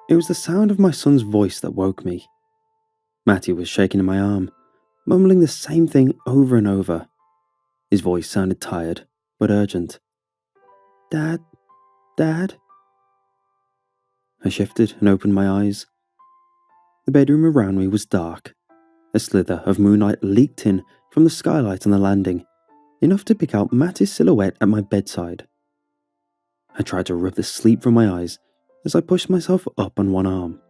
It was the sound of my son's voice that woke me. Matty was shaking in my arm, mumbling the same thing over and over. His voice sounded tired, but urgent. Dad? Dad? I shifted and opened my eyes. The bedroom around me was dark. A slither of moonlight leaked in from the skylight on the landing, enough to pick out Matty's silhouette at my bedside. I tried to rub the sleep from my eyes as I pushed myself up on one arm.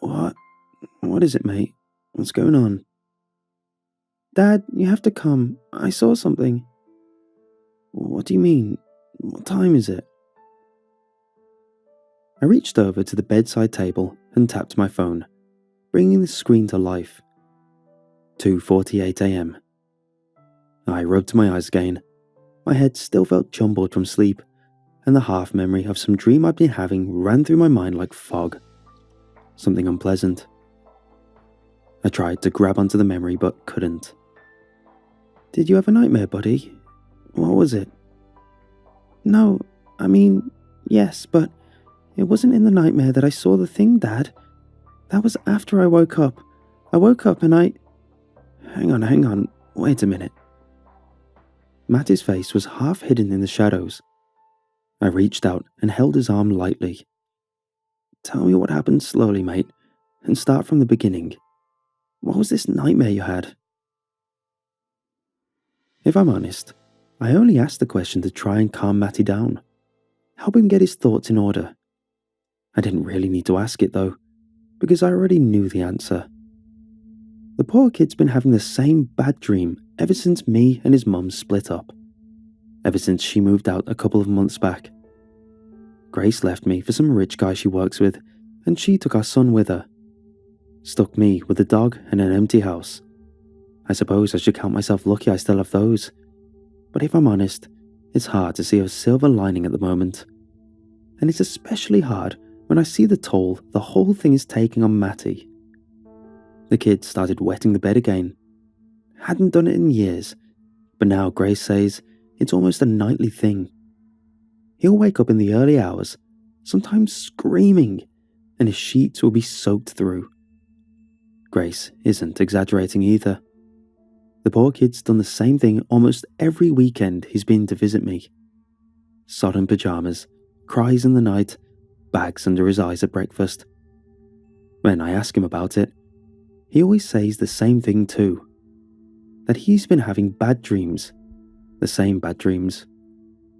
What is it, mate? What's going on? Dad, you have to come. I saw something. What do you mean? What time is it? I reached over to the bedside table and tapped my phone, bringing the screen to life. 2:48 a.m. I rubbed my eyes again. My head still felt jumbled from sleep, and the half memory of some dream I'd been having ran through my mind like fog. Something unpleasant. I tried to grab onto the memory but couldn't. Did you have a nightmare, buddy? What was it? No, yes, but it wasn't in the nightmare that I saw the thing, Dad. That was after I woke up. I woke up and I... Hang on, wait a minute. Matty's face was half hidden in the shadows. I reached out and held his arm lightly. Tell me what happened slowly, mate, and start from the beginning. What was this nightmare you had? If I'm honest, I only asked the question to try and calm Matty down, help him get his thoughts in order. I didn't really need to ask it though, because I already knew the answer. The poor kid's been having the same bad dream ever since me and his mum split up, ever since she moved out a couple of months back. Grace left me for some rich guy she works with, and she took our son with her. Stuck me with a dog and an empty house. I suppose I should count myself lucky I still have those. But if I'm honest, it's hard to see a silver lining at the moment. And it's especially hard when I see the toll the whole thing is taking on Matty. The kid started wetting the bed again. Hadn't done it in years, but now Grace says it's almost a nightly thing. He'll wake up in the early hours, sometimes screaming, and his sheets will be soaked through. Grace isn't exaggerating either. The poor kid's done the same thing almost every weekend he's been to visit me. Sodden pyjamas, cries in the night, bags under his eyes at breakfast. When I ask him about it, he always says the same thing too. That he's been having bad dreams, the same bad dreams.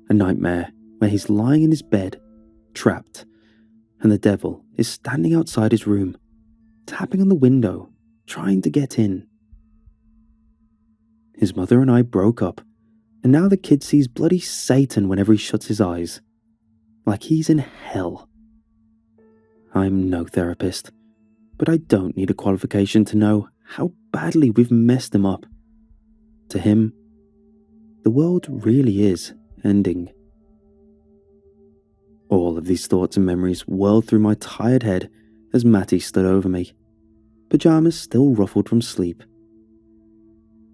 A nightmare where he's lying in his bed, trapped, and the devil is standing outside his room, tapping on the window, trying to get in. His mother and I broke up, and now the kid sees bloody Satan whenever he shuts his eyes. Like he's in hell. I'm no therapist, but I don't need a qualification to know how badly we've messed him up. To him, the world really is ending. All of these thoughts and memories whirled through my tired head as Matty stood over me, pyjamas still ruffled from sleep.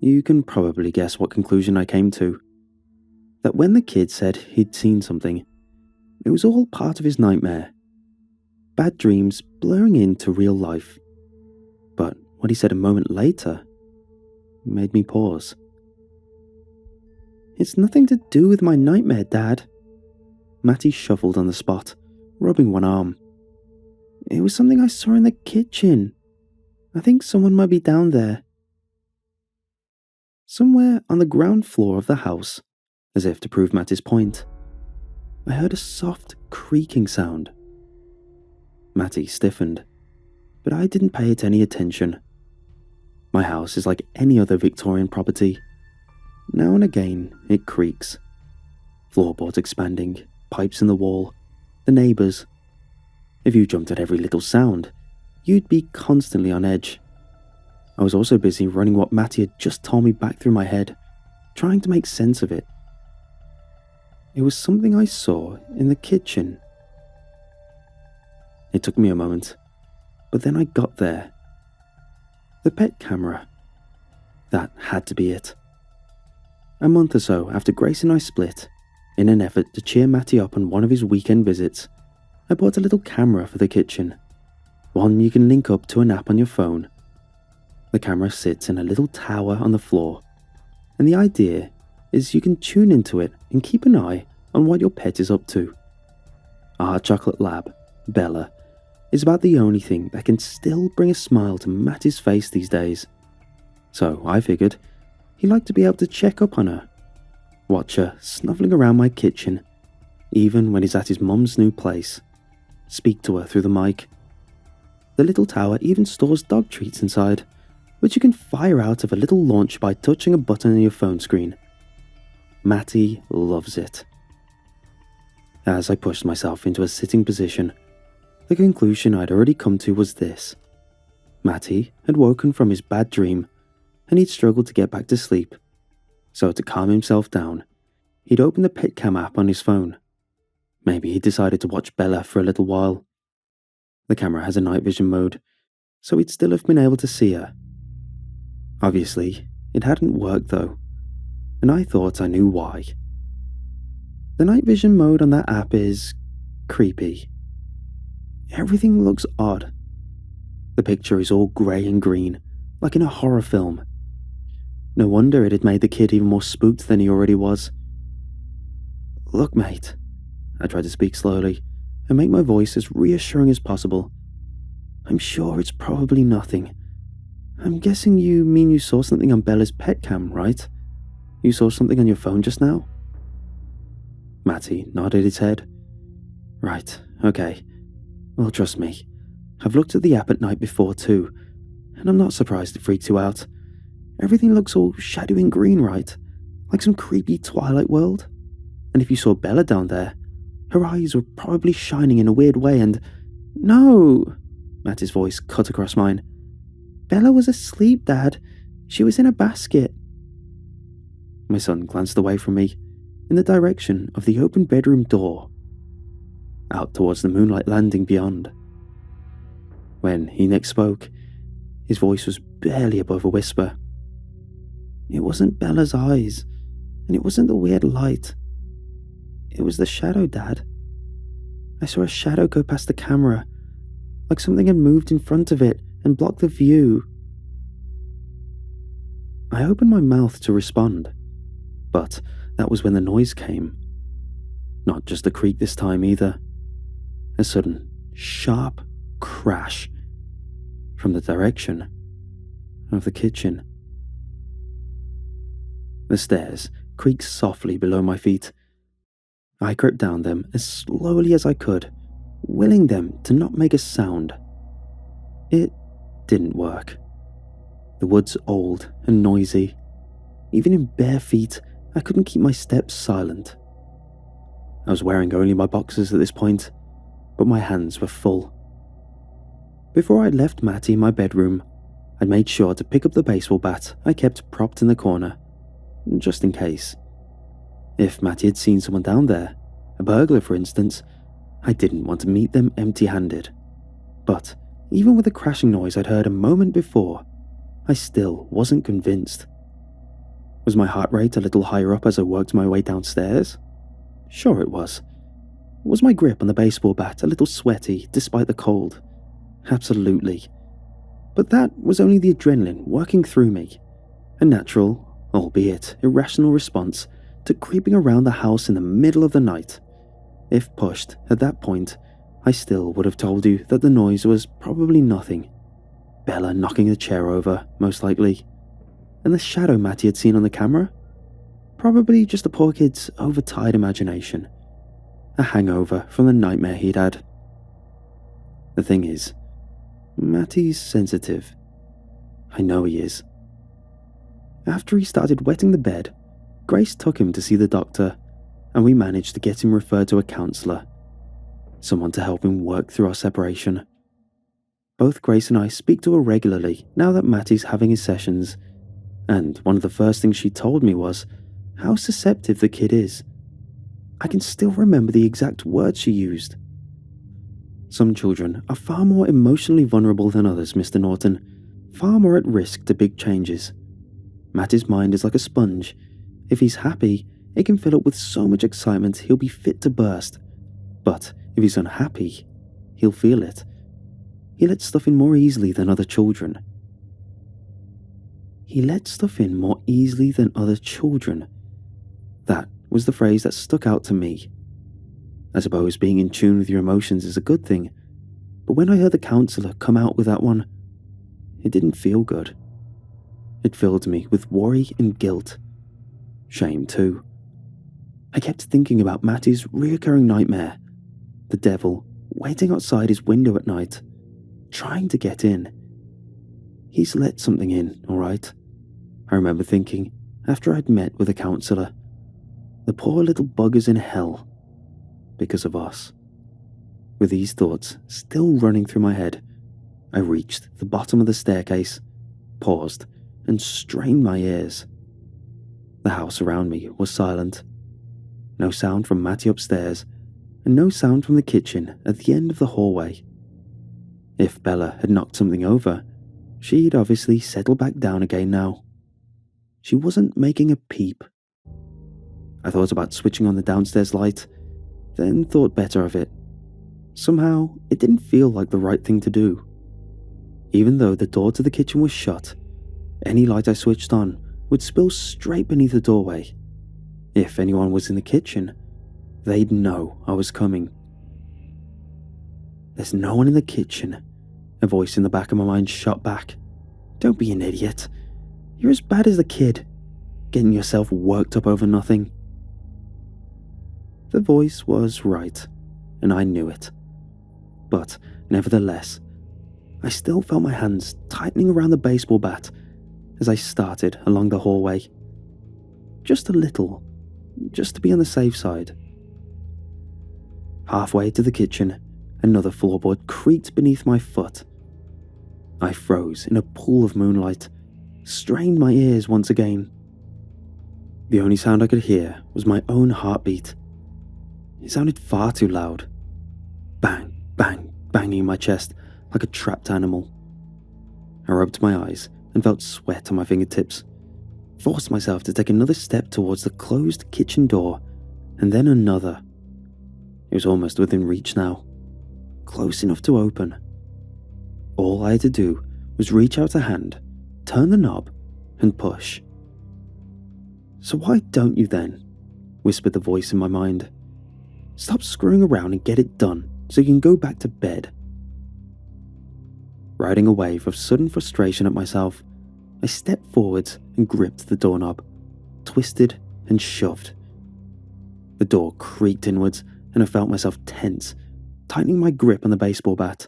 You can probably guess what conclusion I came to. That when the kid said he'd seen something, it was all part of his nightmare. Bad dreams blurring into real life. But what he said a moment later made me pause. It's nothing to do with my nightmare, Dad. Matty shuffled on the spot, rubbing one arm. It was something I saw in the kitchen. I think someone might be down there. Somewhere on the ground floor of the house, as if to prove Matty's point, I heard a soft creaking sound. Matty stiffened, but I didn't pay it any attention. My house is like any other Victorian property. Now and again it creaks. Floorboards expanding, pipes in the wall, the neighbours. If you jumped at every little sound, you'd be constantly on edge. I was also busy running what Matty had just told me back through my head, trying to make sense of it. It was something I saw in the kitchen. It took me a moment, but then I got there. The pet camera. That had to be it. A month or so after Grace and I split, in an effort to cheer Matty up on one of his weekend visits, I bought a little camera for the kitchen, one you can link up to an app on your phone. The camera sits in a little tower on the floor, and the idea is you can tune into it and keep an eye on what your pet is up to. Our chocolate lab, Bella, is about the only thing that can still bring a smile to Matty's face these days. So I figured he'd like to be able to check up on her, watch her snuffling around my kitchen, even when he's at his mum's new place, speak to her through the mic. The little tower even stores dog treats inside, which you can fire out of a little launch by touching a button on your phone screen. Matty loves it. As I pushed myself into a sitting position, the conclusion I'd already come to was this. Matty had woken from his bad dream, and he'd struggled to get back to sleep. So to calm himself down, he'd opened the pet cam app on his phone. Maybe he decided to watch Bella for a little while. The camera has a night vision mode, so he'd still have been able to see her. Obviously, it hadn't worked though, and I thought I knew why. The night vision mode on that app is creepy. Everything looks odd. The picture is all grey and green, like in a horror film. No wonder it had made the kid even more spooked than he already was. Look, mate, I tried to speak slowly and make my voice as reassuring as possible. I'm sure it's probably nothing. I'm guessing you mean you saw something on Bella's pet cam, right? You saw something on your phone just now? Matty nodded his head. Right, okay. Well, trust me. I've looked at the app at night before too, and I'm not surprised it freaks you out. Everything looks all shadowy and green, right? Like some creepy Twilight world. And if you saw Bella down there, her eyes were probably shining in a weird way and... No! Matty's voice cut across mine. Bella was asleep, Dad. She was in a basket. My son glanced away from me, in the direction of the open bedroom door, out towards the moonlight landing beyond. When he next spoke, his voice was barely above a whisper. It wasn't Bella's eyes, and it wasn't the weird light. It was the shadow, Dad. I saw a shadow go past the camera, like something had moved in front of it and blocked the view. I opened my mouth to respond, but that was when the noise came. Not just a creak this time either. A sudden, sharp crash from the direction of the kitchen. The stairs creaked softly below my feet. I crept down them as slowly as I could, willing them to not make a sound. It didn't work. The wood's old and noisy. Even in bare feet, I couldn't keep my steps silent. I was wearing only my boxers at this point, but my hands were full. Before I'd left Matty in my bedroom, I'd made sure to pick up the baseball bat I kept propped in the corner, just in case. If Matty had seen someone down there, a burglar for instance, I didn't want to meet them empty-handed. But even with the crashing noise I'd heard a moment before, I still wasn't convinced. Was my heart rate a little higher up as I worked my way downstairs? Sure it was. Was my grip on the baseball bat a little sweaty despite the cold? Absolutely. But that was only the adrenaline working through me, a natural, albeit irrational response to creeping around the house in the middle of the night. If pushed at that point, I still would have told you that the noise was probably nothing. Bella knocking the chair over, most likely. And the shadow Matty had seen on the camera? Probably just the poor kid's overtired imagination. A hangover from the nightmare he'd had. The thing is, Matty's sensitive. I know he is. After he started wetting the bed, Grace took him to see the doctor, and we managed to get him referred to a counsellor, someone to help him work through our separation. Both Grace and I speak to her regularly now that Matty's having his sessions, and one of the first things she told me was how susceptible the kid is. I can still remember the exact words she used. Some children are far more emotionally vulnerable than others, Mr. Norton, far more at risk to big changes. Matty's mind is like a sponge. If he's happy, it can fill up with so much excitement he'll be fit to burst. But If he's unhappy, he'll feel it. He lets stuff in more easily than other children. He lets stuff in more easily than other children. That was the phrase that stuck out to me. I suppose being in tune with your emotions is a good thing, but when I heard the counsellor come out with that one, it didn't feel good. It filled me with worry and guilt. Shame too. I kept thinking about Matty's reoccurring nightmare, the devil waiting outside his window at night, trying to get in. He's let something in, all right. I remember thinking, after I'd met with the counsellor, the poor little bugger's in hell because of us. With these thoughts still running through my head, I reached the bottom of the staircase, paused, and strained my ears. The house around me was silent. No sound from Matty upstairs, and no sound from the kitchen at the end of the hallway. If Bella had knocked something over, she'd obviously settled back down again now. She wasn't making a peep. I thought about switching on the downstairs light, then thought better of it. Somehow, it didn't feel like the right thing to do. Even though the door to the kitchen was shut, any light I switched on would spill straight beneath the doorway. If anyone was in the kitchen, they'd know I was coming. There's no one in the kitchen, a voice in the back of my mind shot back. Don't be an idiot. You're as bad as the kid, getting yourself worked up over nothing. The voice was right, and I knew it. But, nevertheless, I still felt my hands tightening around the baseball bat as I started along the hallway. Just a little, just to be on the safe side. Halfway to the kitchen, another floorboard creaked beneath my foot. I froze in a pool of moonlight, strained my ears once again. The only sound I could hear was my own heartbeat. It sounded far too loud. Bang, bang, banging in my chest like a trapped animal. I rubbed my eyes and felt sweat on my fingertips, forced myself to take another step towards the closed kitchen door, and then another. It was almost within reach now, close enough to open. All I had to do was reach out a hand, turn the knob, and push. So why don't you then? Whispered the voice in my mind. Stop screwing around and get it done so you can go back to bed. Riding a wave of sudden frustration at myself, I stepped forwards and gripped the doorknob, twisted and shoved. The door creaked inwards and I felt myself tense, tightening my grip on the baseball bat.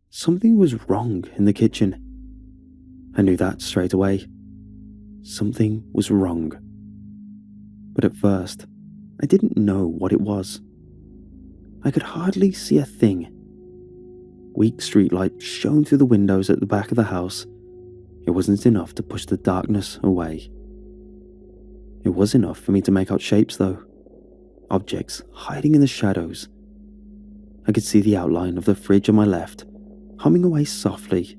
Something was wrong in the kitchen. I knew that straight away. Something was wrong. But at first, I didn't know what it was. I could hardly see a thing. Weak streetlight shone through the windows at the back of the house. It wasn't enough to push the darkness away. It was enough for me to make out shapes though. Objects hiding in the shadows. I could see the outline of the fridge on my left, humming away softly,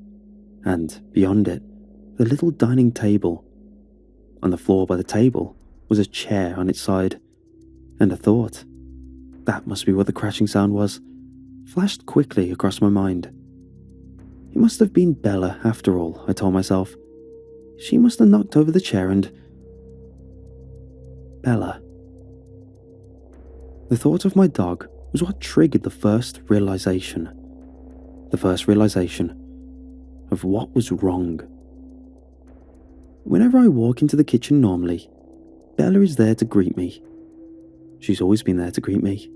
and beyond it, the little dining table. On the floor by the table was a chair on its side, and a thought. That must be what the crashing sound was, flashed quickly across my mind. It must have been Bella after all, I told myself. She must have knocked over the chair and... Bella. The thought of my dog was what triggered the first realization. The first realization of what was wrong. Whenever I walk into the kitchen normally, Bella is there to greet me. She's always been there to greet me.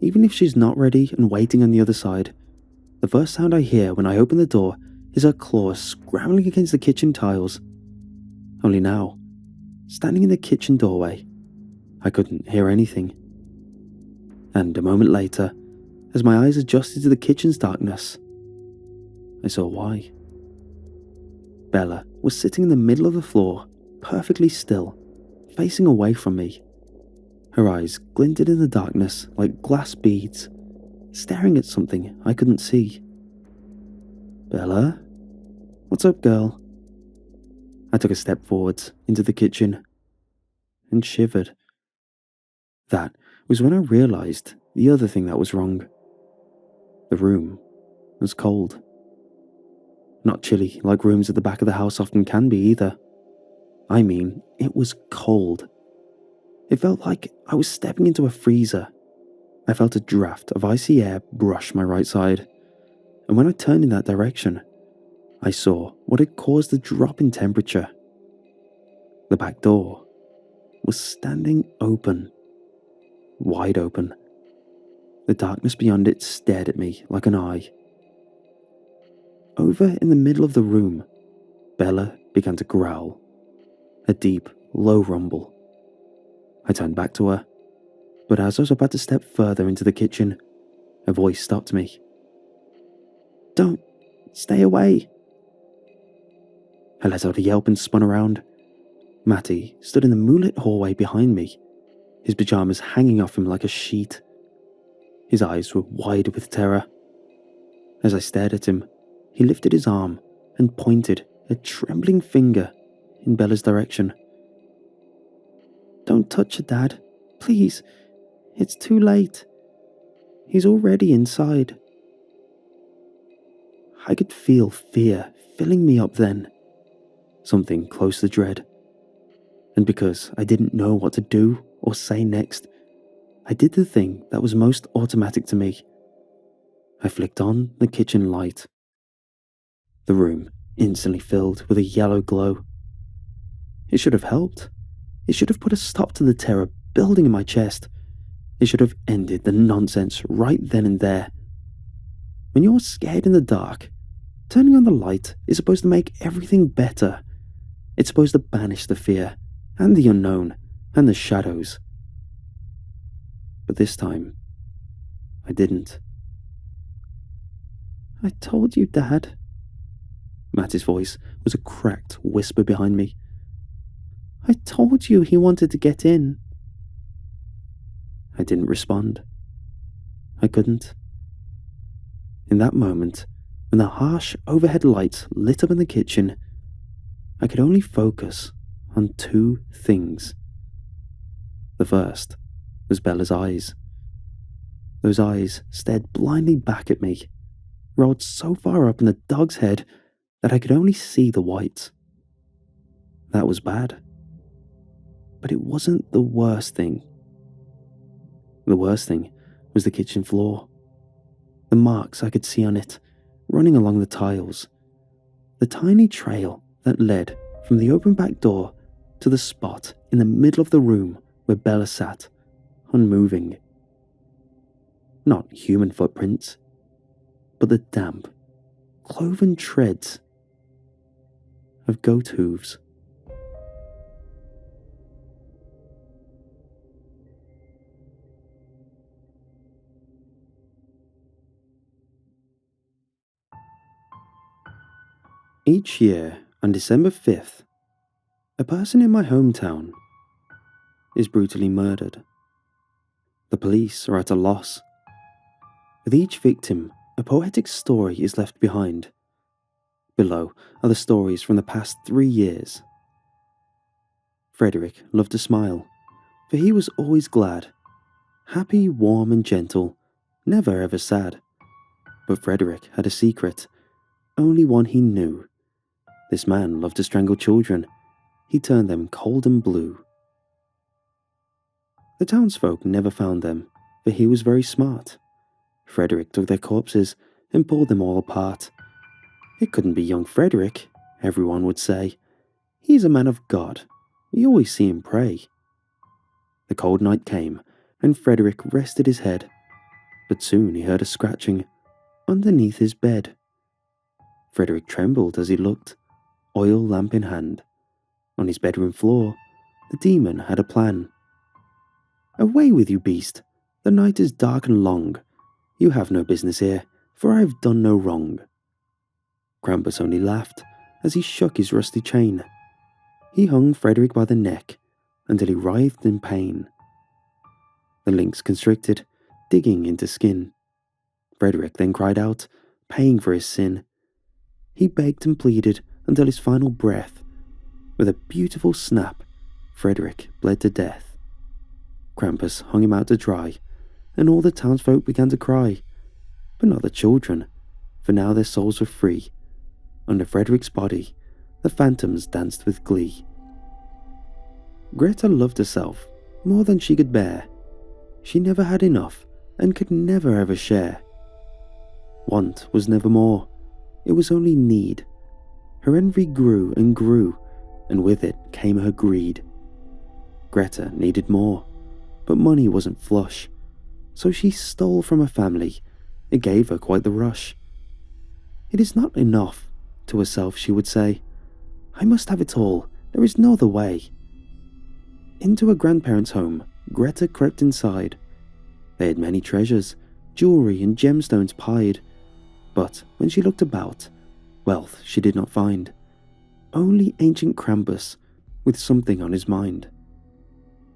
Even if she's not ready and waiting on the other side, the first sound I hear when I open the door is her claws scrambling against the kitchen tiles. Only now, standing in the kitchen doorway, I couldn't hear anything. And a moment later, as my eyes adjusted to the kitchen's darkness, I saw why. Bella was sitting in the middle of the floor, perfectly still, facing away from me. Her eyes glinted in the darkness like glass beads, staring at something I couldn't see. Bella? What's up, girl? I took a step forwards into the kitchen and shivered. That was when I realized the other thing that was wrong. The room was cold. Not chilly like rooms at the back of the house often can be either. I mean, it was cold. It felt like I was stepping into a freezer. I felt a draft of icy air brush my right side, and when I turned in that direction, I saw what had caused the drop in temperature. The back door was standing open, wide open. The darkness beyond it stared at me like an eye. Over in the middle of the room, Bella began to growl, a deep, low rumble. I turned back to her, but as I was about to step further into the kitchen, a voice stopped me. "Don't, stay away." I let out a yelp and spun around. Matty stood in the moonlit hallway behind me, his pajamas hanging off him like a sheet. His eyes were wide with terror. As I stared at him, he lifted his arm and pointed a trembling finger in Bella's direction. "Don't touch her, Dad. Please. It's too late. He's already inside." I could feel fear filling me up then. Something close to dread. And because I didn't know what to do or say next, I did the thing that was most automatic to me. I flicked on the kitchen light. The room instantly filled with a yellow glow. It should have helped. It should have put a stop to the terror building in my chest. It should have ended the nonsense right then and there. When you're scared in the dark, turning on the light is supposed to make everything better. It's supposed to banish the fear, and the unknown, and the shadows. But this time, I didn't. "I told you, Dad." Matty's voice was a cracked whisper behind me. "I told you he wanted to get in." I didn't respond. I couldn't. In that moment, when the harsh overhead lights lit up in the kitchen, I could only focus on two things. The first was Bella's eyes. Those eyes stared blindly back at me, rolled so far up in the dog's head that I could only see the whites. That was bad. But it wasn't the worst thing. The worst thing was the kitchen floor. The marks I could see on it, running along the tiles. The tiny trail that led from the open back door to the spot in the middle of the room where Bella sat, unmoving. Not human footprints, but the damp, cloven treads of goat hooves. Each year, on December 5th, a person in my hometown is brutally murdered. The police are at a loss. With each victim, a poetic story is left behind. Below are the stories from the past 3 years. Frederick loved to smile, for he was always glad. Happy, warm and gentle, never ever sad. But Frederick had a secret, only one he knew. This man loved to strangle children. He turned them cold and blue. The townsfolk never found them, for he was very smart. Frederick took their corpses and pulled them all apart. It couldn't be young Frederick, everyone would say. He's a man of God. We always see him pray. The cold night came, and Frederick rested his head. But soon he heard a scratching underneath his bed. Frederick trembled as he looked, oil lamp in hand. On his bedroom floor, the demon had a plan. "Away with you, beast! The night is dark and long. You have no business here, for I have done no wrong." Krampus only laughed as he shook his rusty chain. He hung Frederick by the neck until he writhed in pain. The links constricted, digging into skin. Frederick then cried out, paying for his sin. He begged and pleaded until his final breath. With a beautiful snap, Frederick bled to death. Krampus hung him out to dry and all the townsfolk began to cry. But not the children, for now their souls were free. Under Frederick's body, the phantoms danced with glee. Greta loved herself more than she could bear. She never had enough and could never ever share. Want was never more, it was only need. Her envy grew, and with it came her greed. Greta needed more, but money wasn't flush, so she stole from her family. It gave her quite the rush. It is not enough, to herself she would say. I must have it all, there is no other way. Into her grandparents' home, Greta crept inside. They had many treasures, jewelry and gemstones pied, but when she looked about, wealth she did not find. Only ancient Krampus, with something on his mind.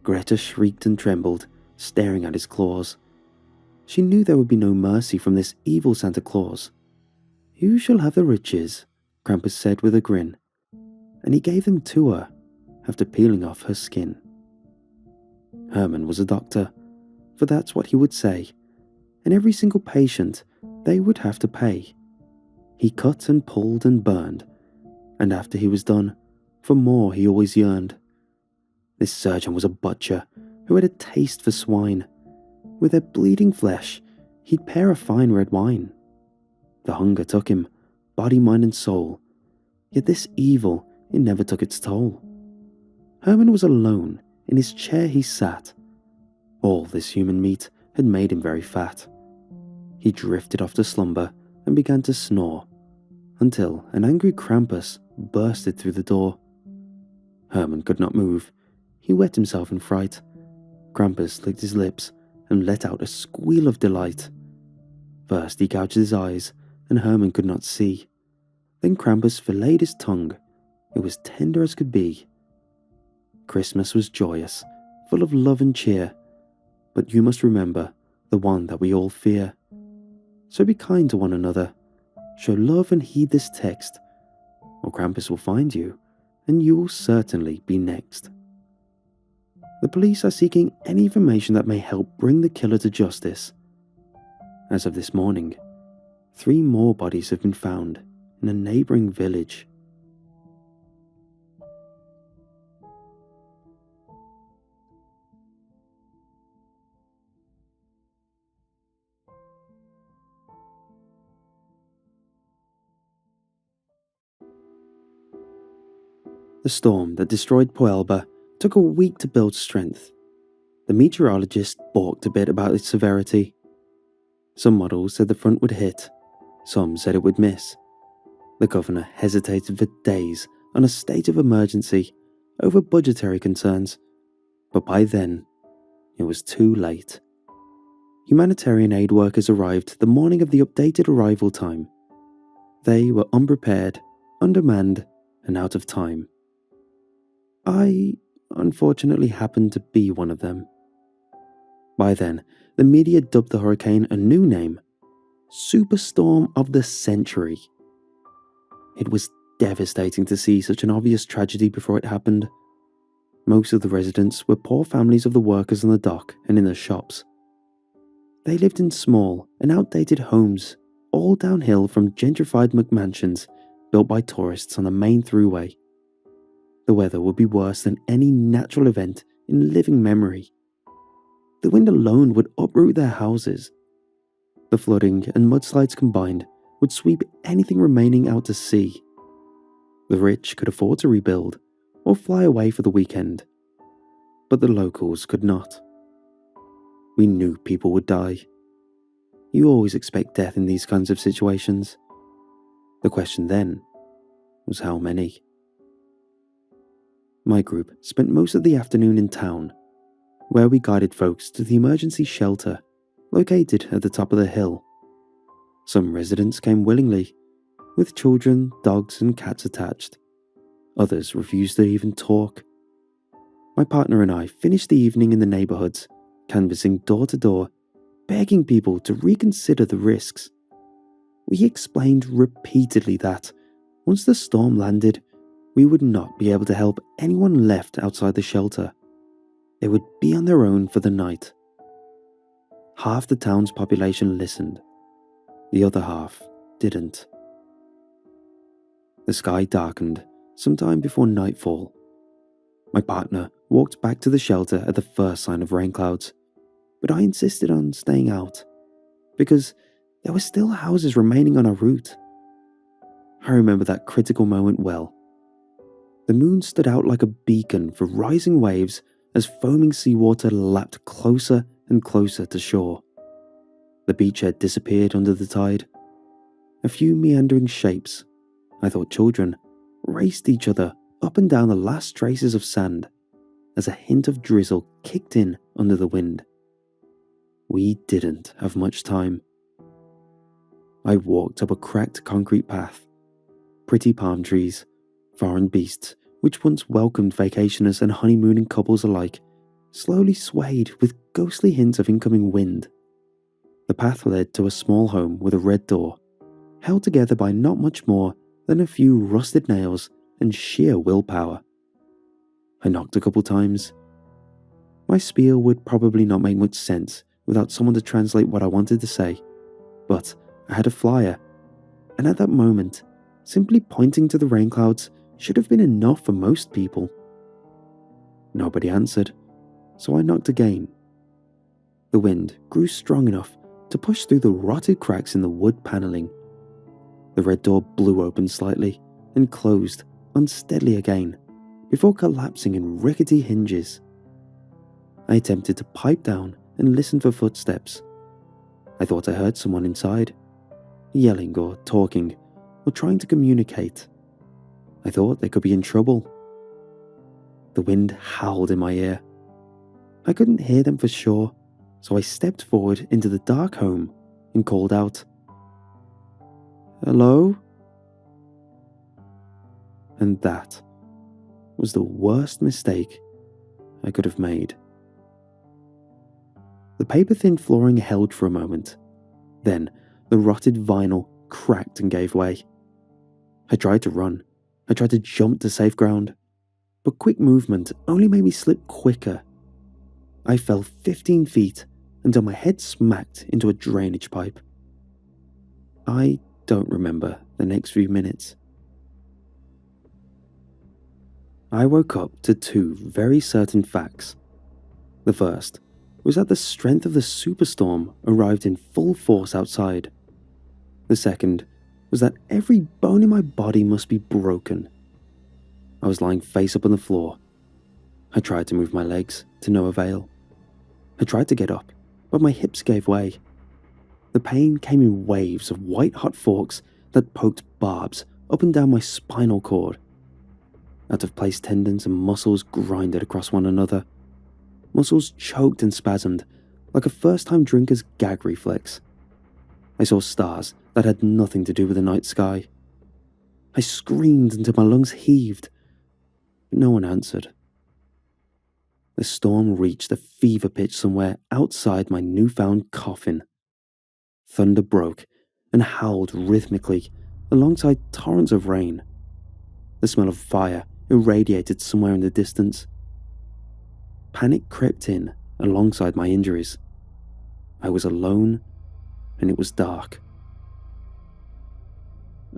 Greta shrieked and trembled, staring at his claws. She knew there would be no mercy from this evil Santa Claus. You shall have the riches, Krampus said with a grin, and he gave them to her, after peeling off her skin. Herman was a doctor, for that's what he would say, and every single patient they would have to pay. He cut and pulled and burned, and after he was done, for more he always yearned. This surgeon was a butcher who had a taste for swine. With their bleeding flesh, he'd pair a fine red wine. The hunger took him, body, mind and soul, yet this evil, it never took its toll. Herman was alone, in his chair he sat. All this human meat had made him very fat. He drifted off to slumber and began to snore, until an angry Krampus bursted through the door. Herman could not move. He wet himself in fright. Krampus licked his lips and let out a squeal of delight. First he gouged his eyes, and Herman could not see. Then Krampus filleted his tongue. It was tender as could be. Christmas was joyous, full of love and cheer, but you must remember the one that we all fear. So be kind to one another, show love and heed this text, or Krampus will find you, and you will certainly be next. The police are seeking any information that may help bring the killer to justice. As of this morning, 3 more bodies have been found in a neighbouring village. The storm that destroyed Puelba took a week to build strength. The meteorologist balked a bit about its severity. Some models said the front would hit, some said it would miss. The governor hesitated for days on a state of emergency over budgetary concerns, but by then, it was too late. Humanitarian aid workers arrived the morning of the updated arrival time. They were unprepared, undermanned, and out of time. I, unfortunately, happened to be one of them. By then, the media dubbed the hurricane a new name, Superstorm of the Century. It was devastating to see such an obvious tragedy before it happened. Most of the residents were poor families of the workers on the dock and in the shops. They lived in small and outdated homes, all downhill from gentrified McMansions built by tourists on the main thruway. The weather would be worse than any natural event in living memory. The wind alone would uproot their houses. The flooding and mudslides combined would sweep anything remaining out to sea. The rich could afford to rebuild or fly away for the weekend, but the locals could not. We knew people would die. You always expect death in these kinds of situations. The question then was how many? My group spent most of the afternoon in town, where we guided folks to the emergency shelter located at the top of the hill. Some residents came willingly, with children, dogs and cats attached. Others refused to even talk. My partner and I finished the evening in the neighbourhoods, canvassing door to door, begging people to reconsider the risks. We explained repeatedly that, once the storm landed, we would not be able to help anyone left outside the shelter. They would be on their own for the night. Half the town's population listened, the other half didn't. The sky darkened sometime before nightfall. My partner walked back to the shelter at the first sign of rain clouds, but I insisted on staying out because there were still houses remaining on our route. I remember that critical moment well. The moon stood out like a beacon for rising waves as foaming seawater lapped closer and closer to shore. The beachhead disappeared under the tide. A few meandering shapes, I thought children, raced each other up and down the last traces of sand as a hint of drizzle kicked in under the wind. We didn't have much time. I walked up a cracked concrete path. Pretty palm trees, foreign beasts, which once welcomed vacationers and honeymooning couples alike, slowly swayed with ghostly hints of incoming wind. The path led to a small home with a red door, held together by not much more than a few rusted nails and sheer willpower. I knocked a couple times. My spiel would probably not make much sense without someone to translate what I wanted to say, but I had a flyer, and at that moment, simply pointing to the rain clouds should have been enough for most people. Nobody answered, so I knocked again. The wind grew strong enough to push through the rotted cracks in the wood paneling. The red door blew open slightly and closed unsteadily again before collapsing in rickety hinges. I attempted to pipe down and listen for footsteps. I thought I heard someone inside, yelling or talking or trying to communicate. I thought they could be in trouble. The wind howled in my ear. I couldn't hear them for sure, so I stepped forward into the dark home and called out, "Hello?" And that was the worst mistake I could have made. The paper-thin flooring held for a moment. Then the rotted vinyl cracked and gave way. I tried to run. I tried to jump to safe ground, but quick movement only made me slip quicker. I fell 15 feet until my head smacked into a drainage pipe. I don't remember the next few minutes. I woke up to two very certain facts. The first was that the strength of the superstorm arrived in full force outside. The second was that every bone in my body must be broken. I was lying face up on the floor. I tried to move my legs, to no avail. I tried to get up, but my hips gave way. The pain came in waves of white-hot forks that poked barbs up and down my spinal cord. Out-of-place tendons and muscles grinded across one another. Muscles choked and spasmed, like a first-time drinker's gag reflex. I saw stars that had nothing to do with the night sky. I screamed until my lungs heaved, but no one answered. The storm reached a fever pitch somewhere outside my newfound coffin. Thunder broke and howled rhythmically alongside torrents of rain. The smell of fire irradiated somewhere in the distance. Panic crept in alongside my injuries. I was alone, and it was dark.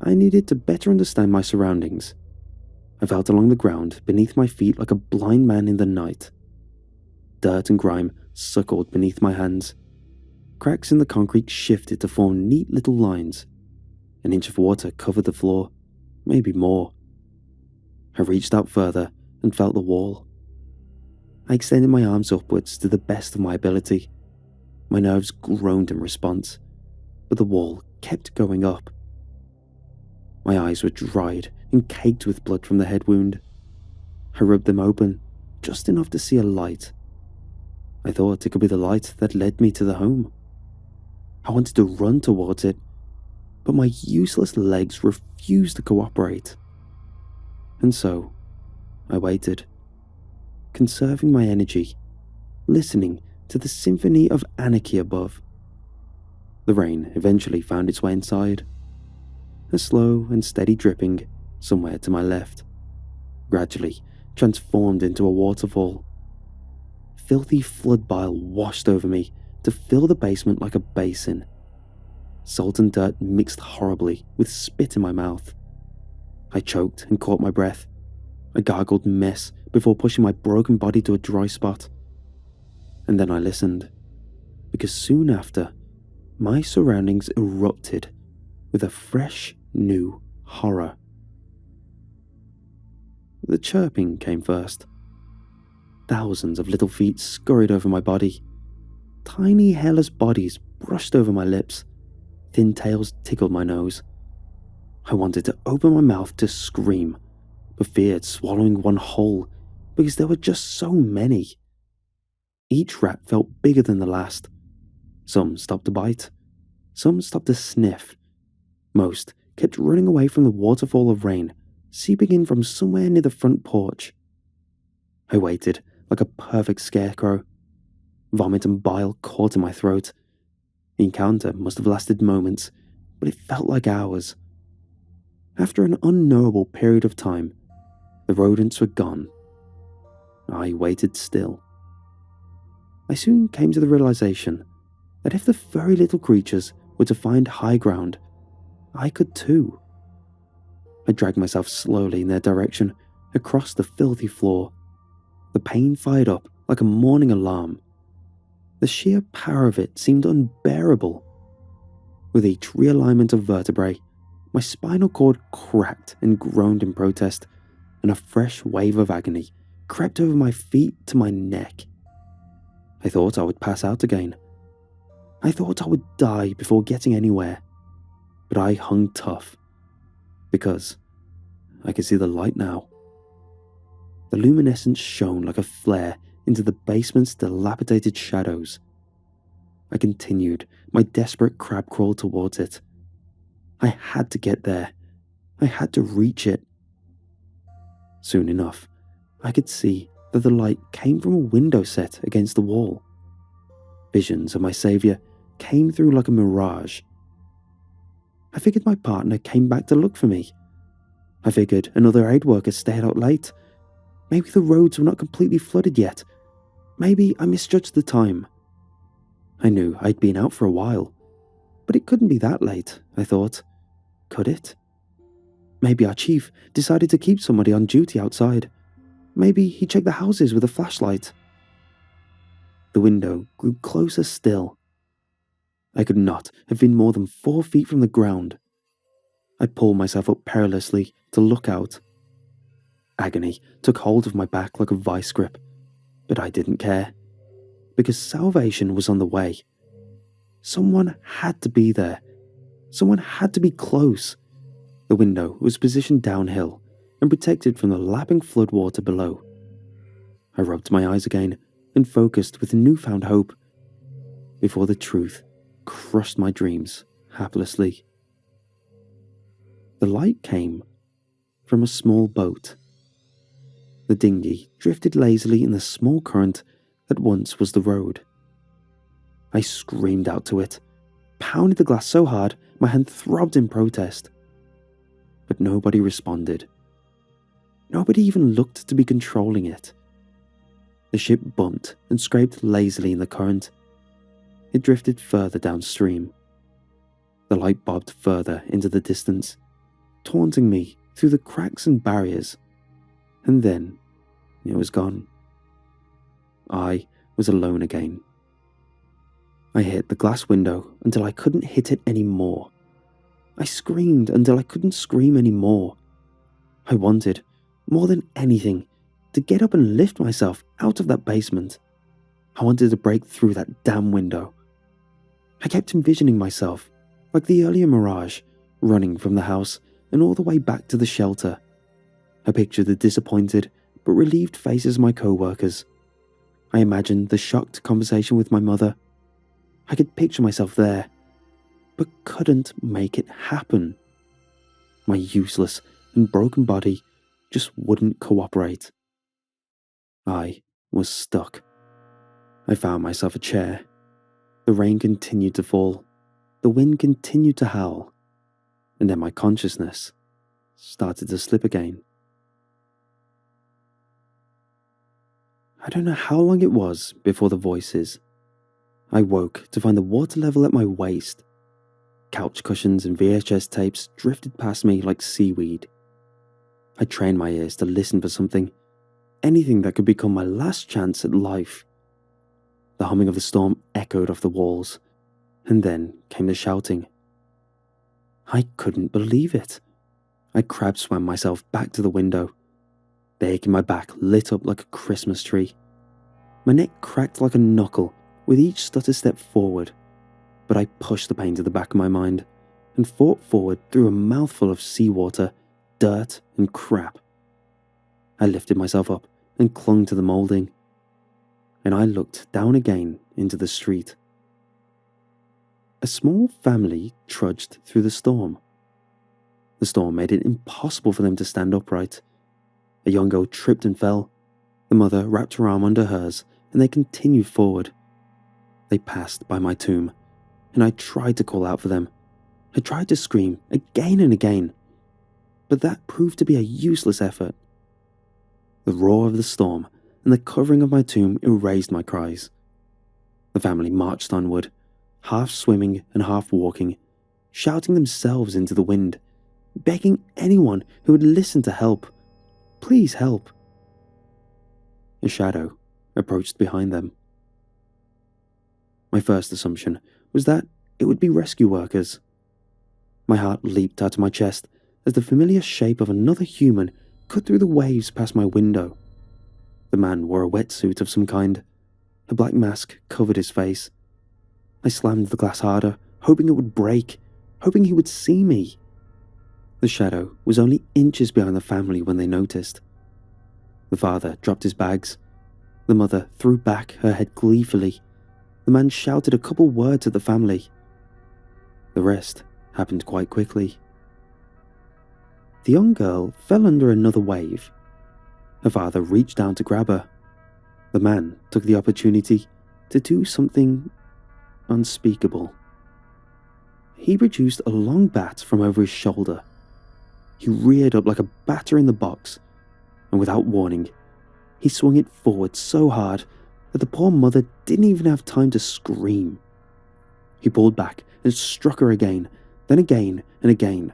I needed to better understand my surroundings. I felt along the ground beneath my feet like a blind man in the night. Dirt and grime suckled beneath my hands. Cracks in the concrete shifted to form neat little lines. An inch of water covered the floor, maybe more. I reached out further and felt the wall. I extended my arms upwards to the best of my ability. My nerves groaned in response, but the wall kept going up. My eyes were dried and caked with blood from the head wound. I rubbed them open, just enough to see a light. I thought it could be the light that led me to the home. I wanted to run towards it, but my useless legs refused to cooperate. And so, I waited, conserving my energy, listening to the symphony of anarchy above. The rain eventually found its way inside. A slow and steady dripping somewhere to my left, gradually transformed into a waterfall. Filthy flood bile washed over me to fill the basement like a basin. Salt and dirt mixed horribly with spit in my mouth. I choked and caught my breath. I gargled mess before pushing my broken body to a dry spot. And then I listened, because soon after, my surroundings erupted with a fresh, new horror. The chirping came first. Thousands of little feet scurried over my body. Tiny hairless bodies brushed over my lips. Thin tails tickled my nose. I wanted to open my mouth to scream, but feared swallowing one whole because there were just so many. Each rat felt bigger than the last. Some stopped to bite. Some stopped to sniff. Most kept running away from the waterfall of rain seeping in from somewhere near the front porch. I waited like a perfect scarecrow. Vomit and bile caught in my throat. The encounter must have lasted moments, but it felt like hours. After an unknowable period of time, the rodents were gone. I waited still. I soon came to the realization that if the furry little creatures were to find high ground, I could too. I dragged myself slowly in their direction, across the filthy floor. The pain fired up like a morning alarm. The sheer power of it seemed unbearable. With each realignment of vertebrae, my spinal cord cracked and groaned in protest, and a fresh wave of agony crept over my feet to my neck. I thought I would pass out again. I thought I would die before getting anywhere. But I hung tough, because I could see the light now. The luminescence shone like a flare into the basement's dilapidated shadows. I continued my desperate crab crawl towards it. I had to get there. I had to reach it. Soon enough, I could see that the light came from a window set against the wall. Visions of my saviour came through like a mirage. I figured my partner came back to look for me. I figured another aid worker stayed out late. Maybe the roads were not completely flooded yet. Maybe I misjudged the time. I knew I'd been out for a while, but it couldn't be that late, I thought. Could it? Maybe our chief decided to keep somebody on duty outside. Maybe he checked the houses with a flashlight. The window grew closer still. I could not have been more than 4 feet from the ground. I pulled myself up perilously to look out. Agony took hold of my back like a vice grip, but I didn't care, because salvation was on the way. Someone had to be there. Someone had to be close. The window was positioned downhill and protected from the lapping floodwater below. I rubbed my eyes again and focused with newfound hope, before the truth crushed my dreams haplessly. The light came from a small boat. The dinghy drifted lazily in the small current that once was the road. I screamed out to it, pounded the glass so hard my hand throbbed in protest. But nobody responded. Nobody even looked to be controlling it. The ship bumped and scraped lazily in the current. It drifted further downstream. The light bobbed further into the distance, taunting me through the cracks and barriers, and then it was gone. I was alone again. I hit the glass window until I couldn't hit it anymore. I screamed until I couldn't scream anymore. I wanted, more than anything, to get up and lift myself out of that basement. I wanted to break through that damn window. I kept envisioning myself, like the earlier mirage, running from the house and all the way back to the shelter. I pictured the disappointed but relieved faces of my co-workers. I imagined the shocked conversation with my mother. I could picture myself there, but couldn't make it happen. My useless and broken body just wouldn't cooperate. I was stuck. I found myself a chair. The rain continued to fall. The wind continued to howl. And then my consciousness started to slip again. I don't know how long it was before the voices, I woke to find the water level at my waist. Couch cushions and VHS tapes drifted past me like seaweed. I trained my ears to listen for something, anything that could become my last chance at life. The humming of the storm echoed off the walls, and then came the shouting. I couldn't believe it. I crab swam myself back to the window. The ache in my back lit up like a Christmas tree. My neck cracked like a knuckle with each stutter step forward, but I pushed the pain to the back of my mind and fought forward through a mouthful of seawater, dirt, and crap. I lifted myself up and clung to the moulding, and I looked down again into the street. A small family trudged through the storm. The storm made it impossible for them to stand upright. A young girl tripped and fell. The mother wrapped her arm under hers, and they continued forward. They passed by my tomb, and I tried to call out for them. I tried to scream again and again, but that proved to be a useless effort. The roar of the storm and the covering of my tomb erased my cries. The family marched onward, half swimming and half walking, shouting themselves into the wind, begging anyone who would listen to help. Please help. A shadow approached behind them. My first assumption was that it would be rescue workers. My heart leaped out of my chest as the familiar shape of another human cut through the waves past my window. The man wore a wetsuit of some kind. A black mask covered his face. I slammed the glass harder, hoping it would break, hoping he would see me. The shadow was only inches behind the family when they noticed. The father dropped his bags. The mother threw back her head gleefully. The man shouted a couple words at the family. The rest happened quite quickly. The young girl fell under another wave. Her father reached down to grab her. The man took the opportunity to do something unspeakable. He produced a long bat from over his shoulder. He reared up like a batter in the box, and without warning, he swung it forward so hard that the poor mother didn't even have time to scream. He pulled back and struck her again, then again and again.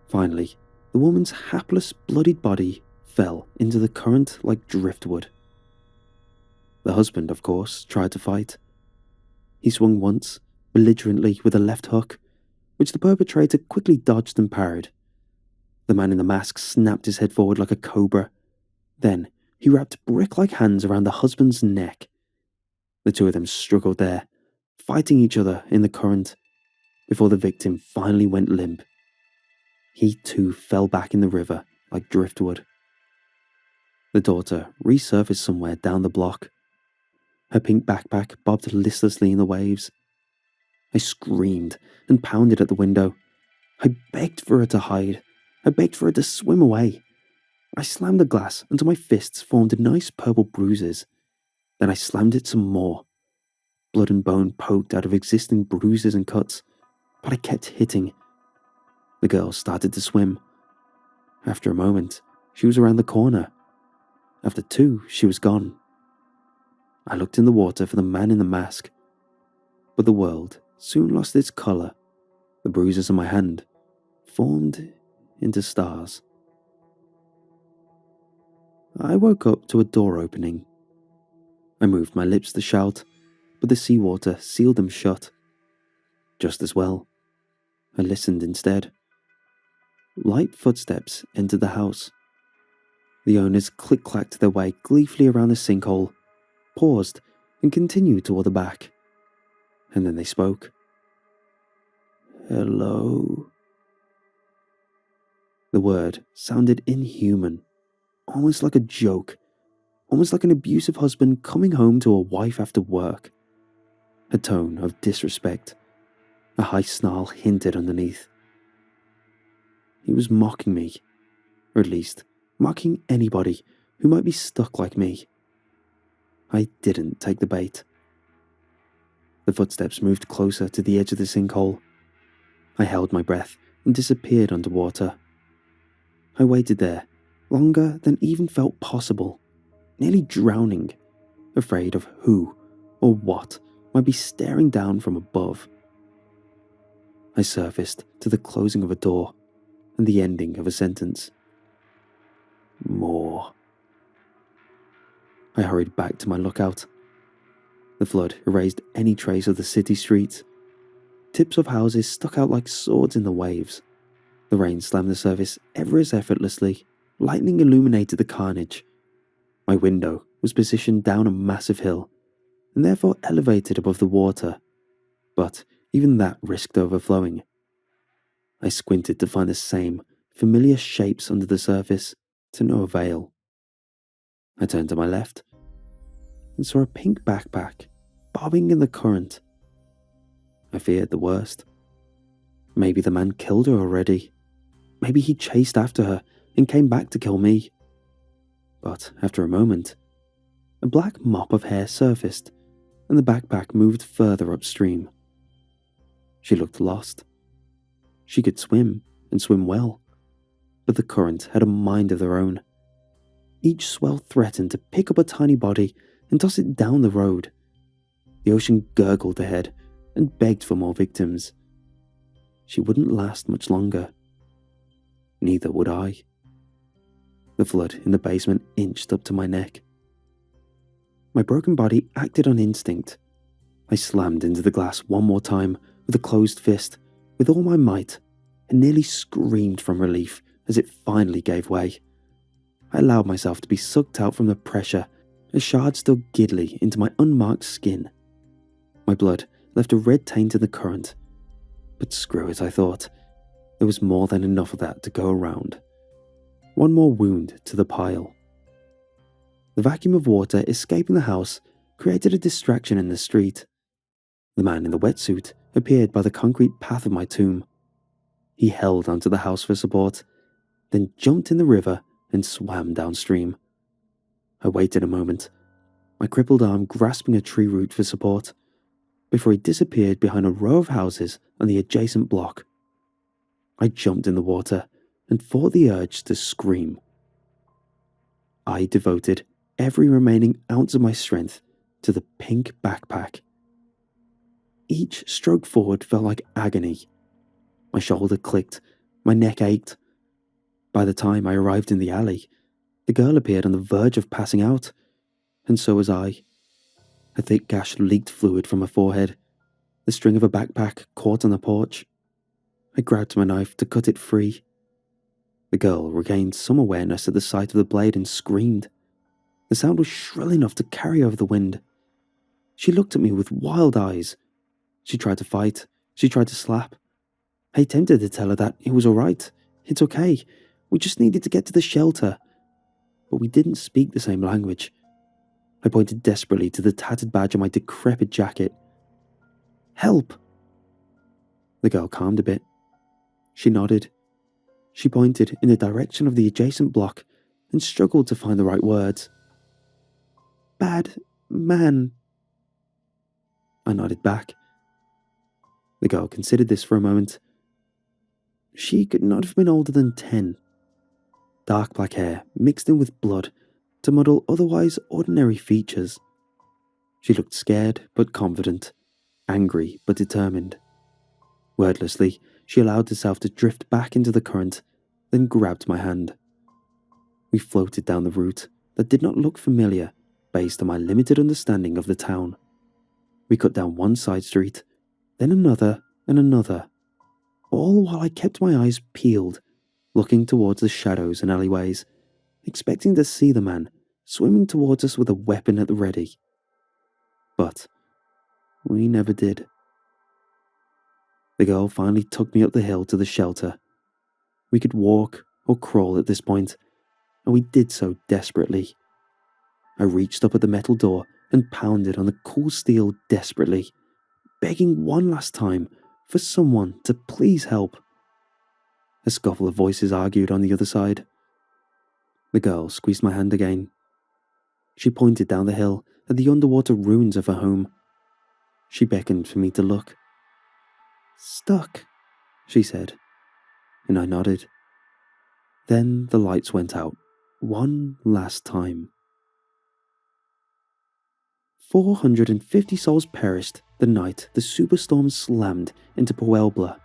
Finally, the woman's hapless, bloodied body fell into the current like driftwood. The husband, of course, tried to fight. He swung once, belligerently with a left hook, which the perpetrator quickly dodged and parried. The man in the mask snapped his head forward like a cobra. Then he wrapped brick-like hands around the husband's neck. The two of them struggled there, fighting each other in the current, before the victim finally went limp. He too fell back in the river like driftwood. The daughter resurfaced somewhere down the block. Her pink backpack bobbed listlessly in the waves. I screamed and pounded at the window. I begged for her to hide. I begged for her to swim away. I slammed the glass until my fists formed nice purple bruises. Then I slammed it some more. Blood and bone poked out of existing bruises and cuts, but I kept hitting. The girl started to swim. After a moment, she was around the corner. After two, she was gone. I looked in the water for the man in the mask, but the world soon lost its colour. The bruises on my hand formed into stars. I woke up to a door opening. I moved my lips to shout, but the seawater sealed them shut. Just as well. I listened instead. Light footsteps entered the house. The owners click-clacked their way gleefully around the sinkhole, paused, and continued toward the back. And then they spoke. Hello. The word sounded inhuman, almost like a joke, almost like an abusive husband coming home to a wife after work. A tone of disrespect, a high snarl hinted underneath. He was mocking me, or at least mocking anybody who might be stuck like me. I didn't take the bait. The footsteps moved closer to the edge of the sinkhole. I held my breath and disappeared underwater. I waited there, longer than even felt possible, nearly drowning, afraid of who or what might be staring down from above. I surfaced to the closing of a door and the ending of a sentence. More. I hurried back to my lookout. The flood erased any trace of the city streets. Tips of houses stuck out like swords in the waves. The rain slammed the surface ever as effortlessly. Lightning illuminated the carnage. My window was positioned down a massive hill, and therefore elevated above the water, but even that risked overflowing. I squinted to find the same familiar shapes under the surface, to no avail. I turned to my left and saw a pink backpack bobbing in the current. I feared the worst. Maybe the man killed her already. Maybe he chased after her and came back to kill me. But after a moment, a black mop of hair surfaced and the backpack moved further upstream. She looked lost. She could swim, and swim well, but the current had a mind of their own. Each swell threatened to pick up a tiny body and toss it down the road. The ocean gurgled ahead and begged for more victims. She wouldn't last much longer. Neither would I. The flood in the basement inched up to my neck. My broken body acted on instinct. I slammed into the glass one more time with a closed fist, with all my might, and nearly screamed from relief as it finally gave way. I allowed myself to be sucked out from the pressure as shards dug giddily into my unmarked skin. My blood left a red taint in the current, but screw it, I thought. There was more than enough of that to go around. One more wound to the pile. The vacuum of water escaping the house created a distraction in the street. The man in the wetsuit appeared by the concrete path of my tomb. He held onto the house for support, then jumped in the river and swam downstream. I waited a moment, my crippled arm grasping a tree root for support, before he disappeared behind a row of houses on the adjacent block. I jumped in the water and fought the urge to scream. I devoted every remaining ounce of my strength to the pink backpack. Each stroke forward felt like agony. My shoulder clicked, my neck ached. By the time I arrived in the alley, the girl appeared on the verge of passing out, and so was I. A thick gash leaked fluid from her forehead. The string of a backpack caught on the porch. I grabbed my knife to cut it free. The girl regained some awareness at the sight of the blade and screamed. The sound was shrill enough to carry over the wind. She looked at me with wild eyes. She tried to fight. She tried to slap. I attempted to tell her that it was alright. It's okay. We just needed to get to the shelter. But we didn't speak the same language. I pointed desperately to the tattered badge on my decrepit jacket. Help! The girl calmed a bit. She nodded. She pointed in the direction of the adjacent block and struggled to find the right words. Bad man. I nodded back. The girl considered this for a moment. She could not have been older than 10. Dark black hair mixed in with blood to muddle otherwise ordinary features. She looked scared but confident, angry but determined. Wordlessly, she allowed herself to drift back into the current, then grabbed my hand. We floated down the route that did not look familiar based on my limited understanding of the town. We cut down one side street, then another and another, all while I kept my eyes peeled, looking towards the shadows and alleyways, expecting to see the man swimming towards us with a weapon at the ready. But we never did. The girl finally took me up the hill to the shelter. We could walk or crawl at this point, and we did so desperately. I reached up at the metal door and pounded on the cool steel desperately, begging one last time for someone to please help. A scuffle of voices argued on the other side. The girl squeezed my hand again. She pointed down the hill at the underwater ruins of her home. She beckoned for me to look. Stuck, she said, and I nodded. Then the lights went out, one last time. 450 souls perished the night the superstorm slammed into Puebla.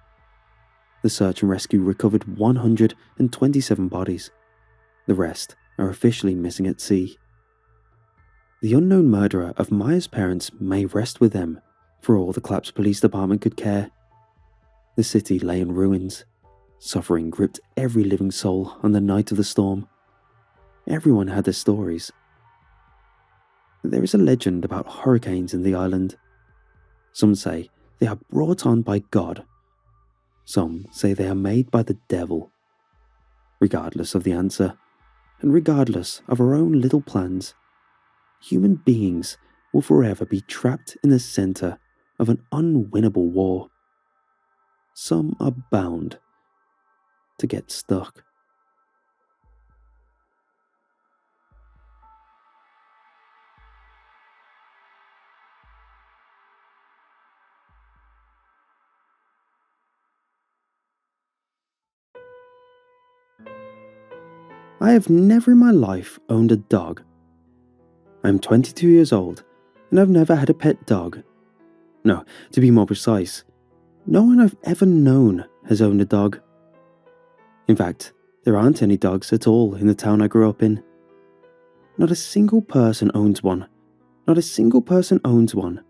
The search and rescue recovered 127 bodies. The rest are officially missing at sea. The unknown murderer of Maya's parents may rest with them, for all the Claps Police Department could care. The city lay in ruins. Suffering gripped every living soul on the night of the storm. Everyone had their stories. There is a legend about hurricanes in the island. Some say they are brought on by God. Some say they are made by the devil. Regardless of the answer, and regardless of our own little plans, human beings will forever be trapped in the center of an unwinnable war. Some are bound to get stuck. I have never in my life owned a dog. I am 22 years old and I've never had a pet dog. No, to be more precise, no one I've ever known has owned a dog. In fact, there aren't any dogs at all in the town I grew up in. Not a single person owns one. Not a single person owns one.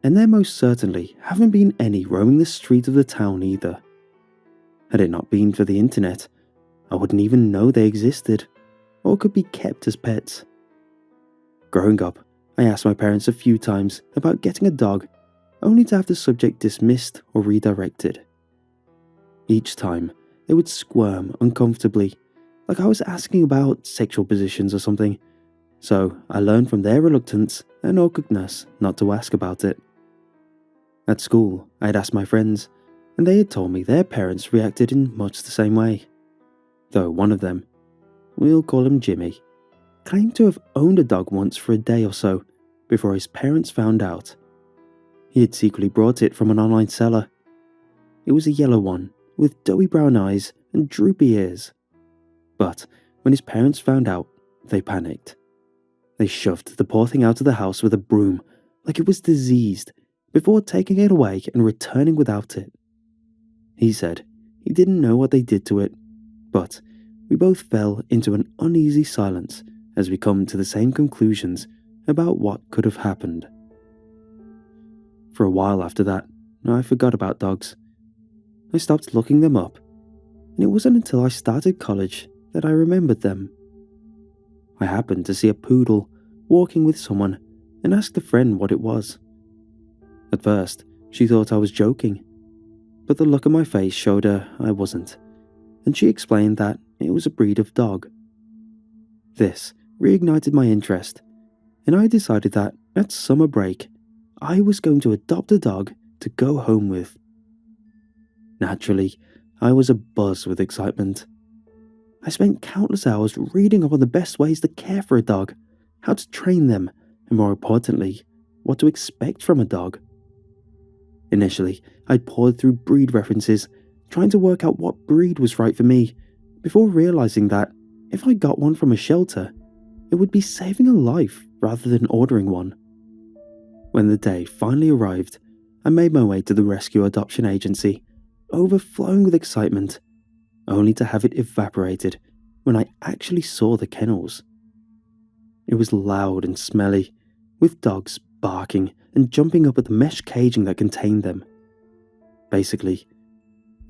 And there most certainly haven't been any roaming the streets of the town either. Had it not been for the internet, I wouldn't even know they existed, or could be kept as pets. Growing up, I asked my parents a few times about getting a dog, only to have the subject dismissed or redirected. Each time, they would squirm uncomfortably, like I was asking about sexual positions or something, so I learned from their reluctance and awkwardness not to ask about it. At school, I had asked my friends, and they had told me their parents reacted in much the same way. Though one of them, we'll call him Jimmy, claimed to have owned a dog once for a day or so before his parents found out. He had secretly brought it from an online seller. It was a yellow one with doughy brown eyes and droopy ears. But when his parents found out, they panicked. They shoved the poor thing out of the house with a broom like it was diseased before taking it away and returning without it. He said he didn't know what they did to it, but we both fell into an uneasy silence as we come to the same conclusions about what could have happened. For a while after that, I forgot about dogs. I stopped looking them up, and it wasn't until I started college that I remembered them. I happened to see a poodle walking with someone and asked a friend what it was. At first, she thought I was joking, but the look on my face showed her I wasn't, and she explained that it was a breed of dog. This reignited my interest, and I decided that at summer break, I was going to adopt a dog to go home with. Naturally, I was abuzz with excitement. I spent countless hours reading up on the best ways to care for a dog, how to train them, and more importantly, what to expect from a dog. Initially, I poured through breed references, trying to work out what breed was right for me, before realizing that if I got one from a shelter, it would be saving a life rather than ordering one. When the day finally arrived, I made my way to the rescue adoption agency, overflowing with excitement, only to have it evaporated when I actually saw the kennels. It was loud and smelly, with dogs barking and jumping up at the mesh caging that contained them. Basically,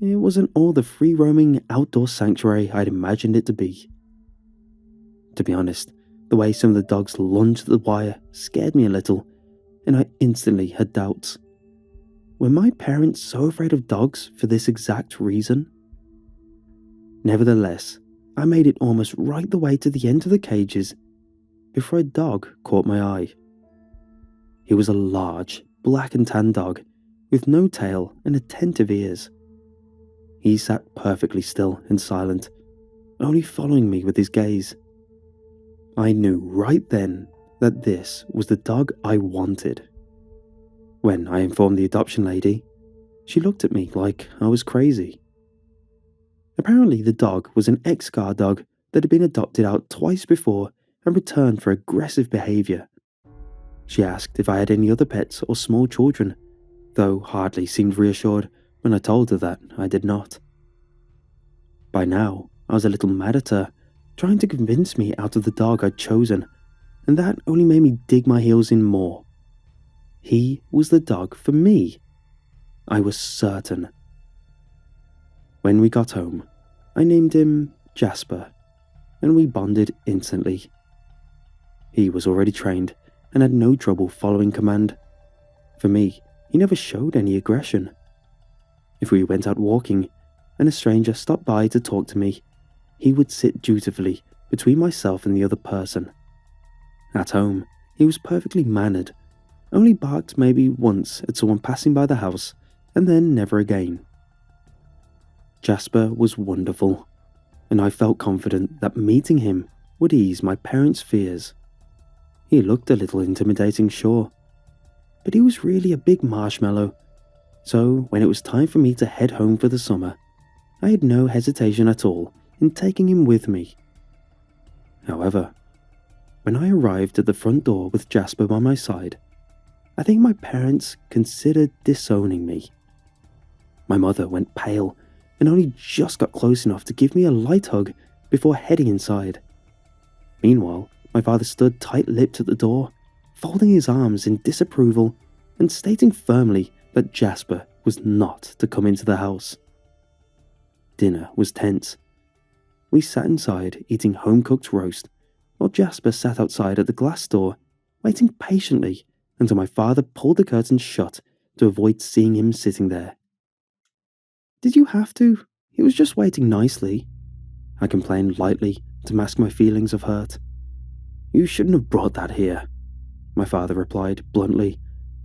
it wasn't all the free-roaming outdoor sanctuary I'd imagined it to be. To be honest, the way some of the dogs lunged at the wire scared me a little, and I instantly had doubts. Were my parents so afraid of dogs for this exact reason? Nevertheless, I made it almost right the way to the end of the cages before a dog caught my eye. He was a large, black and tan dog with no tail and attentive ears. He sat perfectly still and silent, only following me with his gaze. I knew right then that this was the dog I wanted. When I informed the adoption lady, she looked at me like I was crazy. Apparently the dog was an ex-guard dog that had been adopted out twice before and returned for aggressive behaviour. She asked if I had any other pets or small children, though hardly seemed reassured when I told her that I did not. By now, I was a little mad at her, trying to convince me out of the dog I'd chosen, and that only made me dig my heels in more. He was the dog for me. I was certain. When we got home, I named him Jasper, and we bonded instantly. He was already trained and had no trouble following command. For me, he never showed any aggression. If we went out walking and a stranger stopped by to talk to me, he would sit dutifully between myself and the other person. At home, he was perfectly mannered, only barked maybe once at someone passing by the house, and then never again. Jasper was wonderful, and I felt confident that meeting him would ease my parents' fears. He looked a little intimidating, sure, but he was really a big marshmallow, so when it was time for me to head home for the summer, I had no hesitation at all in taking him with me. However, when I arrived at the front door with Jasper by my side, I think my parents considered disowning me. My mother went pale and only just got close enough to give me a light hug before heading inside. Meanwhile, my father stood tight-lipped at the door, folding his arms in disapproval and stating firmly that Jasper was not to come into the house. Dinner was tense. We sat inside eating home-cooked roast, while Jasper sat outside at the glass door, waiting patiently until my father pulled the curtains shut to avoid seeing him sitting there. "Did you have to? He was just waiting nicely," I complained lightly to mask my feelings of hurt. "You shouldn't have brought that here," my father replied bluntly,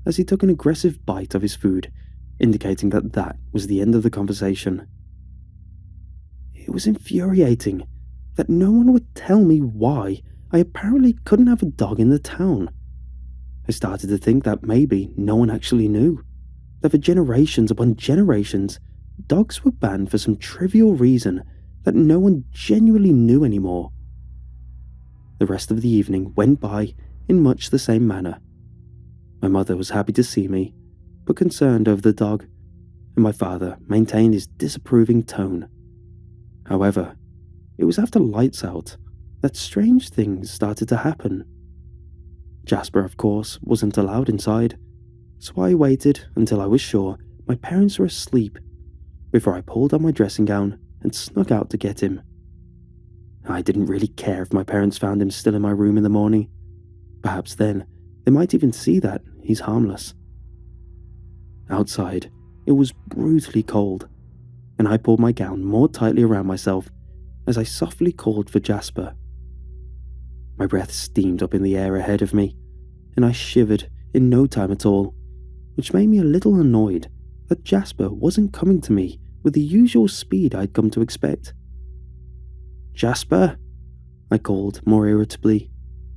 as he took an aggressive bite of his food, indicating that that was the end of the conversation. It was infuriating that no one would tell me why I apparently couldn't have a dog in the town. I started to think that maybe no one actually knew, that for generations upon generations, dogs were banned for some trivial reason that no one genuinely knew anymore. The rest of the evening went by in much the same manner. My mother was happy to see me, but concerned over the dog, and my father maintained his disapproving tone. However, it was after lights out that strange things started to happen. Jasper, of course, wasn't allowed inside, so I waited until I was sure my parents were asleep before I pulled on my dressing gown and snuck out to get him. I didn't really care if my parents found him still in my room in the morning. Perhaps then they might even see that he's harmless. Outside, it was brutally cold, and I pulled my gown more tightly around myself as I softly called for Jasper. My breath steamed up in the air ahead of me, and I shivered in no time at all, which made me a little annoyed that Jasper wasn't coming to me with the usual speed I'd come to expect. "Jasper?" I called more irritably,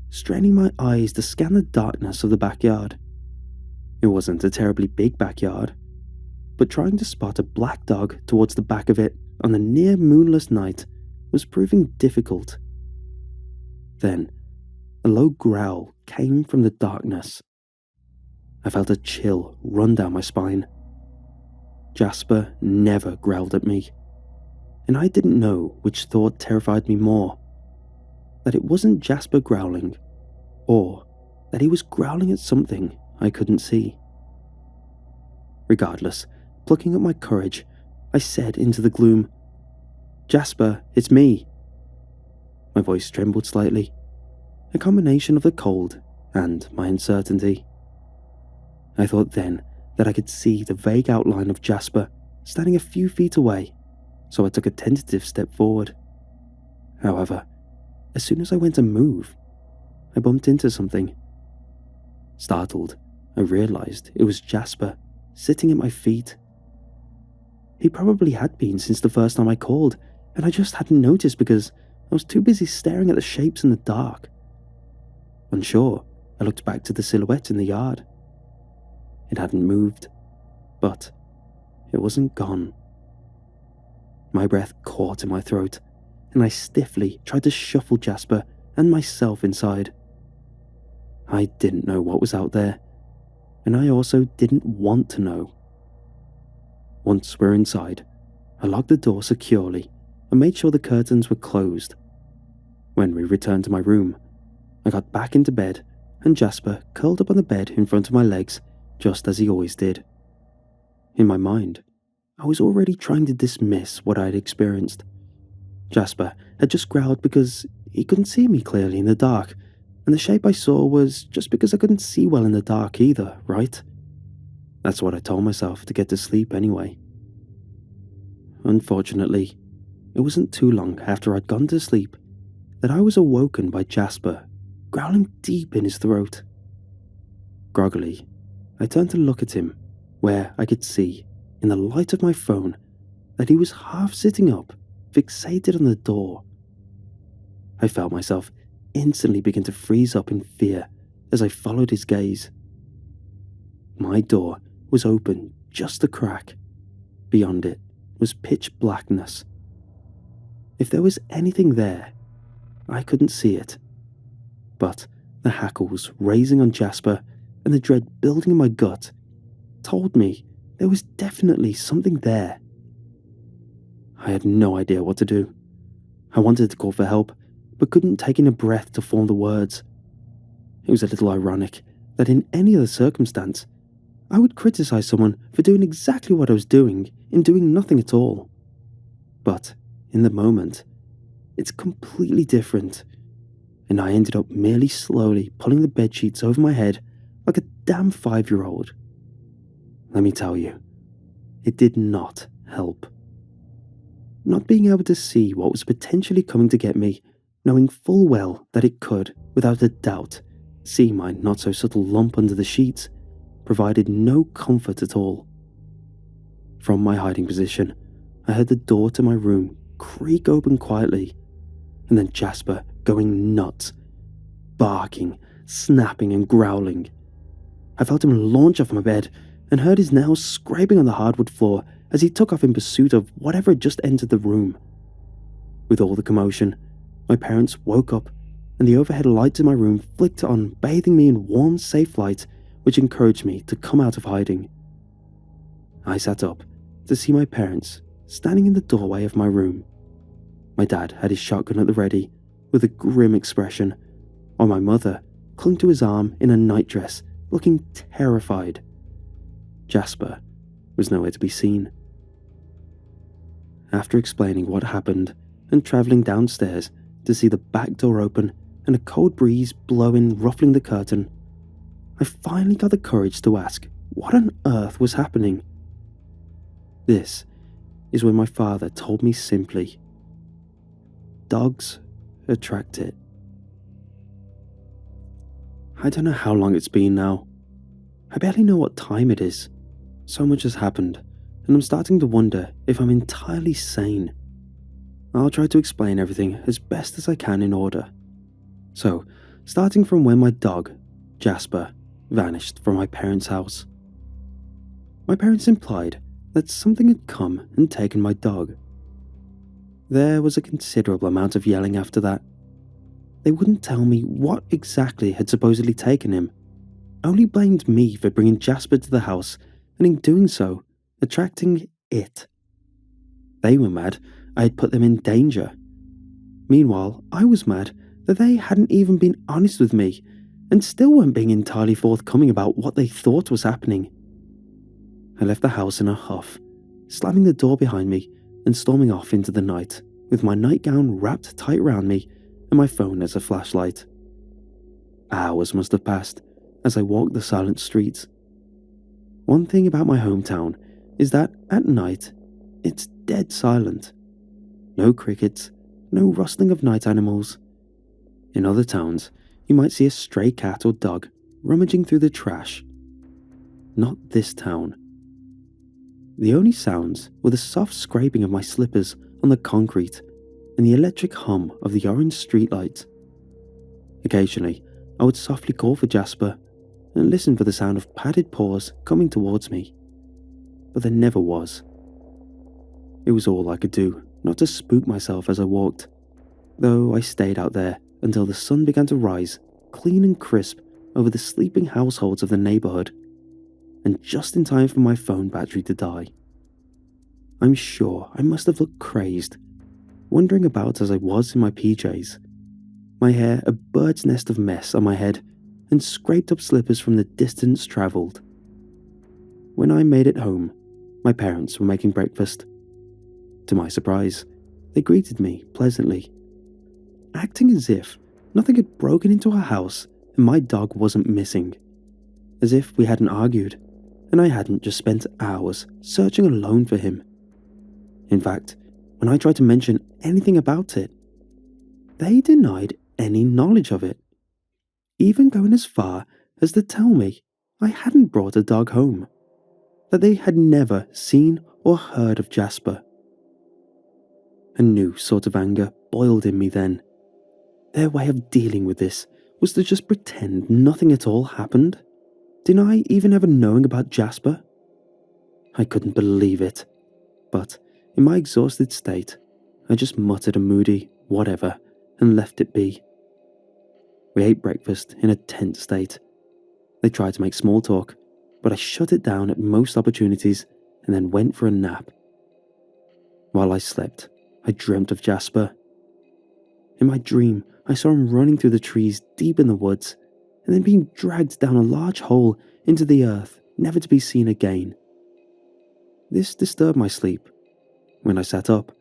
straining my eyes to scan the darkness of the backyard. It wasn't a terribly big backyard, but trying to spot a black dog towards the back of it on the near moonless night was proving difficult. Then, a low growl came from the darkness. I felt a chill run down my spine. Jasper never growled at me, and I didn't know which thought terrified me more, that it wasn't Jasper growling, or that he was growling at something I couldn't see. Regardless, plucking up my courage, I said into the gloom, "Jasper, it's me." My voice trembled slightly, a combination of the cold and my uncertainty. I thought then that I could see the vague outline of Jasper standing a few feet away, so I took a tentative step forward. However, as soon as I went to move, I bumped into something. Startled, I realized it was Jasper sitting at my feet. He probably had been since the first time I called, and I just hadn't noticed because I was too busy staring at the shapes in the dark. Unsure, I looked back to the silhouette in the yard. It hadn't moved, but it wasn't gone. My breath caught in my throat, and I stiffly tried to shuffle Jasper and myself inside. I didn't know what was out there, and I also didn't want to know. Once we're inside, I locked the door securely and made sure the curtains were closed. When we returned to my room, I got back into bed and Jasper curled up on the bed in front of my legs just as he always did. In my mind, I was already trying to dismiss what I had experienced. Jasper had just growled because he couldn't see me clearly in the dark, and the shape I saw was just because I couldn't see well in the dark either, right? That's what I told myself to get to sleep anyway. Unfortunately, it wasn't too long after I'd gone to sleep that I was awoken by Jasper growling deep in his throat. Groggily, I turned to look at him, where I could see, in the light of my phone, that he was half sitting up, fixated on the door. I felt myself instantly begin to freeze up in fear as I followed his gaze. My door was open just a crack. Beyond it was pitch blackness. If there was anything there, I couldn't see it. But the hackles raising on Jasper and the dread building in my gut told me there was definitely something there. I had no idea what to do. I wanted to call for help, but couldn't take in a breath to form the words. It was a little ironic that in any other circumstance, I would criticize someone for doing exactly what I was doing in doing nothing at all. But in the moment, it's completely different, and I ended up merely slowly pulling the bedsheets over my head like a damn 5-year-old. Let me tell you, it did not help. Not being able to see what was potentially coming to get me, knowing full well that it could, without a doubt, see my not-so-subtle lump under the sheets, provided no comfort at all. From my hiding position, I heard the door to my room creak open quietly, and then Jasper going nuts, barking, snapping and growling. I felt him launch off my bed and heard his nails scraping on the hardwood floor as he took off in pursuit of whatever had just entered the room. With all the commotion, my parents woke up and the overhead lights in my room flicked on, bathing me in warm, safe light, which encouraged me to come out of hiding. I sat up to see my parents standing in the doorway of my room. My dad had his shotgun at the ready, with a grim expression, while my mother clung to his arm in a nightdress, looking terrified. Jasper was nowhere to be seen. After explaining what happened and travelling downstairs to see the back door open and a cold breeze blowing, ruffling the curtain, I finally got the courage to ask what on earth was happening. This is when my father told me simply, "Dogs attract it." I don't know how long it's been now. I barely know what time it is. So much has happened, and I'm starting to wonder if I'm entirely sane. I'll try to explain everything as best as I can in order. So, starting from when my dog, Jasper, vanished from my parents' house. My parents implied that something had come and taken my dog. There was a considerable amount of yelling after that. They wouldn't tell me what exactly had supposedly taken him, only blamed me for bringing Jasper to the house and in doing so, attracting it. They were mad I had put them in danger. Meanwhile, I was mad that they hadn't even been honest with me and still weren't being entirely forthcoming about what they thought was happening. I left the house in a huff, slamming the door behind me and storming off into the night with my nightgown wrapped tight around me and my phone as a flashlight. Hours must have passed as I walked the silent streets. One thing about my hometown is that at night, it's dead silent. No crickets, no rustling of night animals. In other towns, you might see a stray cat or dog rummaging through the trash. Not this town. The only sounds were the soft scraping of my slippers on the concrete and the electric hum of the orange streetlights. Occasionally, I would softly call for Jasper and listen for the sound of padded paws coming towards me, but there never was. It was all I could do not to spook myself as I walked, though I stayed out there until the sun began to rise, clean and crisp, over the sleeping households of the neighborhood, and just in time for my phone battery to die. I'm sure I must have looked crazed, wandering about as I was in my PJs, my hair a bird's nest of mess on my head, and scraped up slippers from the distance travelled. When I made it home, my parents were making breakfast. To my surprise, they greeted me pleasantly, acting as if nothing had broken into our house and my dog wasn't missing, as if we hadn't argued and I hadn't just spent hours searching alone for him. In fact, when I tried to mention anything about it, they denied any knowledge of it, even going as far as to tell me I hadn't brought a dog home, that they had never seen or heard of Jasper. A new sort of anger boiled in me then. Their way of dealing with this was to just pretend nothing at all happened, deny even ever knowing about Jasper. I couldn't believe it, but in my exhausted state, I just muttered a moody whatever and left it be. We ate breakfast in a tense state. They tried to make small talk, but I shut it down at most opportunities and then went for a nap. While I slept, I dreamt of Jasper. In my dream, I saw him running through the trees deep in the woods and then being dragged down a large hole into the earth, never to be seen again. This disturbed my sleep. When I sat up,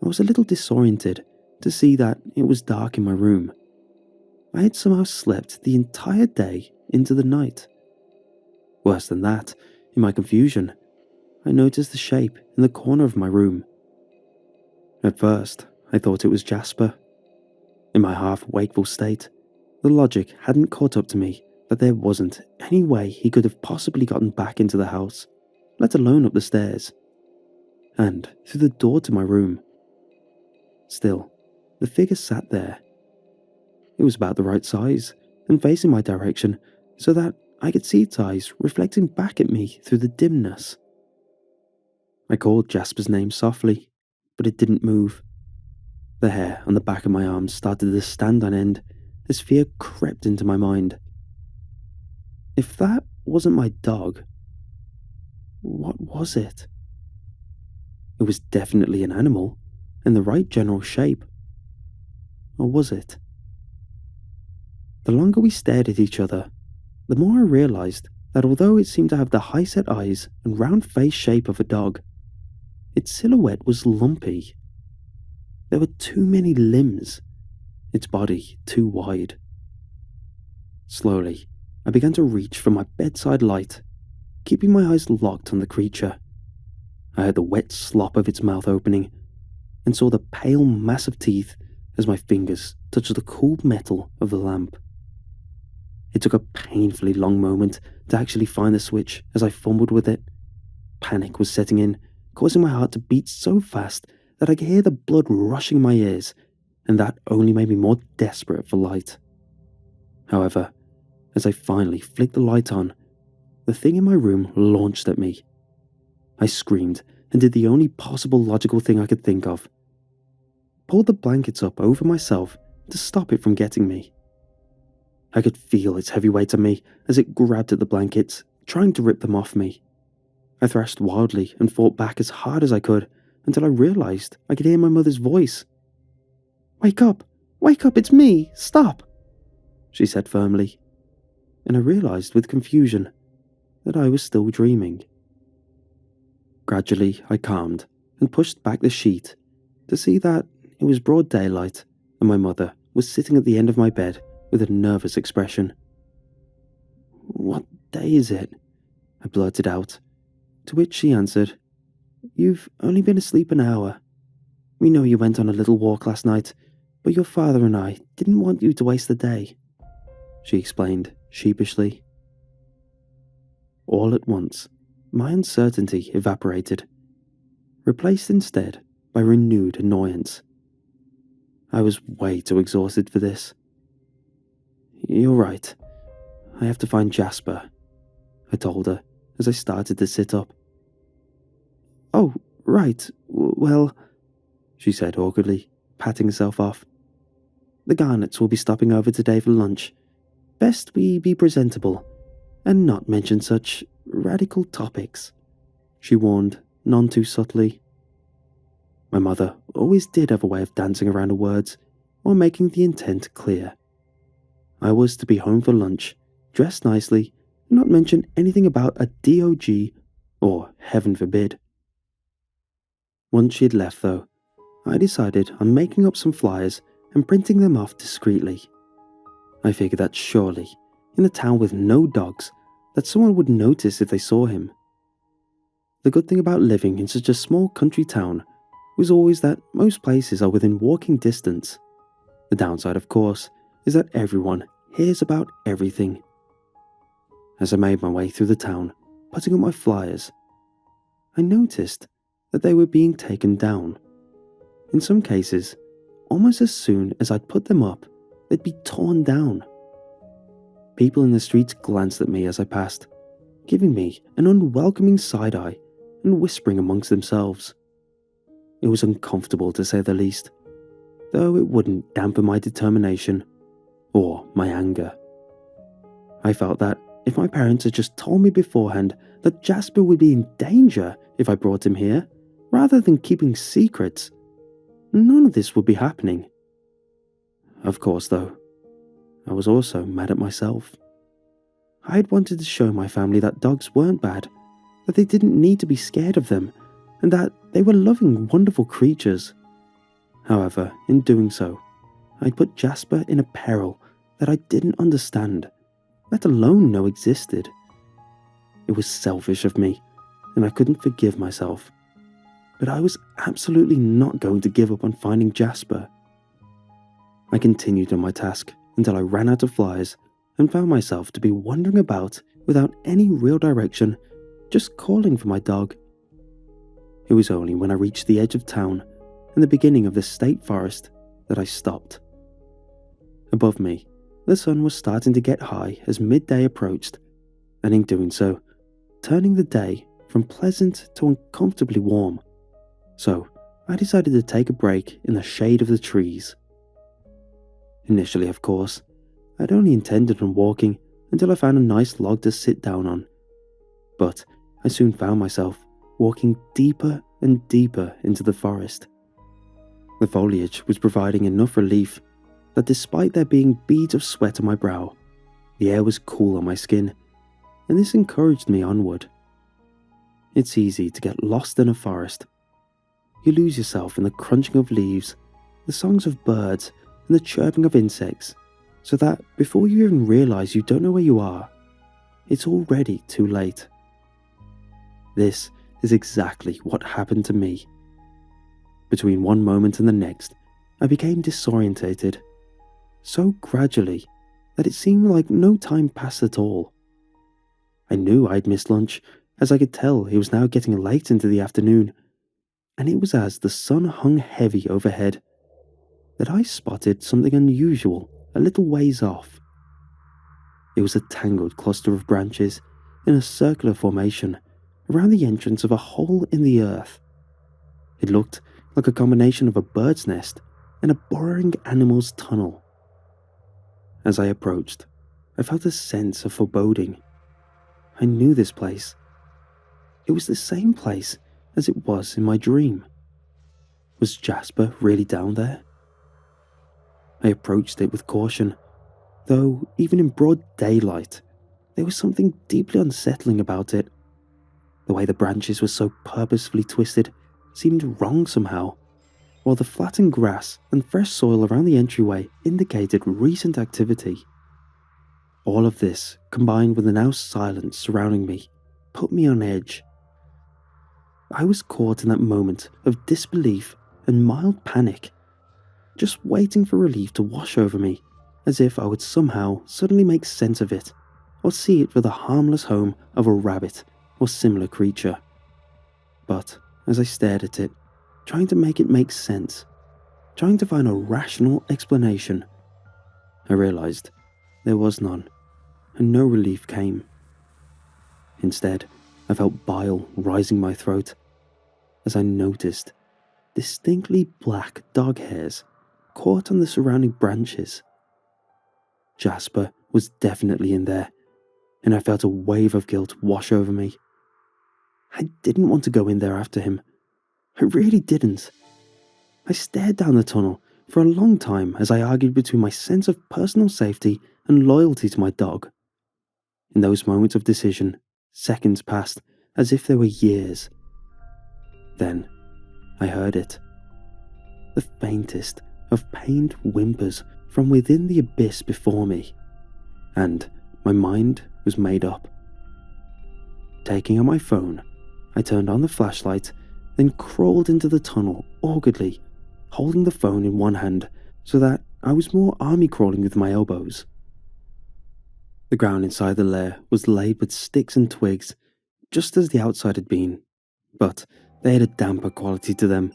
I was a little disoriented to see that it was dark in my room. I had somehow slept the entire day into the night. Worse than that, in my confusion, I noticed the shape in the corner of my room. At first, I thought it was Jasper. In my half-wakeful state, the logic hadn't caught up to me that there wasn't any way he could have possibly gotten back into the house, let alone up the stairs, and through the door to my room. Still, the figure sat there. It was about the right size and facing my direction so that I could see its eyes reflecting back at me through the dimness. I called Jasper's name softly, but it didn't move. The hair on the back of my arms started to stand on end as fear crept into my mind. If that wasn't my dog, what was it? It was definitely an animal, in the right general shape. Or was it? The longer we stared at each other, the more I realized that although it seemed to have the high-set eyes and round face shape of a dog, its silhouette was lumpy. There were too many limbs, its body too wide. Slowly, I began to reach for my bedside light, keeping my eyes locked on the creature. I heard the wet slop of its mouth opening, and saw the pale mass of teeth as my fingers touched the cool metal of the lamp. It took a painfully long moment to actually find the switch as I fumbled with it. Panic was setting in, causing my heart to beat so fast that I could hear the blood rushing in my ears, and that only made me more desperate for light. However, as I finally flicked the light on, the thing in my room launched at me. I screamed and did the only possible logical thing I could think of. Pulled the blankets up over myself to stop it from getting me. I could feel its heavy weight on me as it grabbed at the blankets, trying to rip them off me. I thrashed wildly and fought back as hard as I could until I realized I could hear my mother's voice. Wake up, it's me, stop," she said firmly, and I realized with confusion that I was still dreaming. Gradually, I calmed and pushed back the sheet to see that it was broad daylight and my mother was sitting at the end of my bed with a nervous expression. "What day is it?" I blurted out, to which she answered, "You've only been asleep an hour. We know you went on a little walk last night, but your father and I didn't want you to waste the day," she explained sheepishly. All at once, my uncertainty evaporated, replaced instead by renewed annoyance. I was way too exhausted for this. "You're right. I have to find Jasper," I told her as I started to sit up. "Oh, right. Well," she said awkwardly, patting herself off. "The Garnets will be stopping over today for lunch. Best we be presentable and not mention such radical topics, she warned, none too subtly. My mother always did have a way of dancing around her words while making the intent clear. I was to be home for lunch, dressed nicely, and not mention anything about a DOG or, heaven forbid. Once she had left, though, I decided on making up some flyers and printing them off discreetly. I figured that surely, in a town with no dogs, that someone would notice if they saw him. The good thing about living in such a small country town was always that most places are within walking distance. The downside, of course, is that everyone hears about everything. As I made my way through the town, putting up my flyers, I noticed that they were being taken down. In some cases, almost as soon as I'd put them up, they'd be torn down. People in the streets glanced at me as I passed, giving me an unwelcoming side-eye and whispering amongst themselves. It was uncomfortable to say the least, though it wouldn't dampen my determination or my anger. I felt that if my parents had just told me beforehand that Jasper would be in danger if I brought him here, rather than keeping secrets, none of this would be happening. Of course, though, I was also mad at myself. I had wanted to show my family that dogs weren't bad, that they didn't need to be scared of them, and that they were loving, wonderful creatures. However, in doing so, I'd put Jasper in a peril that I didn't understand, let alone know existed. It was selfish of me, and I couldn't forgive myself. But I was absolutely not going to give up on finding Jasper. I continued on my task until I ran out of flyers and found myself to be wandering about without any real direction, just calling for my dog. It was only when I reached the edge of town and the beginning of the state forest that I stopped. Above me, the sun was starting to get high as midday approached, and in doing so, turning the day from pleasant to uncomfortably warm. So, I decided to take a break in the shade of the trees. Initially, of course, I'd only intended on walking until I found a nice log to sit down on, but I soon found myself walking deeper and deeper into the forest. The foliage was providing enough relief that despite there being beads of sweat on my brow, the air was cool on my skin, and this encouraged me onward. It's easy to get lost in a forest. You lose yourself in the crunching of leaves, the songs of birds, and the chirping of insects, so that before you even realize you don't know where you are, it's already too late. This is exactly what happened to me. Between one moment and the next, I became disorientated, so gradually that it seemed like no time passed at all. I knew I'd missed lunch, as I could tell it was now getting late into the afternoon, and it was as the sun hung heavy overhead that I spotted something unusual a little ways off. It was a tangled cluster of branches in a circular formation around the entrance of a hole in the earth. It looked like a combination of a bird's nest and a burrowing animal's tunnel. As I approached, I felt a sense of foreboding. I knew this place. It was the same place as it was in my dream. Was Jasper really down there? I approached it with caution, though even in broad daylight, there was something deeply unsettling about it. The way the branches were so purposefully twisted seemed wrong somehow, while the flattened grass and fresh soil around the entryway indicated recent activity. All of this, combined with the now silence surrounding me, put me on edge. I was caught in that moment of disbelief and mild panic, just waiting for relief to wash over me, as if I would somehow suddenly make sense of it, or see it for the harmless home of a rabbit or similar creature. But as I stared at it, trying to make it make sense, trying to find a rational explanation, I realized there was none, and no relief came. Instead, I felt bile rising my throat as I noticed distinctly black dog hairs caught on the surrounding branches. Jasper was definitely in there, and I felt a wave of guilt wash over me. I didn't want to go in there after him. I really didn't. I stared down the tunnel for a long time as I argued between my sense of personal safety and loyalty to my dog. In those moments of decision, seconds passed as if they were years. Then, I heard it. The faintest of pained whimpers from within the abyss before me, and my mind was made up. Taking out my phone, I turned on the flashlight, then crawled into the tunnel awkwardly, holding the phone in one hand so that I was more army crawling with my elbows. The ground inside the lair was laid with sticks and twigs, just as the outside had been, but they had a damper quality to them,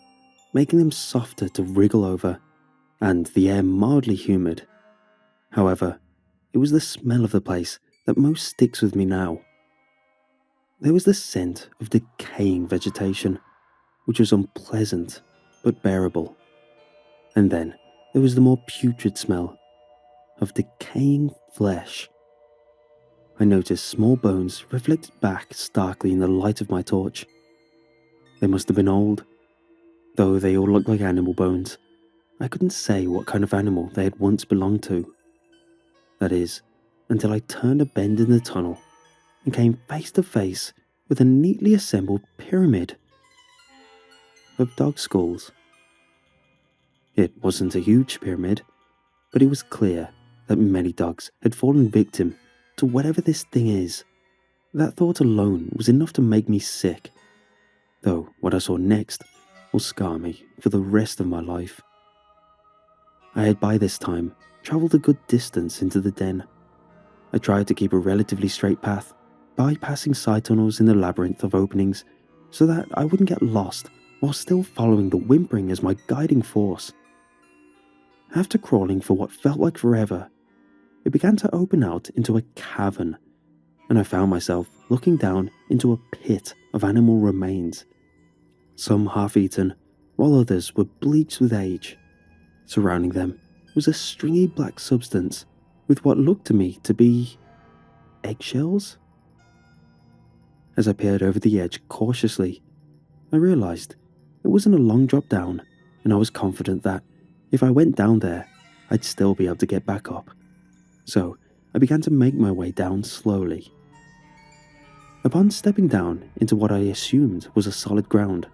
making them softer to wriggle over, and the air mildly humid. However, it was the smell of the place that most sticks with me now. There was the scent of decaying vegetation, which was unpleasant but bearable. And then there was the more putrid smell of decaying flesh. I noticed small bones reflected back starkly in the light of my torch. They must have been old, though they all looked like animal bones. I couldn't say what kind of animal they had once belonged to. That is, until I turned a bend in the tunnel and came face to face with a neatly assembled pyramid of dog skulls. It wasn't a huge pyramid, but it was clear that many dogs had fallen victim to whatever this thing is. That thought alone was enough to make me sick, though what I saw next will scar me for the rest of my life. I had by this time travelled a good distance into the den. I tried to keep a relatively straight path, bypassing side tunnels in the labyrinth of openings so that I wouldn't get lost while still following the whimpering as my guiding force. After crawling for what felt like forever, it began to open out into a cavern, and I found myself looking down into a pit of animal remains. Some half-eaten, while others were bleached with age. Surrounding them was a stringy black substance with what looked to me to be eggshells. As I peered over the edge cautiously, I realized it wasn't a long drop down, and I was confident that if I went down there, I'd still be able to get back up. So I began to make my way down slowly. Upon stepping down into what I assumed was a solid ground,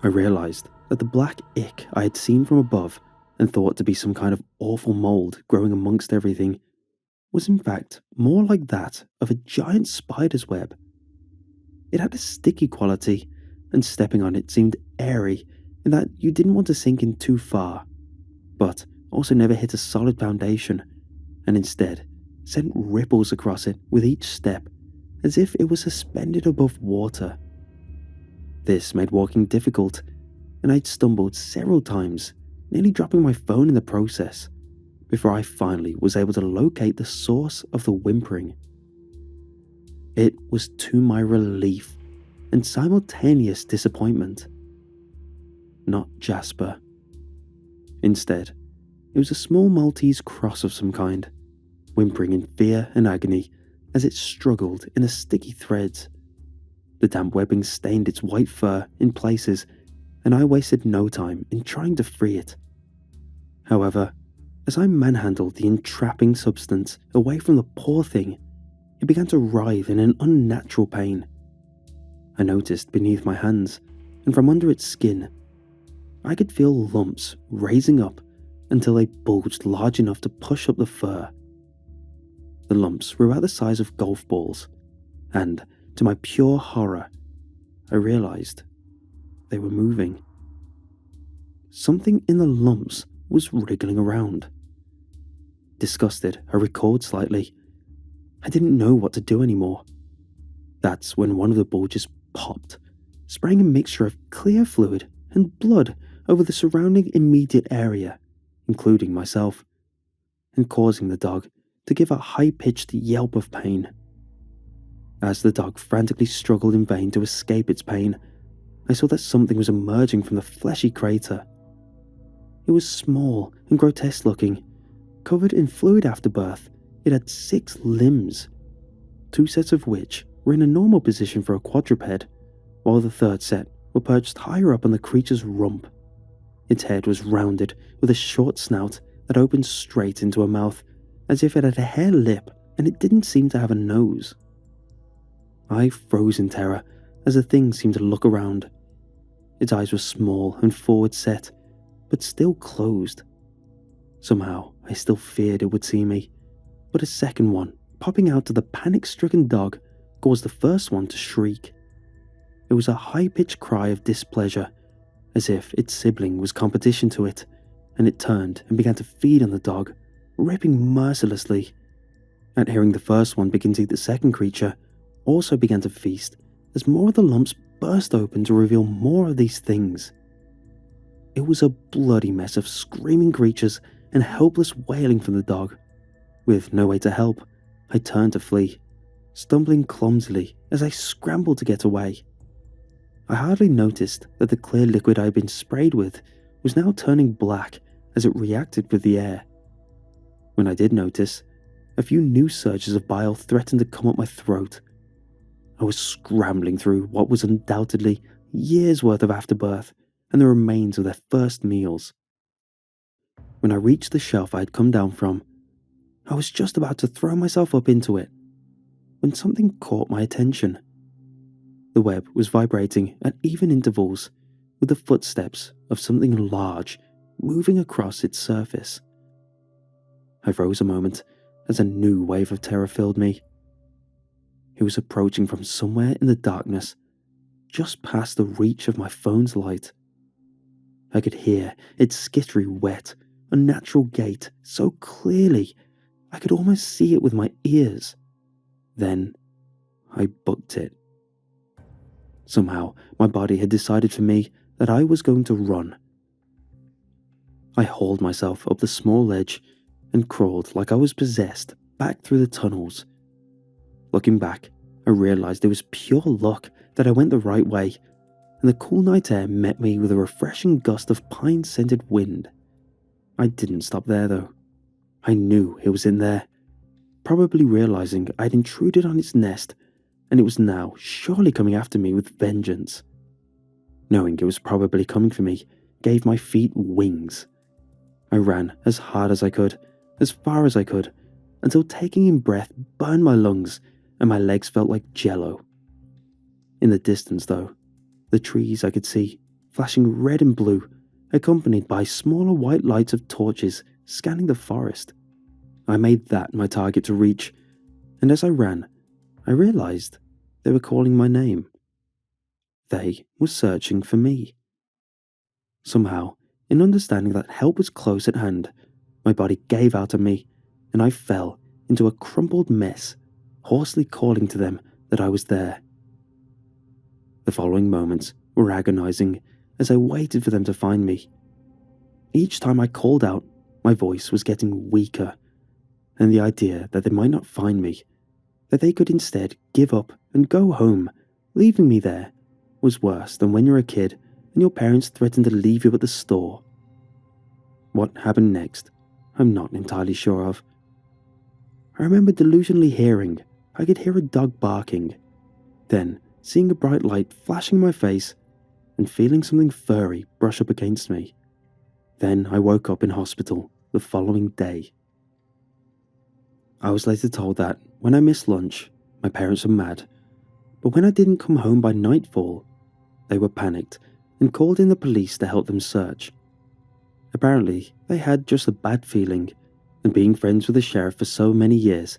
I realized that the black ick I had seen from above and thought to be some kind of awful mold growing amongst everything was in fact more like that of a giant spider's web. It had a sticky quality, and stepping on it seemed airy in that you didn't want to sink in too far, but also never hit a solid foundation, and instead sent ripples across it with each step as if it was suspended above water. This made walking difficult, and I'd stumbled several times, nearly dropping my phone in the process, before I finally was able to locate the source of the whimpering. It was to my relief and simultaneous disappointment. Not Jasper. Instead, it was a small Maltese cross of some kind, whimpering in fear and agony as it struggled in a sticky threads. The damp webbing stained its white fur in places, and I wasted no time in trying to free it. However, as I manhandled the entrapping substance away from the poor thing, it began to writhe in an unnatural pain. I noticed beneath my hands, and from under its skin, I could feel lumps raising up until they bulged large enough to push up the fur. The lumps were about the size of golf balls, and, to my pure horror, I realized they were moving. Something in the lumps was wriggling around. Disgusted, I recoiled slightly. I didn't know what to do anymore. That's when one of the bulges popped, spraying a mixture of clear fluid and blood over the surrounding immediate area, including myself, and causing the dog to give a high-pitched yelp of pain. As the dog frantically struggled in vain to escape its pain, I saw that something was emerging from the fleshy crater. It was small and grotesque looking, covered in fluid afterbirth, It had 6 limbs, 2 sets of which were in a normal position for a quadruped, while the third set were perched higher up on the creature's rump. Its head was rounded with a short snout that opened straight into a mouth, as if it had a hair lip, and it didn't seem to have a nose. I froze in terror as the thing seemed to look around. Its eyes were small and forward set, but still closed. Somehow, I still feared it would see me, but a second one, popping out to the panic-stricken dog, caused the first one to shriek. It was a high-pitched cry of displeasure, as if its sibling was competition to it, and it turned and began to feed on the dog, ripping mercilessly. At hearing the first one begin to eat the second creature, also began to feast, as more of the lumps burst open to reveal more of these things. It was a bloody mess of screaming creatures and helpless wailing from the dog. With no way to help, I turned to flee, stumbling clumsily as I scrambled to get away. I hardly noticed that the clear liquid I had been sprayed with was now turning black as it reacted with the air. When I did notice, a few new surges of bile threatened to come up my throat. I was scrambling through what was undoubtedly years' worth of afterbirth and the remains of their first meals. When I reached the shelf I had come down from, I was just about to throw myself up into it when something caught my attention. The web was vibrating at even intervals, with the footsteps of something large moving across its surface. I froze a moment as a new wave of terror filled me. It was approaching from somewhere in the darkness, just past the reach of my phone's light. I could hear its skittery, wet, unnatural gait so clearly I could almost see it with my ears. Then I booked it. Somehow, my body had decided for me that I was going to run. I hauled myself up the small ledge and crawled like I was possessed back through the tunnels. Looking back, I realized it was pure luck that I went the right way, and the cool night air met me with a refreshing gust of pine-scented wind. I didn't stop there, though. I knew it was in there, probably realizing I'd intruded on its nest, and it was now surely coming after me with vengeance. Knowing it was probably coming for me gave my feet wings. I ran as hard as I could, as far as I could, until taking in breath burned my lungs and my legs felt like jello. In the distance, though, the trees I could see, flashing red and blue, accompanied by smaller white lights of torches scanning the forest. I made that my target to reach, and as I ran, I realized they were calling my name. They were searching for me. Somehow, in understanding that help was close at hand, my body gave out on me, and I fell into a crumpled mess, hoarsely calling to them that I was there. The following moments were agonizing as I waited for them to find me. Each time I called out, my voice was getting weaker, and the idea that they might not find me, that they could instead give up and go home, leaving me there, was worse than when you're a kid and your parents threaten to leave you at the store. What happened next, I'm not entirely sure of. I remember delusionally hearing I could hear a dog barking, then seeing a bright light flashing in my face and feeling something furry brush up against me. Then I woke up in hospital the following day. I was later told that when I missed lunch, my parents were mad, but when I didn't come home by nightfall, they were panicked and called in the police to help them search. Apparently, they had just a bad feeling, and being friends with the sheriff for so many years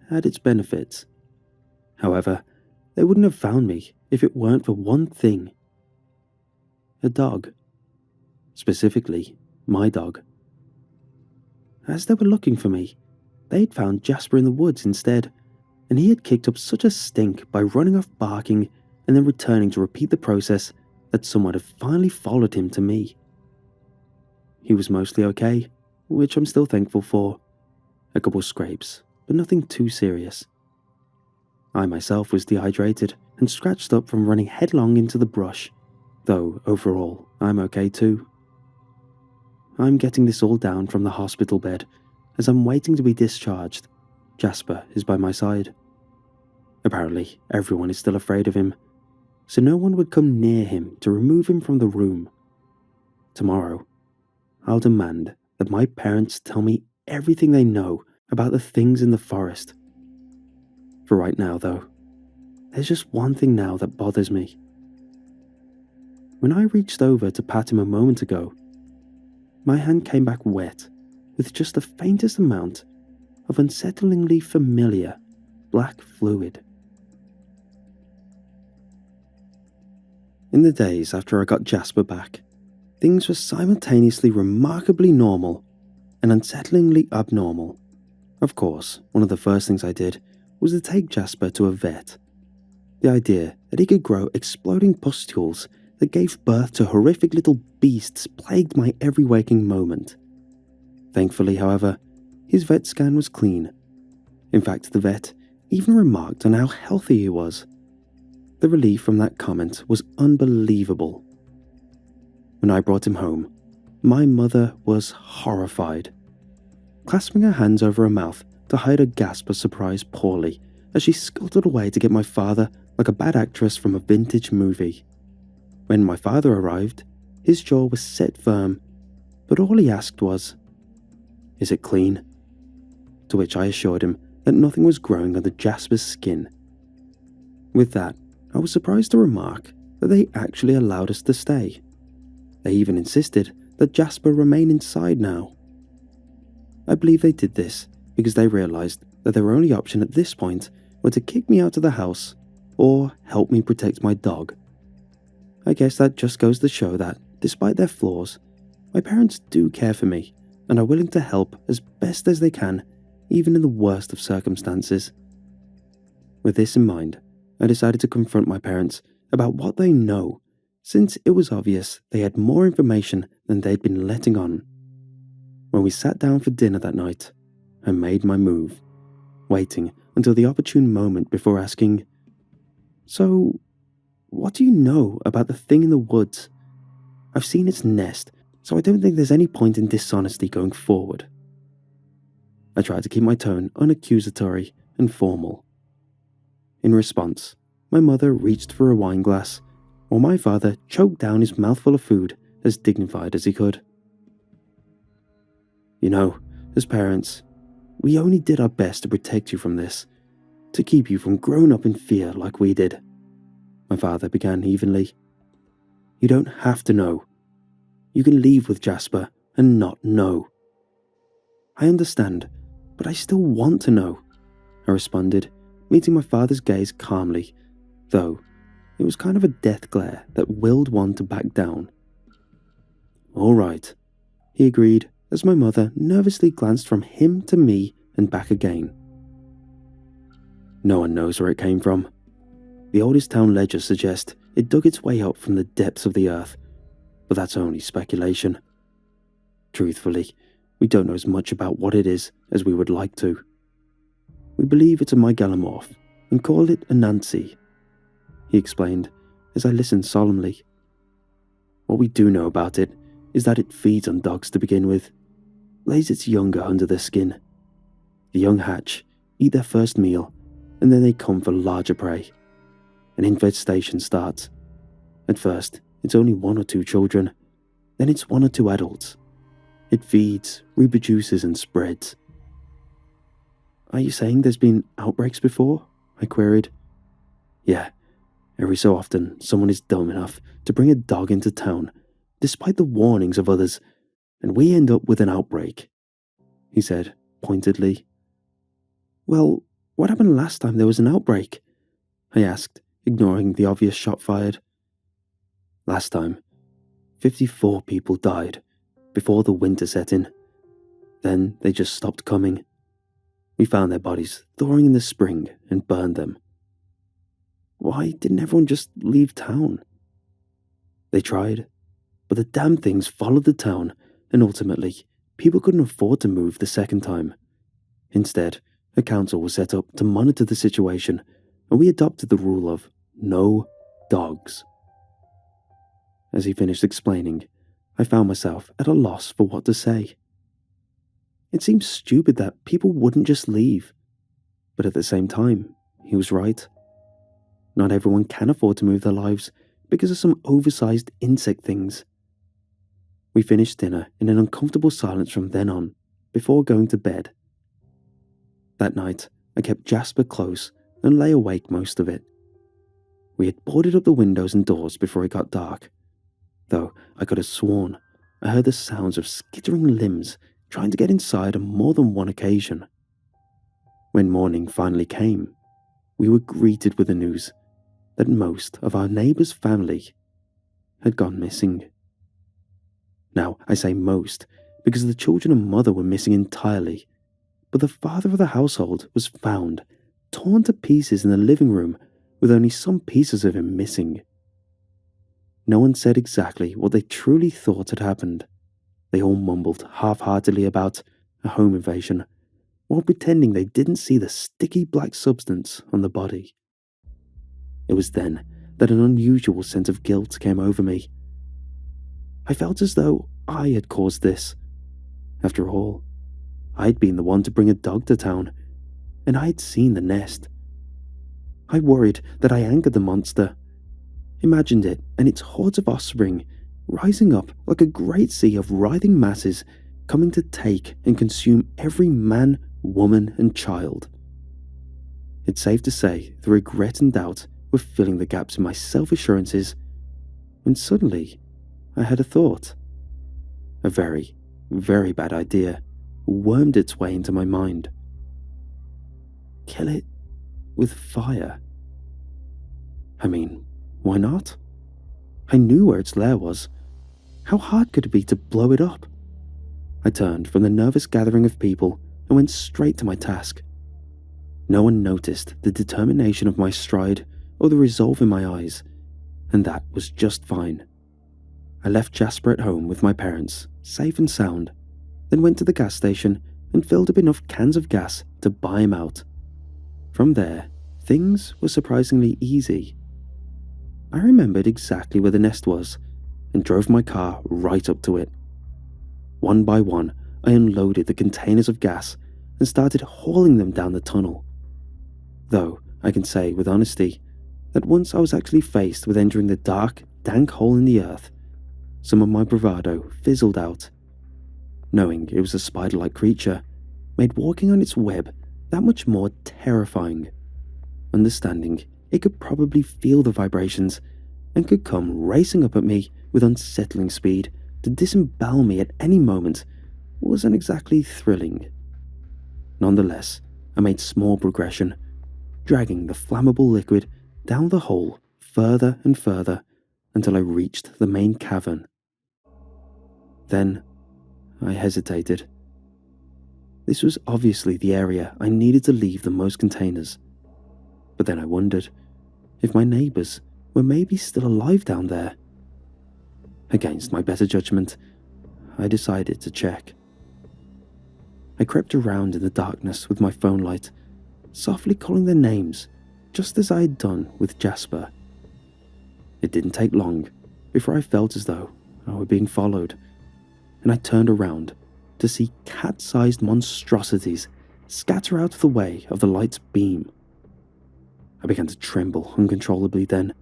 had its benefits. However, they wouldn't have found me if it weren't for one thing. A dog. Specifically, my dog. As they were looking for me, they'd found Jasper in the woods instead, and he had kicked up such a stink by running off barking and then returning to repeat the process that someone had finally followed him to me. He was mostly okay, which I'm still thankful for. A couple scrapes, but nothing too serious. I myself was dehydrated and scratched up from running headlong into the brush, though overall I'm okay too. I'm getting this all down from the hospital bed as I'm waiting to be discharged, Jasper is by my side. Apparently, everyone is still afraid of him, so no one would come near him to remove him from the room. Tomorrow, I'll demand that my parents tell me everything they know about the things in the forest. For right now, though, there's just one thing now that bothers me. When I reached over to pat him a moment ago, my hand came back wet with just the faintest amount of unsettlingly familiar black fluid. In the days after I got Jasper back, things were simultaneously remarkably normal and unsettlingly abnormal. Of course, one of the first things I did was to take Jasper to a vet. The idea that he could grow exploding pustules that gave birth to horrific little beasts plagued my every waking moment. Thankfully, however, his vet scan was clean. In fact, the vet even remarked on how healthy he was. The relief from that comment was unbelievable. When I brought him home, my mother was horrified. Clasping her hands over her mouth to hide a gasp of surprise poorly as she scuttled away to get my father like a bad actress from a vintage movie. When my father arrived, his jaw was set firm, but all he asked was, "Is it clean?" To which I assured him that nothing was growing under Jasper's skin. With that, I was surprised to remark that they actually allowed us to stay. They even insisted that Jasper remain inside now. I believe they did this because they realized that their only option at this point were to kick me out of the house or help me protect my dog. I guess that just goes to show that, despite their flaws, my parents do care for me and are willing to help as best as they can, even in the worst of circumstances. With this in mind, I decided to confront my parents about what they know, since it was obvious they had more information than they'd been letting on. When we sat down for dinner that night, I made my move, waiting until the opportune moment before asking, "So, what do you know about the thing in the woods? I've seen its nest, so I don't think there's any point in dishonesty going forward." I tried to keep my tone unaccusatory and formal. In response, my mother reached for a wine glass, while my father choked down his mouthful of food as dignified as he could. "You know, as parents, we only did our best to protect you from this, to keep you from growing up in fear like we did," my father began evenly. "You don't have to know. You can leave with Jasper and not know." "I understand, but I still want to know," I responded, meeting my father's gaze calmly, though it was kind of a death glare that willed one to back down. "All right," he agreed as my mother nervously glanced from him to me and back again. "No one knows where it came from. The oldest town ledgers suggest it dug its way up from the depths of the earth, but that's only speculation. Truthfully, we don't know as much about what it is as we would like to. We believe it's a megalomorph and call it a Nancy," he explained as I listened solemnly. "What we do know about it is that it feeds on dogs to begin with, lays its younger under their skin. The young hatch, eat their first meal, and then they come for larger prey. An infestation starts. At first, it's only 1 or 2 children, then it's 1 or 2 adults. It feeds, reproduces, and spreads." "Are you saying there's been outbreaks before?" I queried. "Yeah, every so often someone is dumb enough to bring a dog into town, despite the warnings of others, and we end up with an outbreak," he said pointedly. "Well, what happened last time there was an outbreak?" I asked, ignoring the obvious shot fired. "Last time, 54 people died before the winter set in. Then they just stopped coming. We found their bodies thawing in the spring and burned them." "Why didn't everyone just leave town?" "They tried, but the damn things followed the town, and ultimately, people couldn't afford to move the second time. Instead, a council was set up to monitor the situation, and we adopted the rule of no dogs." As he finished explaining, I found myself at a loss for what to say. It seemed stupid that people wouldn't just leave. But at the same time, he was right. Not everyone can afford to move their lives because of some oversized insect things. We finished dinner in an uncomfortable silence from then on, before going to bed. That night, I kept Jasper close and lay awake most of it. We had boarded up the windows and doors before it got dark, though I could have sworn I heard the sounds of skittering limbs trying to get inside on more than one occasion. When morning finally came, we were greeted with the news that most of our neighbour's family had gone missing. Now, I say most because the children and mother were missing entirely, but the father of the household was found, torn to pieces in the living room with only some pieces of him missing. No one said exactly what they truly thought had happened. They all mumbled half-heartedly about a home invasion, while pretending they didn't see the sticky black substance on the body. It was then that an unusual sense of guilt came over me. I felt as though I had caused this. After all, I'd been the one to bring a dog to town, and I'd seen the nest. I worried that I angered the monster, imagined it and its hordes of offspring rising up like a great sea of writhing masses coming to take and consume every man, woman, and child. It's safe to say the regret and doubt were filling the gaps in my self-assurances when suddenly I had a thought. A very, very bad idea wormed its way into my mind. Kill it with fire. I mean, why not? I knew where its lair was. How hard could it be to blow it up? I turned from the nervous gathering of people and went straight to my task. No one noticed the determination of my stride or the resolve in my eyes, and that was just fine. I left Jasper at home with my parents, safe and sound, then went to the gas station and filled up enough cans of gas to buy him out. From there, things were surprisingly easy. I remembered exactly where the nest was and drove my car right up to it. One by one, I unloaded the containers of gas and started hauling them down the tunnel. Though I can say with honesty that once I was actually faced with entering the dark, dank hole in the earth, some of my bravado fizzled out. Knowing it was a spider-like creature made walking on its web that much more terrifying. Understanding it could probably feel the vibrations and could come racing up at me with unsettling speed to disembowel me at any moment wasn't exactly thrilling. Nonetheless, I made small progression, dragging the flammable liquid down the hole further and further until I reached the main cavern. Then, I hesitated. This was obviously the area I needed to leave the most containers. But then I wondered if my neighbours were maybe still alive down there. Against my better judgment, I decided to check. I crept around in the darkness with my phone light, softly calling their names, just as I had done with Jasper. It didn't take long before I felt as though I were being followed, and I turned around to see cat-sized monstrosities scatter out of the way of the light's beam. I began to tremble uncontrollably then.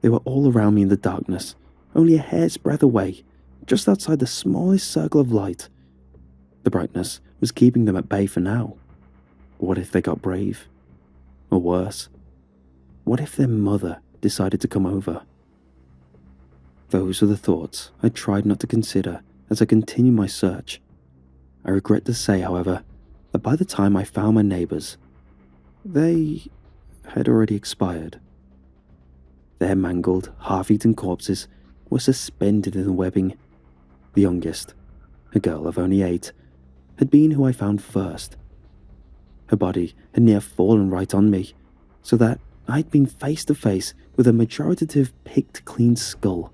They were all around me in the darkness, only a hair's breadth away, just outside the smallest circle of light. The brightness was keeping them at bay for now. But what if they got brave? Or worse, what if their mother decided to come over? Those were the thoughts I tried not to consider as I continued my search. I regret to say, however, that by the time I found my neighbours, they had already expired. Their mangled, half-eaten corpses were suspended in the webbing. The youngest, a girl of only 8, had been who I found first. Her body had near fallen right on me, so that I'd been face to face with a majorative picked clean skull.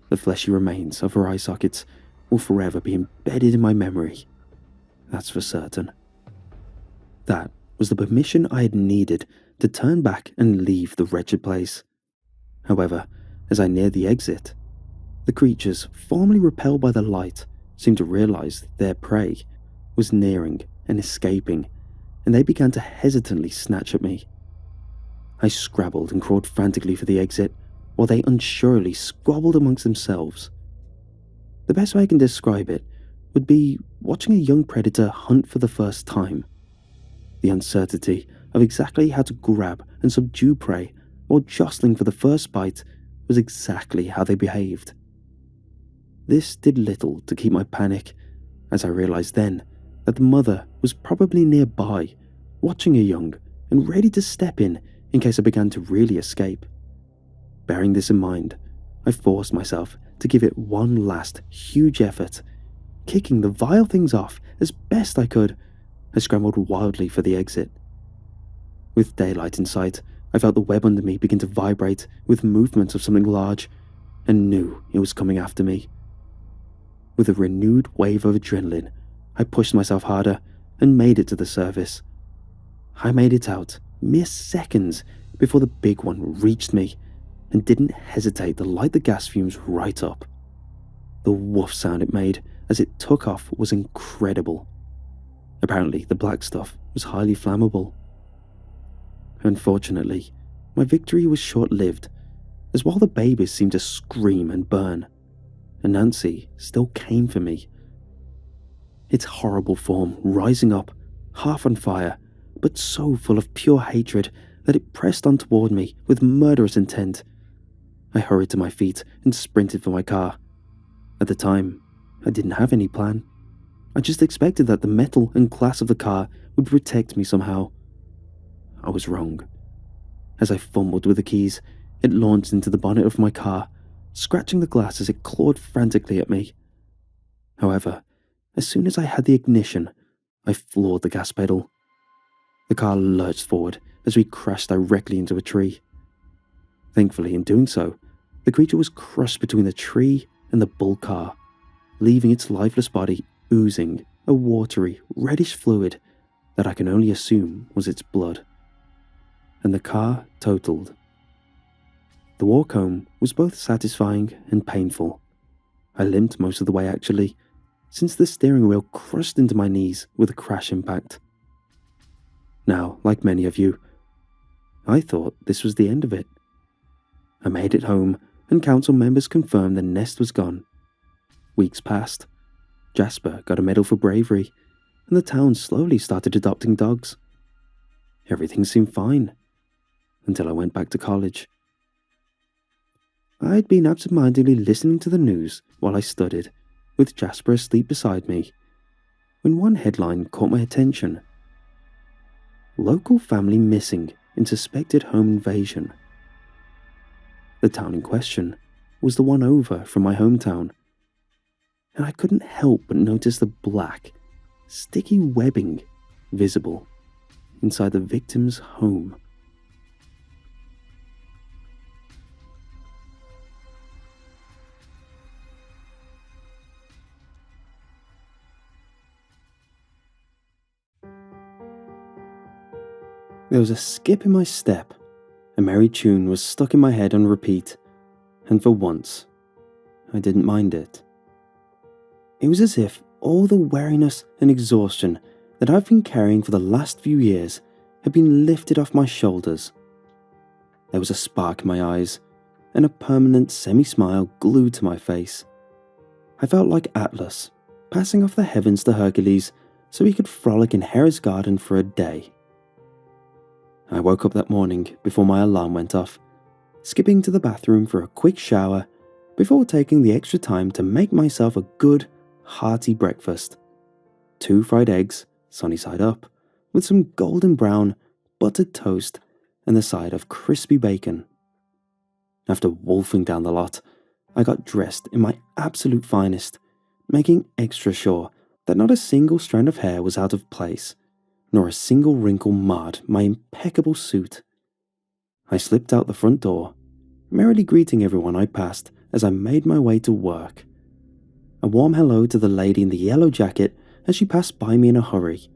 The fleshy remains of her eye sockets will forever be embedded in my memory. That's for certain. That was the permission I had needed to turn back and leave the wretched place. However, as I neared the exit, the creatures formerly repelled by the light seemed to realize their prey was nearing and escaping, and they began to hesitantly snatch at me. I scrabbled and crawled frantically for the exit, while they unsurely squabbled amongst themselves. The best way I can describe it would be watching a young predator hunt for the first time. The uncertainty of exactly how to grab and subdue prey while jostling for the first bite was exactly how they behaved. This did little to keep my panic, as I realized then that the mother was probably nearby, watching her young and ready to step in case I began to really escape. Bearing this in mind, I forced myself to give it one last huge effort. Kicking the vile things off as best I could, I scrambled wildly for the exit. With daylight in sight, I felt the web under me begin to vibrate with movements of something large, and knew it was coming after me. With a renewed wave of adrenaline, I pushed myself harder and made it to the surface. I made it out mere seconds before the big one reached me, and didn't hesitate to light the gas fumes right up. The woof sound it made as it took off was incredible. Apparently, the black stuff was highly flammable. Unfortunately, my victory was short-lived, as while the babies seemed to scream and burn, Anansi still came for me. Its horrible form rising up, half on fire, but so full of pure hatred that it pressed on toward me with murderous intent. I hurried to my feet and sprinted for my car. At the time, I didn't have any plan. I just expected that the metal and glass of the car would protect me somehow. I was wrong. As I fumbled with the keys, it launched into the bonnet of my car, scratching the glass as it clawed frantically at me. However, as soon as I had the ignition, I floored the gas pedal. The car lurched forward as we crashed directly into a tree. Thankfully, in doing so, the creature was crushed between the tree and the bull car, leaving its lifeless body oozing a watery, reddish fluid that I can only assume was its blood. And the car totaled. The walk home was both satisfying and painful. I limped most of the way actually, since the steering wheel crushed into my knees with a crash impact. Now, like many of you, I thought this was the end of it. I made it home, and council members confirmed the nest was gone. Weeks passed. Jasper got a medal for bravery, and the town slowly started adopting dogs. Everything seemed fine, until I went back to college. I'd been absent-mindedly listening to the news while I studied, with Jasper asleep beside me, when one headline caught my attention. Local family missing in suspected home invasion. The town in question was the one over from my hometown, and I couldn't help but notice the black, sticky webbing visible inside the victim's home. There was a skip in my step. A merry tune was stuck in my head on repeat, and for once, I didn't mind it. It was as if all the weariness and exhaustion that I've been carrying for the last few years had been lifted off my shoulders. There was a spark in my eyes, and a permanent semi-smile glued to my face. I felt like Atlas, passing off the heavens to Hercules so he could frolic in Hera's garden for a day. I woke up that morning before my alarm went off, skipping to the bathroom for a quick shower before taking the extra time to make myself a good, hearty breakfast. 2 fried eggs, sunny side up, with some golden brown, buttered toast and the side of crispy bacon. After wolfing down the lot, I got dressed in my absolute finest, making extra sure that not a single strand of hair was out of place, nor a single wrinkle marred my impeccable suit. I slipped out the front door, merrily greeting everyone I passed as I made my way to work. A warm hello to the lady in the yellow jacket as she passed by me in a hurry.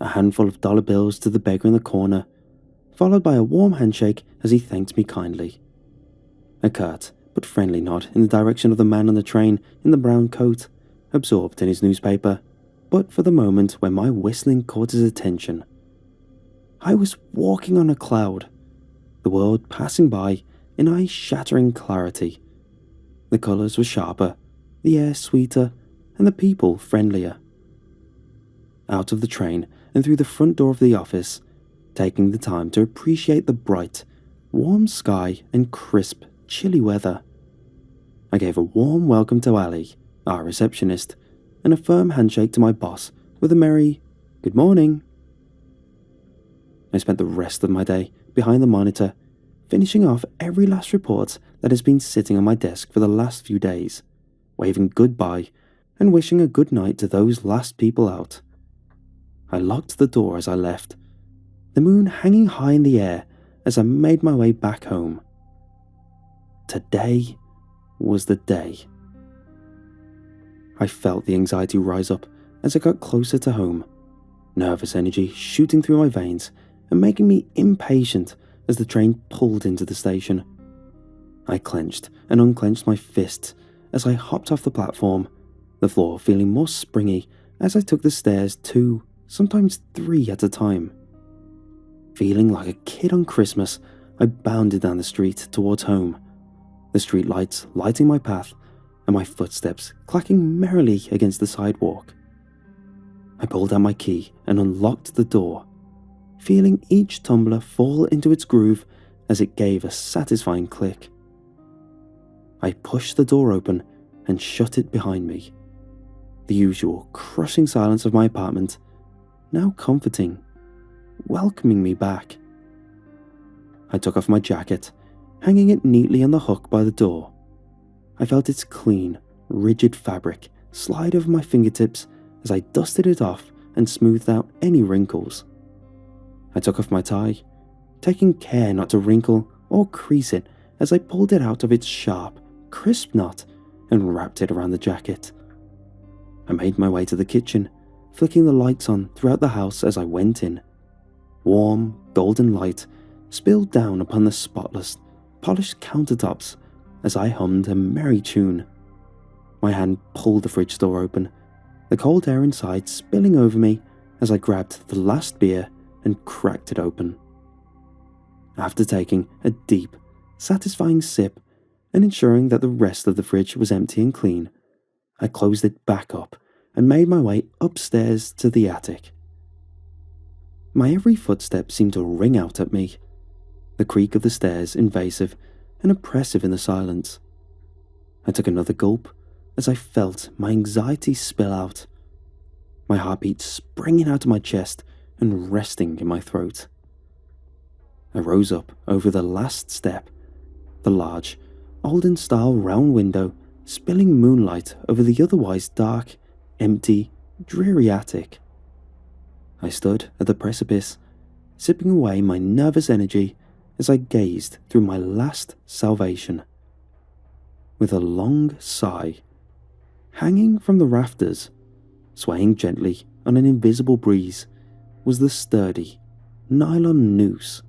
A handful of dollar bills to the beggar in the corner, followed by a warm handshake as he thanked me kindly. A curt but friendly nod in the direction of the man on the train in the brown coat, absorbed in his newspaper, but for the moment when my whistling caught his attention, I was walking on a cloud, the world passing by in eye-shattering clarity. The colours were sharper, the air sweeter, and the people friendlier. Out of the train and through the front door of the office, taking the time to appreciate the bright, warm sky and crisp, chilly weather. I gave a warm welcome to Ali, our receptionist, and a firm handshake to my boss with a merry, "Good morning." I spent the rest of my day behind the monitor, finishing off every last report that has been sitting on my desk for the last few days, waving goodbye and wishing a good night to those last people out. I locked the door as I left, the moon hanging high in the air as I made my way back home. Today was the day. I felt the anxiety rise up as I got closer to home, nervous energy shooting through my veins and making me impatient as the train pulled into the station. I clenched and unclenched my fists as I hopped off the platform, the floor feeling more springy as I took the stairs 2, sometimes 3 at a time. Feeling like a kid on Christmas, I bounded down the street towards home, the street lights lighting my path and my footsteps clacking merrily against the sidewalk. I pulled out my key and unlocked the door, feeling each tumbler fall into its groove as it gave a satisfying click. I pushed the door open and shut it behind me. The usual crushing silence of my apartment, now comforting, welcoming me back. I took off my jacket, hanging it neatly on the hook by the door. I felt its clean, rigid fabric slide over my fingertips as I dusted it off and smoothed out any wrinkles. I took off my tie, taking care not to wrinkle or crease it as I pulled it out of its sharp, crisp knot and wrapped it around the jacket. I made my way to the kitchen, flicking the lights on throughout the house as I went in. Warm, golden light spilled down upon the spotless, polished countertops as I hummed a merry tune. My hand pulled the fridge door open, the cold air inside spilling over me as I grabbed the last beer and cracked it open. After taking a deep, satisfying sip and ensuring that the rest of the fridge was empty and clean, I closed it back up and made my way upstairs to the attic. My every footstep seemed to ring out at me, the creak of the stairs invasive and oppressive in the silence. I took another gulp as I felt my anxiety spill out, my heartbeat springing out of my chest and resting in my throat. I rose up over the last step, the large, olden-style round window spilling moonlight over the otherwise dark, empty, dreary attic. I stood at the precipice, sipping away my nervous energy as I gazed through my last salvation. With a long sigh, hanging from the rafters, swaying gently on an invisible breeze, was the sturdy, nylon noose.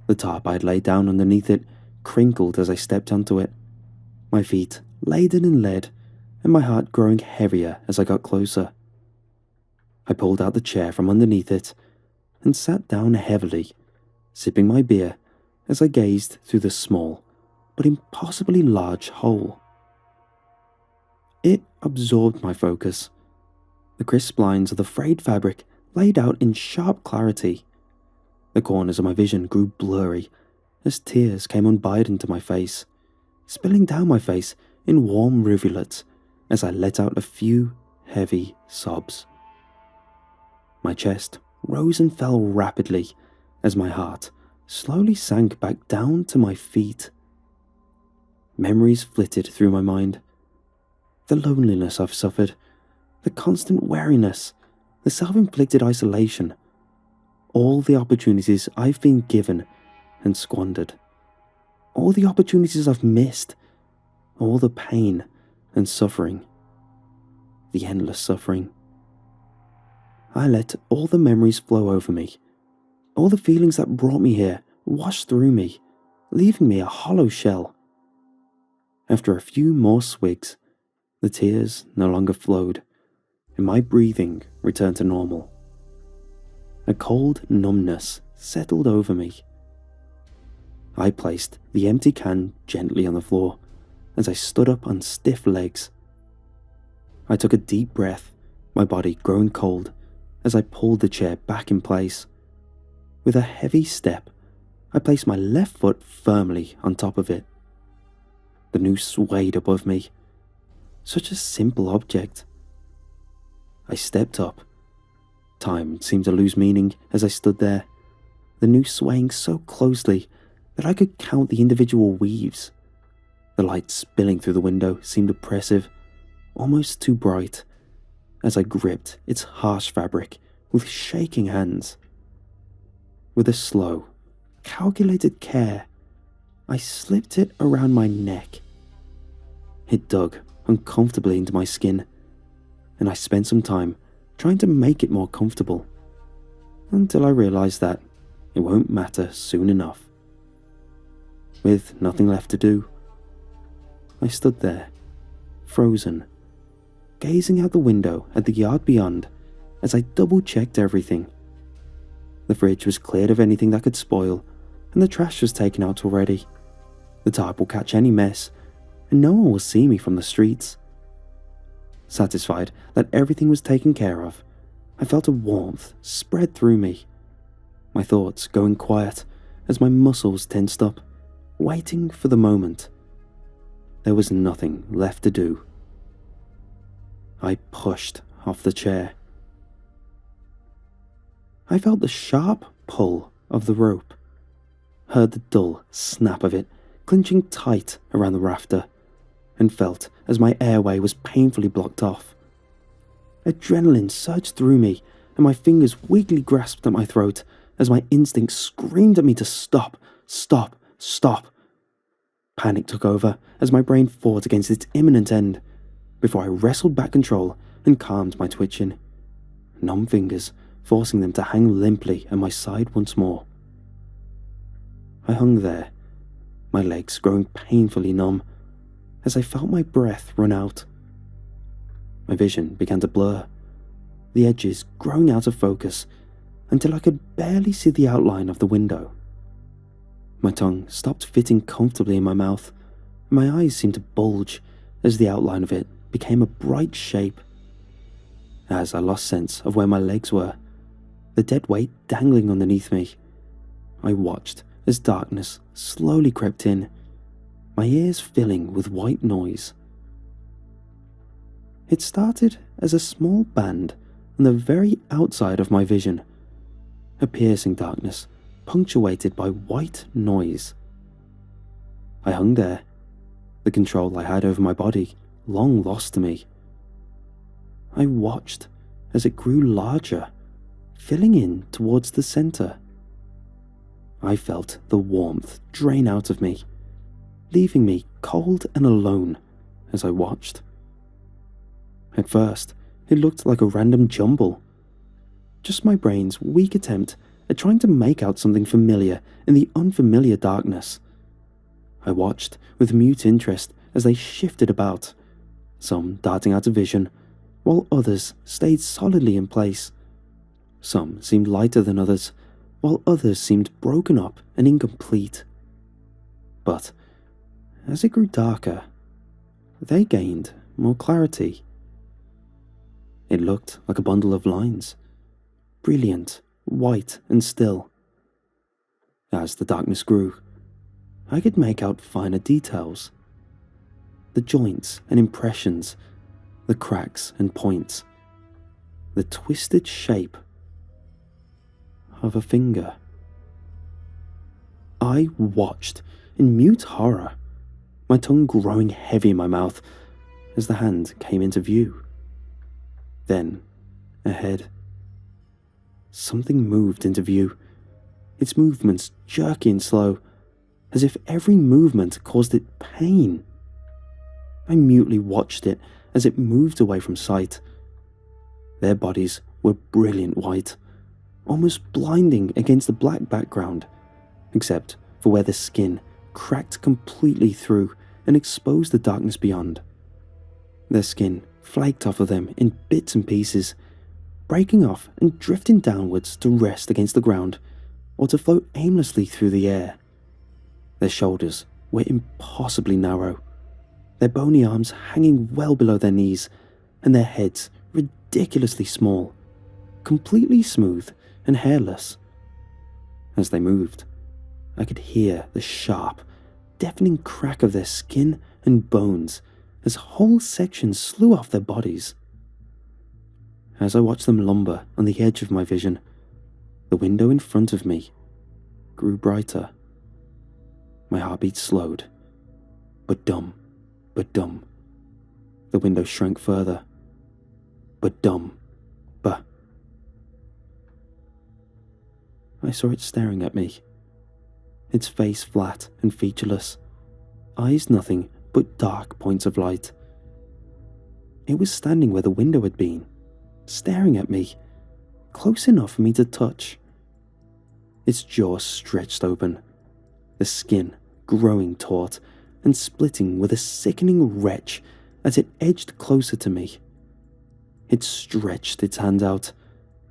The tarp I had laid down underneath it crinkled as I stepped onto it, my feet laden in lead and my heart growing heavier as I got closer. I pulled out the chair from underneath it and sat down heavily, sipping my beer as I gazed through the small but impossibly large hole. It absorbed my focus. The crisp lines of the frayed fabric laid out in sharp clarity. The corners of my vision grew blurry as tears came unbidden to my face, spilling down my face in warm rivulets as I let out a few heavy sobs. My chest rose and fell rapidly as my heart slowly sank back down to my feet. Memories flitted through my mind. The loneliness I've suffered, the constant weariness, the self-inflicted isolation, all the opportunities I've been given and squandered, all the opportunities I've missed, all the pain and suffering, the endless suffering. I let all the memories flow over me, all the feelings that brought me here wash through me, leaving me a hollow shell. After a few more swigs, the tears no longer flowed, and my breathing returned to normal. A cold numbness settled over me. I placed the empty can gently on the floor as I stood up on stiff legs. I took a deep breath, my body growing cold as I pulled the chair back in place. With a heavy step, I placed my left foot firmly on top of it. The noose swayed above me. Such a simple object. I stepped up. Time seemed to lose meaning as I stood there, the noose swaying so closely that I could count the individual weaves. The light spilling through the window seemed oppressive, almost too bright, as I gripped its harsh fabric with shaking hands. With a slow, calculated care, I slipped it around my neck. It dug uncomfortably into my skin, and I spent some time trying to make it more comfortable, until I realized that it won't matter soon enough. With nothing left to do, I stood there, frozen, gazing out the window at the yard beyond as I double-checked everything. The fridge was cleared of anything that could spoil, and the trash was taken out already. The tarp will catch any mess, and no one will see me from the streets. Satisfied that everything was taken care of, I felt a warmth spread through me. My thoughts going quiet as my muscles tensed up, waiting for the moment. There was nothing left to do. I pushed off the chair. I felt the sharp pull of the rope, heard the dull snap of it clinching tight around the rafter, and felt as my airway was painfully blocked off. Adrenaline surged through me, and my fingers weakly grasped at my throat as my instinct screamed at me to stop, stop, stop. Panic took over as my brain fought against its imminent end, before I wrestled back control and calmed my twitching, numb fingers forcing them to hang limply at my side once more. I hung there, my legs growing painfully numb, as I felt my breath run out. My vision began to blur, the edges growing out of focus until I could barely see the outline of the window. My tongue stopped fitting comfortably in my mouth, and my eyes seemed to bulge as the outline of it became a bright shape. As I lost sense of where my legs were, the dead weight dangling underneath me, I watched as darkness slowly crept in, my ears filling with white noise. It started as a small band on the very outside of my vision, a piercing darkness punctuated by white noise. I hung there, the control I had over my body long lost to me. I watched as it grew larger, filling in towards the center. I felt the warmth drain out of me, leaving me cold and alone as I watched. At first, it looked like a random jumble, just my brain's weak attempt at trying to make out something familiar in the unfamiliar darkness. I watched with mute interest as they shifted about, some darting out of vision, while others stayed solidly in place. Some seemed lighter than others, while others seemed broken up and incomplete. But as it grew darker, they gained more clarity. It looked like a bundle of lines, brilliant, white and still. As the darkness grew, I could make out finer details. The joints and impressions, the cracks and points, the twisted shape of a finger. I watched in mute horror, my tongue growing heavy in my mouth as the hand came into view. Then, ahead, something moved into view, its movements jerky and slow, as if every movement caused it pain. I mutely watched it as it moved away from sight. Their bodies were brilliant white, almost blinding against the black background, except for where the skin cracked completely through and exposed the darkness beyond. Their skin flaked off of them in bits and pieces, breaking off and drifting downwards to rest against the ground or to float aimlessly through the air. Their shoulders were impossibly narrow, their bony arms hanging well below their knees, and their heads ridiculously small, completely smooth and hairless. As they moved, I could hear the sharp, deafening crack of their skin and bones as whole sections slew off their bodies. As I watched them lumber on the edge of my vision, the window in front of me grew brighter. My heartbeat slowed, but dumb. The window shrank further, but dumb. I saw it staring at me, its face flat and featureless, eyes nothing but dark points of light. It was standing where the window had been, staring at me, close enough for me to touch. Its jaw stretched open, the skin growing taut and splitting with a sickening retch as it edged closer to me. It stretched its hand out,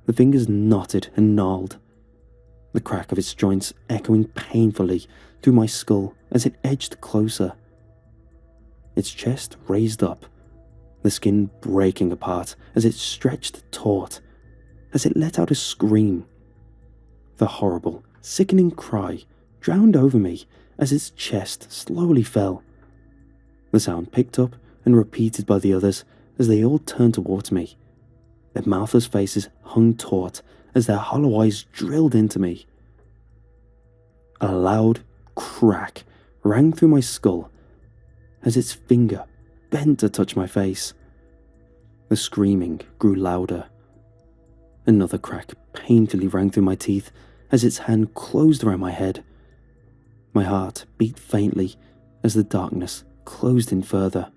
the fingers knotted and gnarled, the crack of its joints echoing painfully through my skull as it edged closer. Its chest raised up, the skin breaking apart as it stretched taut, as it let out a scream. The horrible, sickening cry drowned over me as its chest slowly fell. The sound picked up and repeated by the others as they all turned towards me. Their mouthless faces hung taut as their hollow eyes drilled into me. A loud crack rang through my skull as its finger bent to touch my face. The screaming grew louder. Another crack painfully rang through my teeth as its hand closed around my head. My heart beat faintly as the darkness closed in further.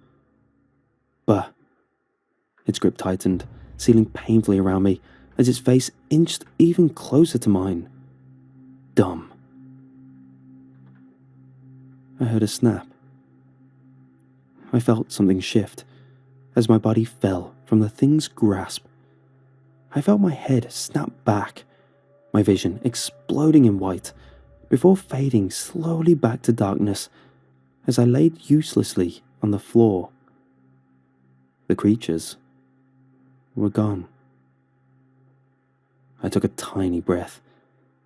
Bah! Its grip tightened, sealing painfully around me as its face inched even closer to mine. Dumb. I heard a snap. I felt something shift as my body fell from the thing's grasp. I felt my head snap back, my vision exploding in white, before fading slowly back to darkness as I laid uselessly on the floor. The creatures were gone. I took a tiny breath,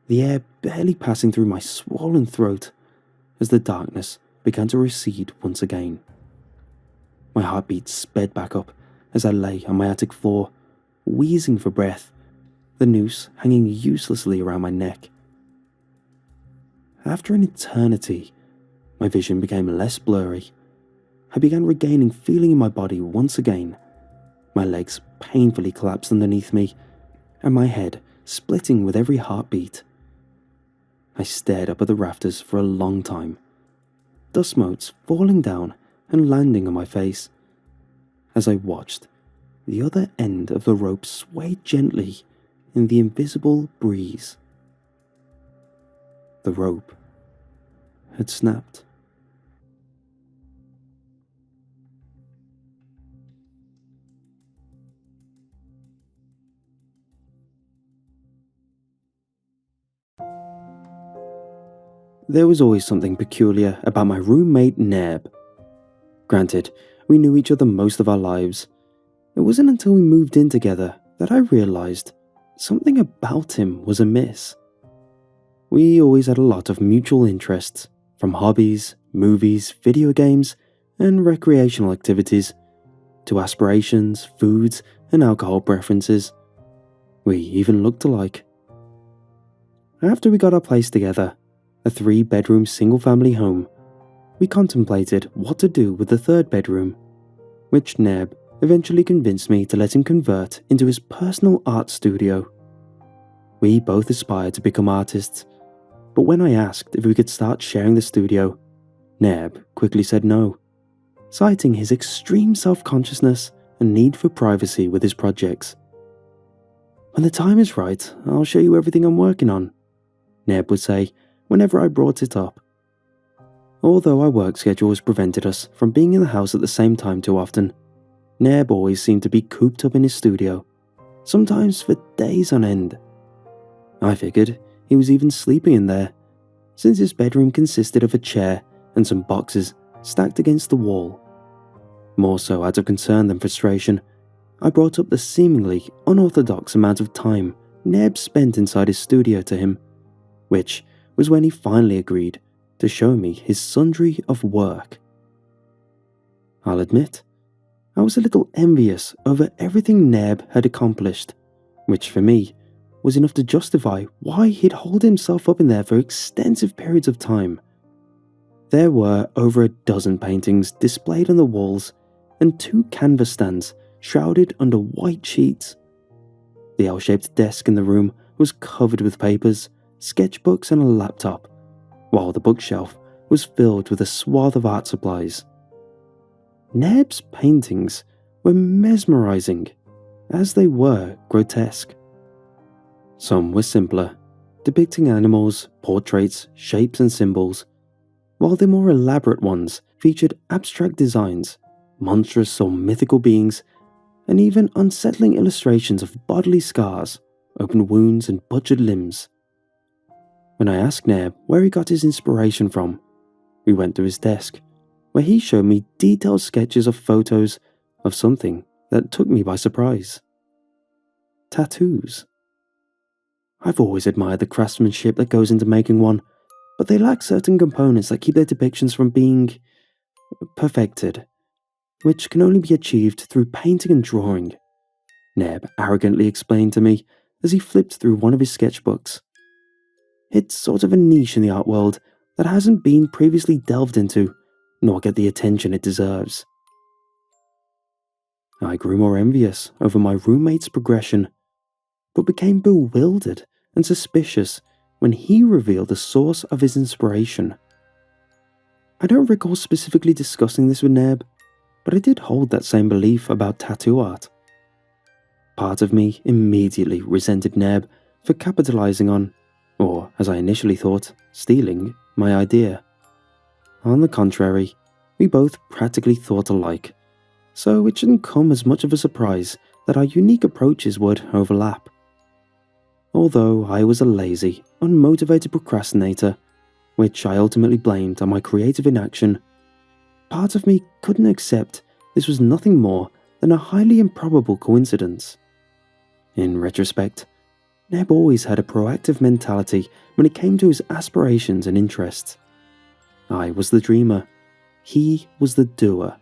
the air barely passing through my swollen throat as the darkness began to recede once again. My heartbeat sped back up as I lay on my attic floor, wheezing for breath, the noose hanging uselessly around my neck. After an eternity, my vision became less blurry. I began regaining feeling in my body once again, my legs painfully collapsed underneath me, and my head splitting with every heartbeat. I stared up at the rafters for a long time, dust motes falling down and landing on my face. As I watched, the other end of the rope swayed gently in the invisible breeze. The rope had snapped. There was always something peculiar about my roommate Neb. Granted, we knew each other most of our lives. It wasn't until we moved in together that I realized something about him was amiss. We always had a lot of mutual interests, from hobbies, movies, video games, and recreational activities, to aspirations, foods, and alcohol preferences. We even looked alike. After we got our place together, a 3-bedroom single-family home, we contemplated what to do with the 3rd bedroom, which Neb eventually convinced me to let him convert into his personal art studio. We both aspired to become artists, but when I asked if we could start sharing the studio, Neb quickly said no, citing his extreme self-consciousness and need for privacy with his projects. "When the time is right, I'll show you everything I'm working on," Neb would say whenever I brought it up. Although our work schedules prevented us from being in the house at the same time too often, Neb always seemed to be cooped up in his studio, sometimes for days on end. I figured he was even sleeping in there, since his bedroom consisted of a chair and some boxes stacked against the wall. More so out of concern than frustration, I brought up the seemingly unorthodox amount of time Neb spent inside his studio to him, which was when he finally agreed to show me his sundry of work. I'll admit, I was a little envious over everything Neb had accomplished, which for me was enough to justify why he'd hold himself up in there for extensive periods of time. There were over a dozen paintings displayed on the walls and 2 canvas stands shrouded under white sheets. The L-shaped desk in the room was covered with papers, sketchbooks and a laptop, while the bookshelf was filled with a swath of art supplies. Neb's paintings were mesmerizing, as they were grotesque. Some were simpler, depicting animals, portraits, shapes and symbols, while the more elaborate ones featured abstract designs, monstrous or mythical beings, and even unsettling illustrations of bodily scars, open wounds and butchered limbs. When I asked Neb where he got his inspiration from, we went to his desk, where he showed me detailed sketches of photos of something that took me by surprise. Tattoos. I've always admired the craftsmanship that goes into making one, but they lack certain components that keep their depictions from being perfected, which can only be achieved through painting and drawing, Neb arrogantly explained to me as he flipped through one of his sketchbooks. It's sort of a niche in the art world that hasn't been previously delved into, nor get the attention it deserves. I grew more envious over my roommate's progression, but became bewildered and suspicious when he revealed the source of his inspiration. I don't recall specifically discussing this with Neb, but I did hold that same belief about tattoo art. Part of me immediately resented Neb for capitalizing on, or as I initially thought, stealing, my idea. On the contrary, we both practically thought alike, so it shouldn't come as much of a surprise that our unique approaches would overlap. Although I was a lazy, unmotivated procrastinator, which I ultimately blamed on my creative inaction, part of me couldn't accept this was nothing more than a highly improbable coincidence. In retrospect, Neb always had a proactive mentality when it came to his aspirations and interests. I was the dreamer, he was the doer.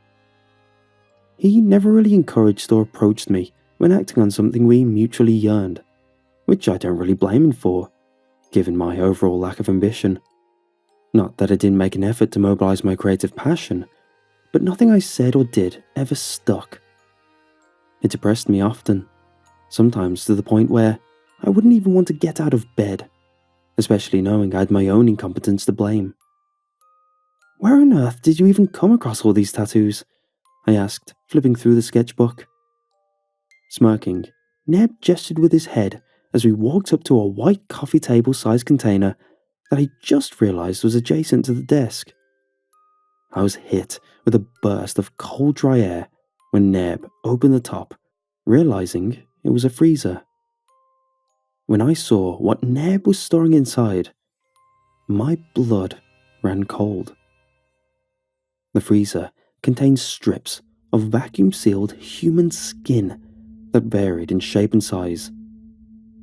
He never really encouraged or approached me when acting on something we mutually yearned, which I don't really blame him for, given my overall lack of ambition. Not that I didn't make an effort to mobilize my creative passion, but nothing I said or did ever stuck. It depressed me often, sometimes to the point where I wouldn't even want to get out of bed, especially knowing I had my own incompetence to blame. "Where on earth did you even come across all these tattoos?" I asked, flipping through the sketchbook. Smirking, Neb gestured with his head as we walked up to a white coffee table-sized container that I just realized was adjacent to the desk. I was hit with a burst of cold dry air when Neb opened the top, realizing it was a freezer. When I saw what Neb was storing inside, my blood ran cold. The freezer contained strips of vacuum-sealed human skin that varied in shape and size.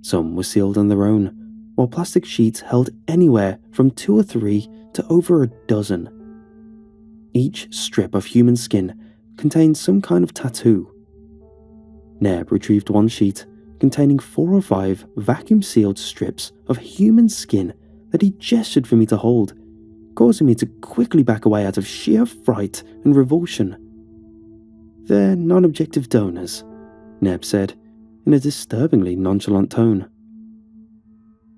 Some were sealed on their own, while plastic sheets held anywhere from 2 or 3 to over a dozen. Each strip of human skin contained some kind of tattoo. Neb retrieved one sheet containing 4 or 5 vacuum-sealed strips of human skin that he gestured for me to hold, causing me to quickly back away out of sheer fright and revulsion. "They're non-objective donors," Neb said, in a disturbingly nonchalant tone.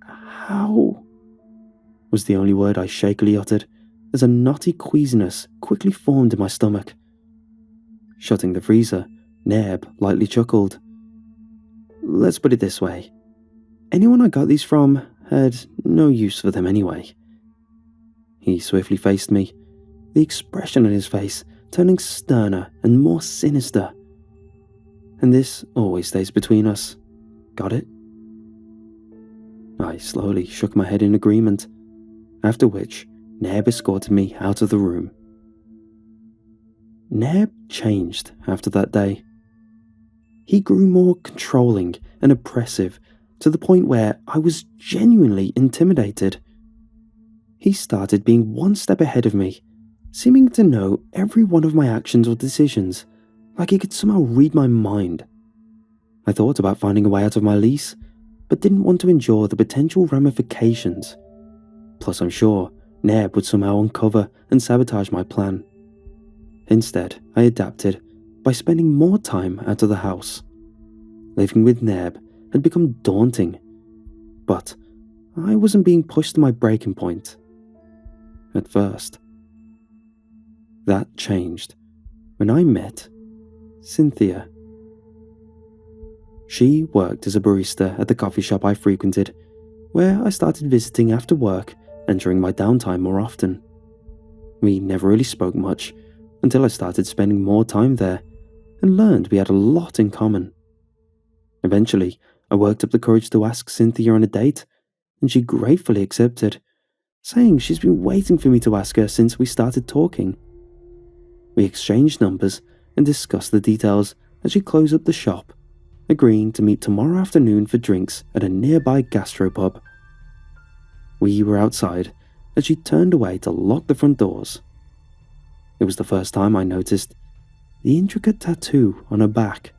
"How?" was the only word I shakily uttered, as a knotty queasiness quickly formed in my stomach. Shutting the freezer, Neb lightly chuckled. "Let's put it this way. Anyone I got these from had no use for them anyway." He swiftly faced me, the expression on his face turning sterner and more sinister. "And this always stays between us," Got it?" I slowly shook my head in agreement, after which Neb escorted me out of the room. Neb changed after that day. He grew more controlling and oppressive to the point where I was genuinely intimidated. He started being one step ahead of me, seeming to know every one of my actions or decisions, like he could somehow read my mind. I thought about finding a way out of my lease, but didn't want to endure the potential ramifications. Plus, I'm sure Neb would somehow uncover and sabotage my plan. Instead, I adapted by spending more time out of the house. Living with Neb had become daunting, but I wasn't being pushed to my breaking point. At first. That changed when I met Cynthia. She worked as a barista at the coffee shop I frequented, where I started visiting after work and during my downtime more often. We never really spoke much until I started spending more time there and learned we had a lot in common. Eventually, I worked up the courage to ask Cynthia on a date, and she gratefully accepted, saying she's been waiting for me to ask her since we started talking. We exchanged numbers and discussed the details as she closed up the shop, agreeing to meet tomorrow afternoon for drinks at a nearby gastropub. We were outside as she turned away to lock the front doors. It was the first time I noticed the intricate tattoo on her back.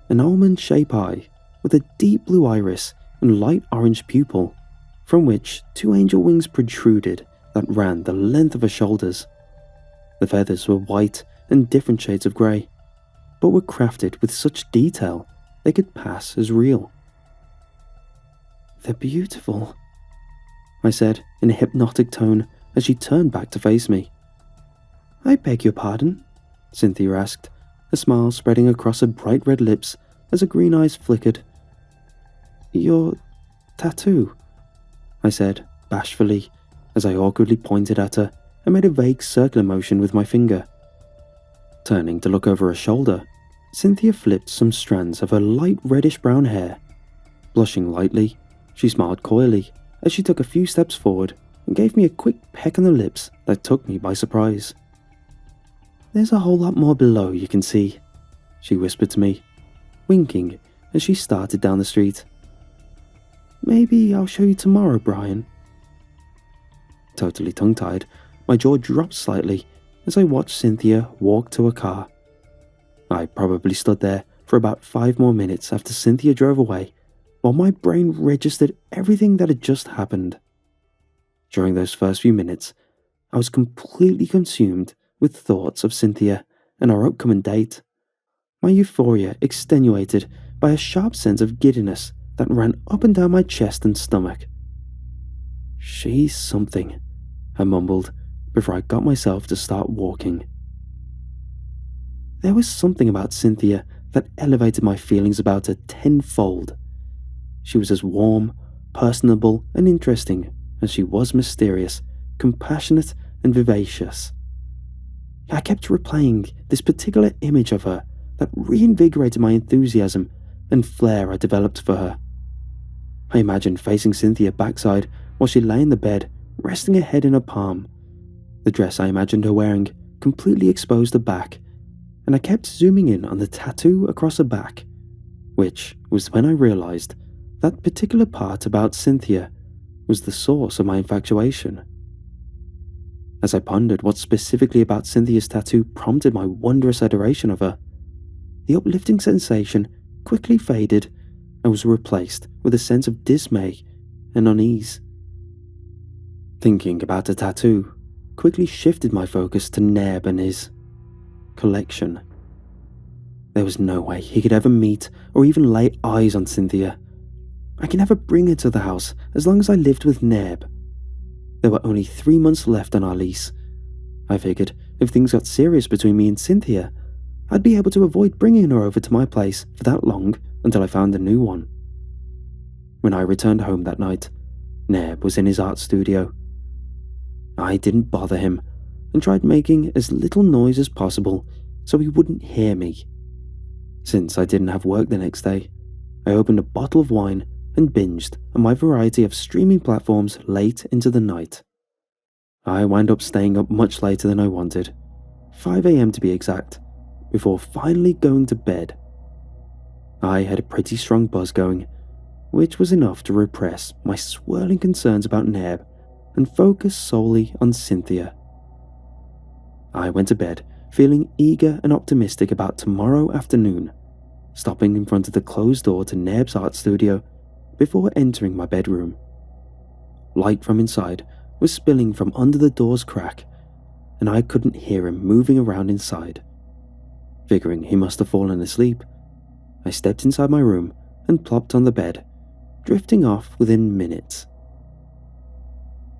An almond-shaped eye with a deep blue iris and light orange pupil, from which 2 angel wings protruded that ran the length of her shoulders. The feathers were white and different shades of grey, but were crafted with such detail they could pass as real. "They're beautiful," I said in a hypnotic tone as she turned back to face me. "I beg your pardon?" Cynthia asked, a smile spreading across her bright red lips as her green eyes flickered. "Your tattoo," I said bashfully as I awkwardly pointed at her and made a vague circular motion with my finger. Turning to look over her shoulder, Cynthia flipped some strands of her light reddish-brown hair. Blushing lightly, she smiled coyly as she took a few steps forward and gave me a quick peck on the lips that took me by surprise. "There's a whole lot more below you can see," she whispered to me, winking as she started down the street. "Maybe I'll show you tomorrow, Brian." Totally tongue-tied, my jaw dropped slightly as I watched Cynthia walk to her car. I probably stood there for about 5 more minutes after Cynthia drove away, while my brain registered everything that had just happened. During those first few minutes, I was completely consumed with thoughts of Cynthia and our upcoming date. My euphoria extenuated by a sharp sense of giddiness that ran up and down my chest and stomach. "She's something," I mumbled before I got myself to start walking. There was something about Cynthia that elevated my feelings about her tenfold. She was as warm, personable, and interesting as she was mysterious, compassionate, and vivacious. I kept replaying this particular image of her that reinvigorated my enthusiasm and flair I developed for her. I imagined facing Cynthia backside while she lay in the bed, resting her head in her palm. The dress I imagined her wearing completely exposed her back, and I kept zooming in on the tattoo across her back, which was when I realized that particular part about Cynthia was the source of my infatuation. As I pondered what specifically about Cynthia's tattoo prompted my wondrous adoration of her, the uplifting sensation quickly faded and was replaced with a sense of dismay and unease. Thinking about the tattoo quickly shifted my focus to Neb and his collection. There was no way he could ever meet or even lay eyes on Cynthia. I could never bring her to the house as long as I lived with Neb. There were only 3 months left on our lease. I figured if things got serious between me and Cynthia, I'd be able to avoid bringing her over to my place for that long until I found a new one. When I returned home that night, Neb was in his art studio. I didn't bother him and tried making as little noise as possible so he wouldn't hear me. Since I didn't have work the next day, I opened a bottle of wine and binged on my variety of streaming platforms late into the night. I wound up staying up much later than I wanted, 5 a.m. to be exact, before finally going to bed. I had a pretty strong buzz going, which was enough to repress my swirling concerns about Neb and focus solely on Cynthia. I went to bed feeling eager and optimistic about tomorrow afternoon, stopping in front of the closed door to Neb's art studio before entering my bedroom. Light from inside was spilling from under the door's crack, and I couldn't hear him moving around inside. Figuring he must have fallen asleep, I stepped inside my room and plopped on the bed, drifting off within minutes.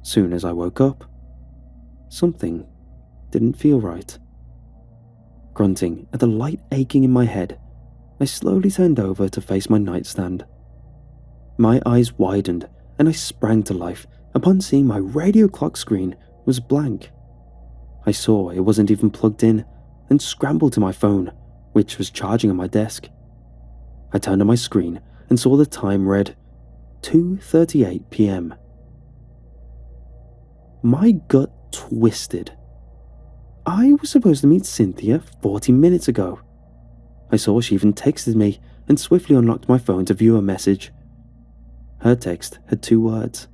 Soon as I woke up, something didn't feel right. Grunting at the light aching in my head, I slowly turned over to face my nightstand. My eyes widened and I sprang to life upon seeing my radio clock screen was blank. I saw it wasn't even plugged in and scrambled to my phone, which was charging on my desk. I turned on my screen and saw the time read 2:38 p.m. My gut twisted. I was supposed to meet Cynthia 40 minutes ago. I saw she even texted me and swiftly unlocked my phone to view a message. Her text had 2 words.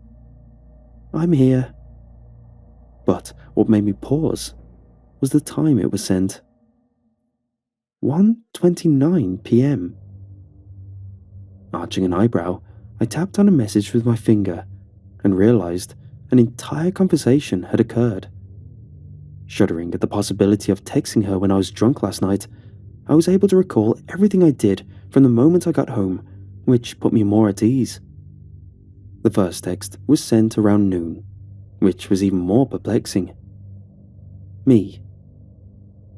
I'm here. But what made me pause was the time it was sent. 1:29 p.m. Arching an eyebrow, I tapped on a message with my finger and realized an entire conversation had occurred. Shuddering at the possibility of texting her when I was drunk last night, I was able to recall everything I did from the moment I got home, which put me more at ease. The first text was sent around noon, which was even more perplexing. Me.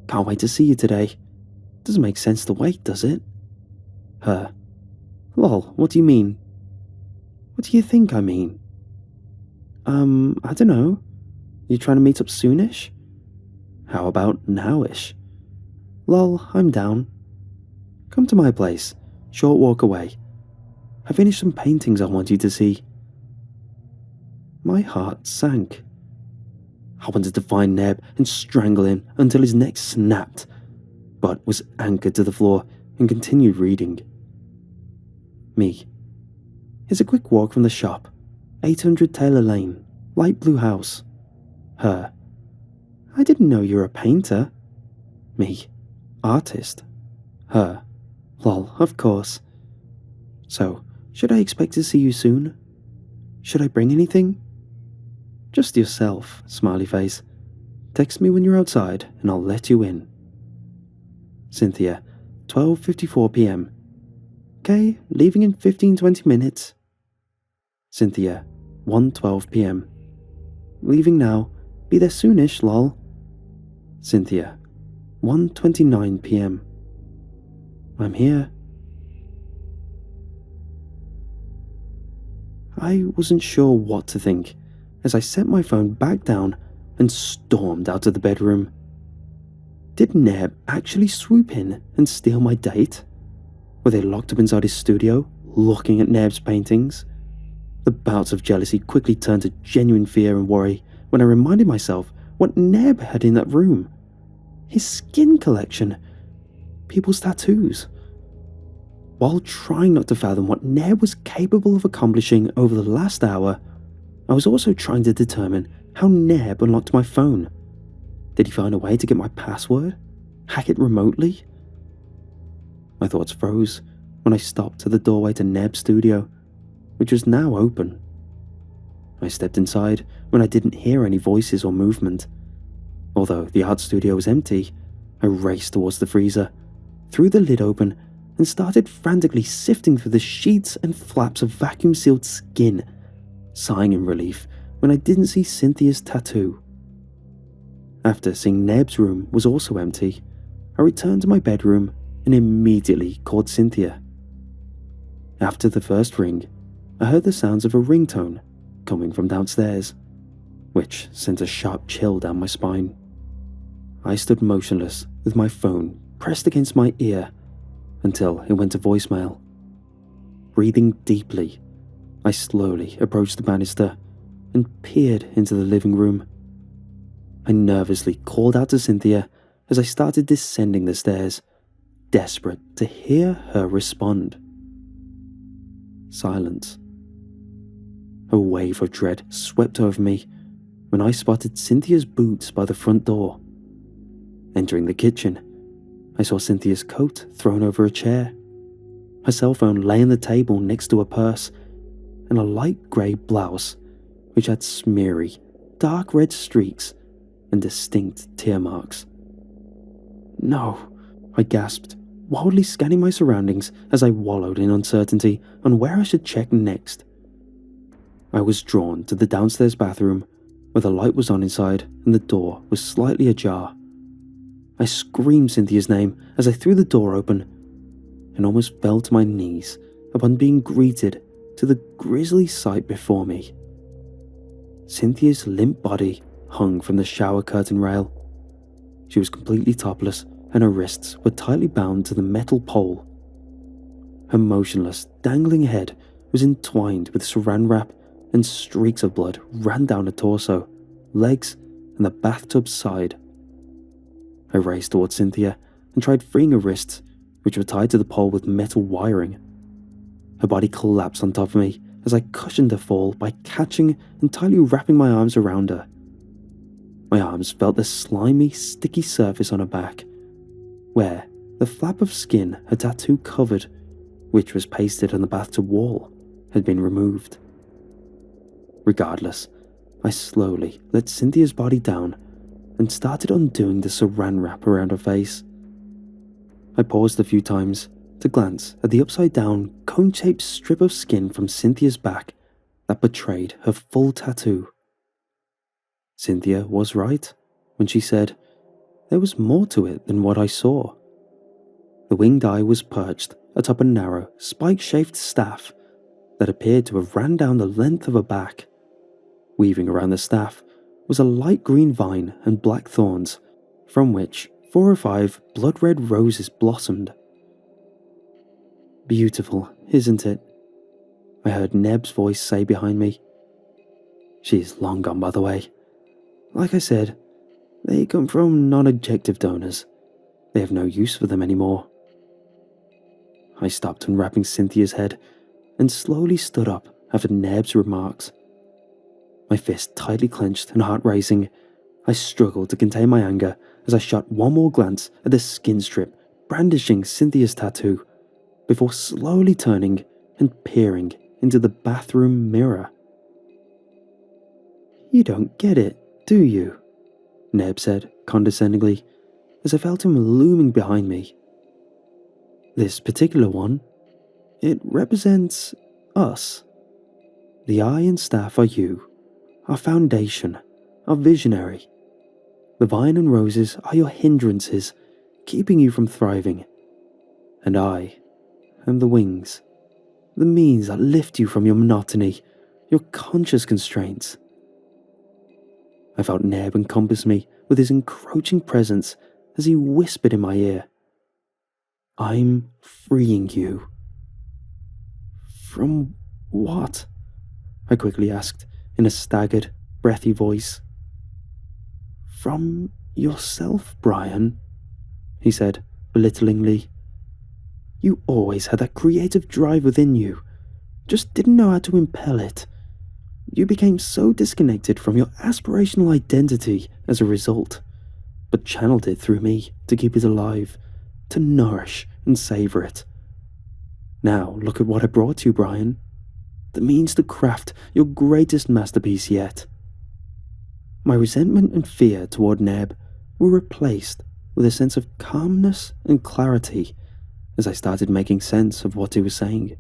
Can't wait to see you today. Doesn't make sense to wait, does it? Her. Lol, what do you mean? What do you think I mean? I don't know. You trying to meet up soonish? How about nowish? Lol, I'm down. Come to my place, short walk away. I finished some paintings I want you to see. My heart sank. I wanted to find Neb and strangle him until his neck snapped, but was anchored to the floor and continued reading. Me. It's a quick walk from the shop, 800 Taylor Lane, light blue house. Her. I didn't know you were a painter. Me. Artist. Her. Lol, of course. So, should I expect to see you soon? Should I bring anything? Just yourself, smiley face. Text me when you're outside and I'll let you in. Cynthia, 12:54 p.m. Okay, leaving in 15-20 minutes. Cynthia, 1:12 p.m. Leaving now, be there soonish, lol. Cynthia, 1:29 p.m. I'm here. I wasn't sure what to think as I set my phone back down and stormed out of the bedroom. Did Neb actually swoop in and steal my date? Were they locked up inside his studio, looking at Neb's paintings? The bouts of jealousy quickly turned to genuine fear and worry when I reminded myself what Neb had in that room. His skin collection. People's tattoos. While trying not to fathom what Neb was capable of accomplishing over the last hour, I was also trying to determine how Neb unlocked my phone. Did he find a way to get my password? Hack it remotely? My thoughts froze when I stopped at the doorway to Neb's studio, which was now open. I stepped inside when I didn't hear any voices or movement. Although the art studio was empty, I raced towards the freezer, threw the lid open, and started frantically sifting through the sheets and flaps of vacuum-sealed skin, sighing in relief when I didn't see Cynthia's tattoo. After seeing Neb's room was also empty, I returned to my bedroom and immediately called Cynthia. After the first ring, I heard the sounds of a ringtone coming from downstairs, which sent a sharp chill down my spine. I stood motionless with my phone pressed against my ear until it went to voicemail. breathing deeply, I slowly approached the banister and peered into the living room. I nervously called out to Cynthia as I started descending the stairs, desperate to hear her respond. Silence. A wave of dread swept over me when I spotted Cynthia's boots by the front door. Entering the kitchen, I saw Cynthia's coat thrown over a chair. Her cell phone lay on the table next to her purse, and a light grey blouse which had smeary, dark red streaks and distinct tear marks. No, I gasped, wildly scanning my surroundings as I wallowed in uncertainty on where I should check next. I was drawn to the downstairs bathroom, where the light was on inside and the door was slightly ajar. I screamed Cynthia's name as I threw the door open and almost fell to my knees upon being greeted to the grisly sight before me. Cynthia's limp body hung from the shower curtain rail. She was completely topless and her wrists were tightly bound to the metal pole. Her motionless, dangling head was entwined with saran wrap, and streaks of blood ran down her torso, legs, and the bathtub side. I raced towards Cynthia and tried freeing her wrists, which were tied to the pole with metal wiring. Her body collapsed on top of me as I cushioned her fall by catching and tightly wrapping my arms around her. My arms felt the slimy, sticky surface on her back, where the flap of skin her tattoo covered, which was pasted on the bathtub wall, had been removed. Regardless, I slowly let Cynthia's body down and started undoing the saran wrap around her face. I paused a few times to glance at the upside-down, cone-shaped strip of skin from Cynthia's back that betrayed her full tattoo. Cynthia was right when she said there was more to it than what I saw. The winged eye was perched atop a narrow, spike-shaped staff that appeared to have ran down the length of her back. Weaving around the staff was a light green vine and black thorns, from which 4 or 5 blood-red roses blossomed. "Beautiful, isn't it?" I heard Neb's voice say behind me. "She is long gone, by the way. Like I said, they come from non-objective donors. They have no use for them anymore." I stopped unwrapping Cynthia's head and slowly stood up after Neb's remarks. My fist tightly clenched and heart racing, I struggled to contain my anger as I shot one more glance at the skin strip brandishing Cynthia's tattoo, before slowly turning and peering into the bathroom mirror. "You don't get it, do you?" Neb said condescendingly, as I felt him looming behind me. "This particular one, it represents us. The eye and staff are you, our foundation, our visionary. The vine and roses are your hindrances, keeping you from thriving. And I am the wings, the means that lift you from your monotony, your conscious constraints." I felt Neb encompass me with his encroaching presence as he whispered in my ear, "I'm freeing you." "From what?" I quickly asked in a staggered, breathy voice. "From yourself, Brian," he said belittlingly. "You always had that creative drive within you, just didn't know how to impel it. You became so disconnected from your aspirational identity as a result, but channeled it through me to keep it alive, to nourish and savor it. Now look at what I brought you, Brian. The means to craft your greatest masterpiece yet." My resentment and fear toward Neb were replaced with a sense of calmness and clarity as I started making sense of what he was saying.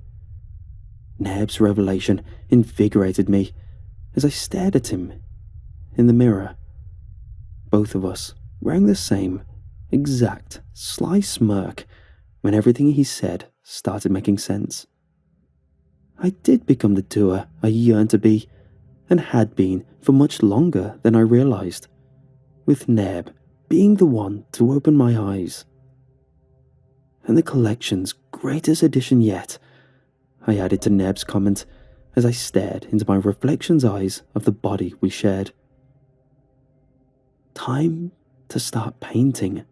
Neb's revelation invigorated me as I stared at him in the mirror. Both of us wearing the same exact sly smirk when everything he said started making sense. I did become the doer I yearned to be, and had been for much longer than I realized, with Neb being the one to open my eyes. And the collection's greatest addition yet, I added to Neb's comment as I stared into my reflection's eyes of the body we shared. Time to start painting.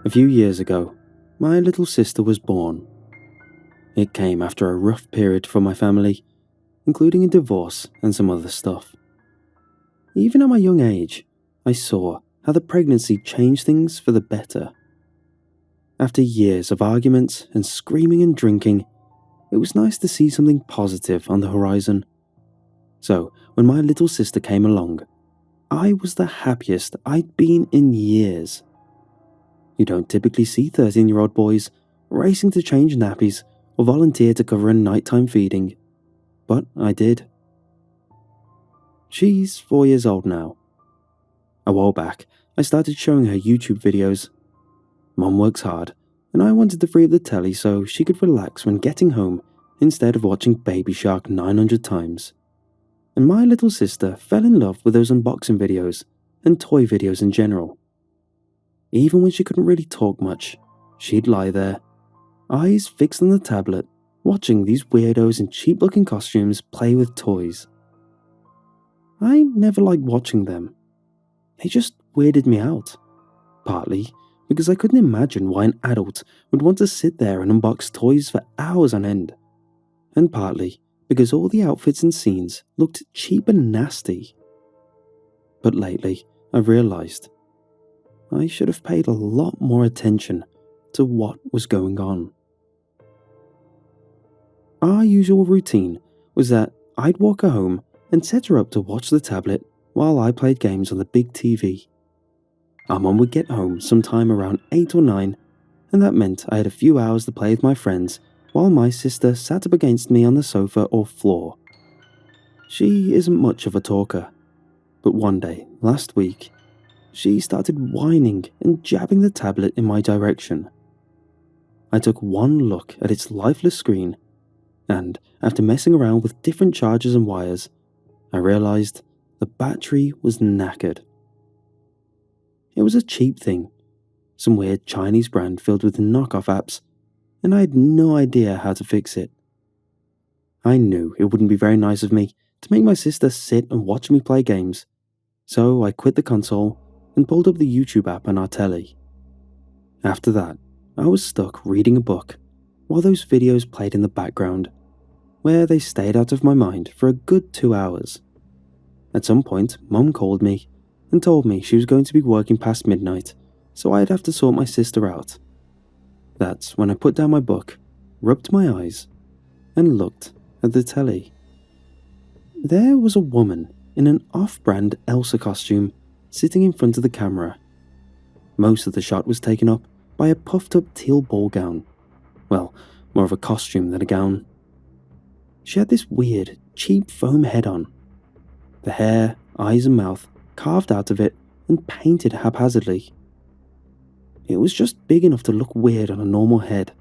A few years ago, my little sister was born. It came after a rough period for my family, including a divorce and some other stuff. Even at my young age, I saw how the pregnancy changed things for the better. After years of arguments and screaming and drinking, it was nice to see something positive on the horizon. So, when my little sister came along, I was the happiest I'd been in years. You don't typically see 13-year-old boys racing to change nappies or volunteer to cover a nighttime feeding, but I did. She's 4 years old now. A while back, I started showing her YouTube videos. Mom works hard, and I wanted to free up the telly so she could relax when getting home instead of watching Baby Shark 900 times. And my little sister fell in love with those unboxing videos and toy videos in general. Even when she couldn't really talk much, she'd lie there, eyes fixed on the tablet, watching these weirdos in cheap-looking costumes play with toys. I never liked watching them. They just weirded me out, partly because I couldn't imagine why an adult would want to sit there and unbox toys for hours on end, and partly because all the outfits and scenes looked cheap and nasty. But lately, I've realised I should have paid a lot more attention to what was going on. Our usual routine was that I'd walk her home and set her up to watch the tablet while I played games on the big TV. Our mum would get home sometime around 8 or 9, and that meant I had a few hours to play with my friends while my sister sat up against me on the sofa or floor. She isn't much of a talker, but one day, last week, she started whining and jabbing the tablet in my direction. I took one look at its lifeless screen, and after messing around with different chargers and wires, I realised the battery was knackered. It was a cheap thing, some weird Chinese brand filled with knockoff apps, and I had no idea how to fix it. I knew it wouldn't be very nice of me to make my sister sit and watch me play games, so I quit the console and pulled up the YouTube app on our telly. After that, I was stuck reading a book while those videos played in the background, where they stayed out of my mind for a good 2 hours. At some point, Mum called me and told me she was going to be working past midnight, so I'd have to sort my sister out. That's when I put down my book, rubbed my eyes, and looked at the telly. There was a woman in an off-brand Elsa costume sitting in front of the camera. Most of the shot was taken up by a puffed-up teal ball gown. Well, more of a costume than a gown. She had this weird, cheap foam head on. The hair, eyes and mouth carved out of it and painted haphazardly. It was just big enough to look weird on a normal head.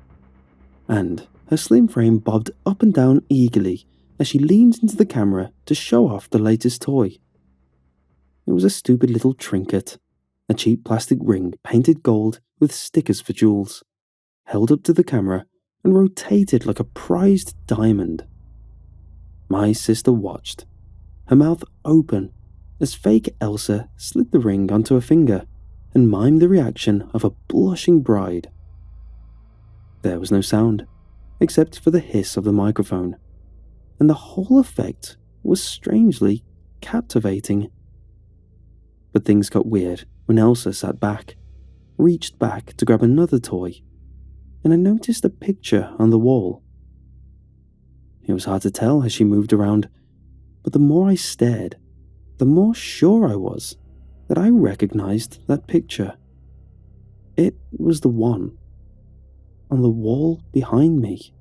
And her slim frame bobbed up and down eagerly as she leaned into the camera to show off the latest toy. It was a stupid little trinket, a cheap plastic ring painted gold with stickers for jewels, held up to the camera and rotated like a prized diamond. My sister watched, her mouth open, as fake Elsa slid the ring onto her finger and mimed the reaction of a blushing bride. There was no sound, except for the hiss of the microphone, and the whole effect was strangely captivating. But things got weird when Elsa sat back, reached back to grab another toy, and I noticed a picture on the wall. It was hard to tell as she moved around, but the more I stared, the more sure I was that I recognized that picture. It was the one on the wall behind me.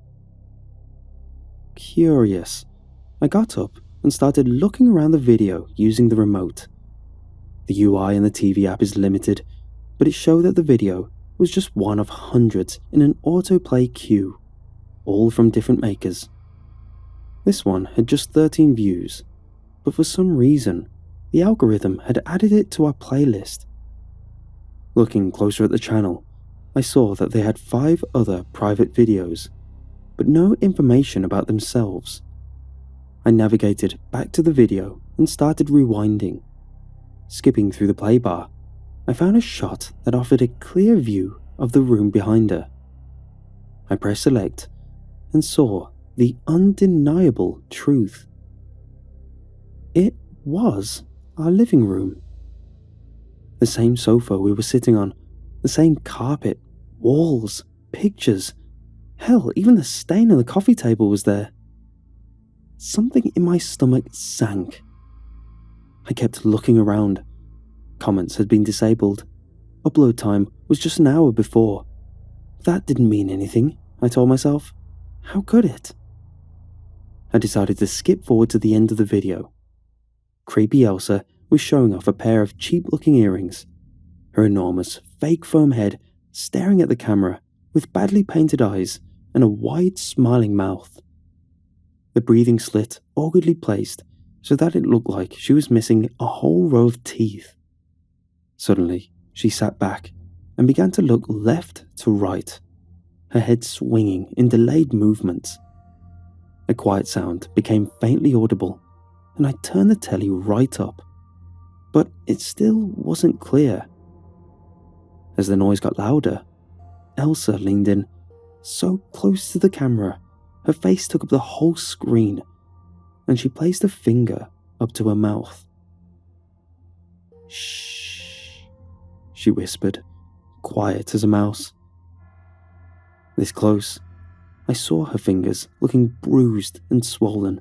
Curious, I got up and started looking around the video using the remote. The UI in the TV app is limited, but it showed that the video was just one of hundreds in an autoplay queue, all from different makers. This one had just 13 views, but for some reason, the algorithm had added it to our playlist. Looking closer at the channel, I saw that they had 5 other private videos, but no information about themselves. I navigated back to the video and started rewinding. Skipping through the play bar, I found a shot that offered a clear view of the room behind her. I pressed select and saw the undeniable truth. It was our living room. The same sofa we were sitting on, the same carpet, walls, pictures, hell, even the stain on the coffee table was there. Something in my stomach sank. I kept looking around. Comments had been disabled. Upload time was just an hour before. That didn't mean anything, I told myself. How could it? I decided to skip forward to the end of the video. Creepy Elsa was showing off a pair of cheap-looking earrings. Her enormous, fake foam head staring at the camera with badly painted eyes and a wide, smiling mouth. The breathing slit awkwardly placed so that it looked like she was missing a whole row of teeth. Suddenly, she sat back and began to look left to right, her head swinging in delayed movements. A quiet sound became faintly audible, and I turned the telly right up, but it still wasn't clear. As the noise got louder, Elsa leaned in, so close to the camera, her face took up the whole screen, and she placed a finger up to her mouth. "Shh," she whispered, quiet as a mouse. This close, I saw her fingers looking bruised and swollen,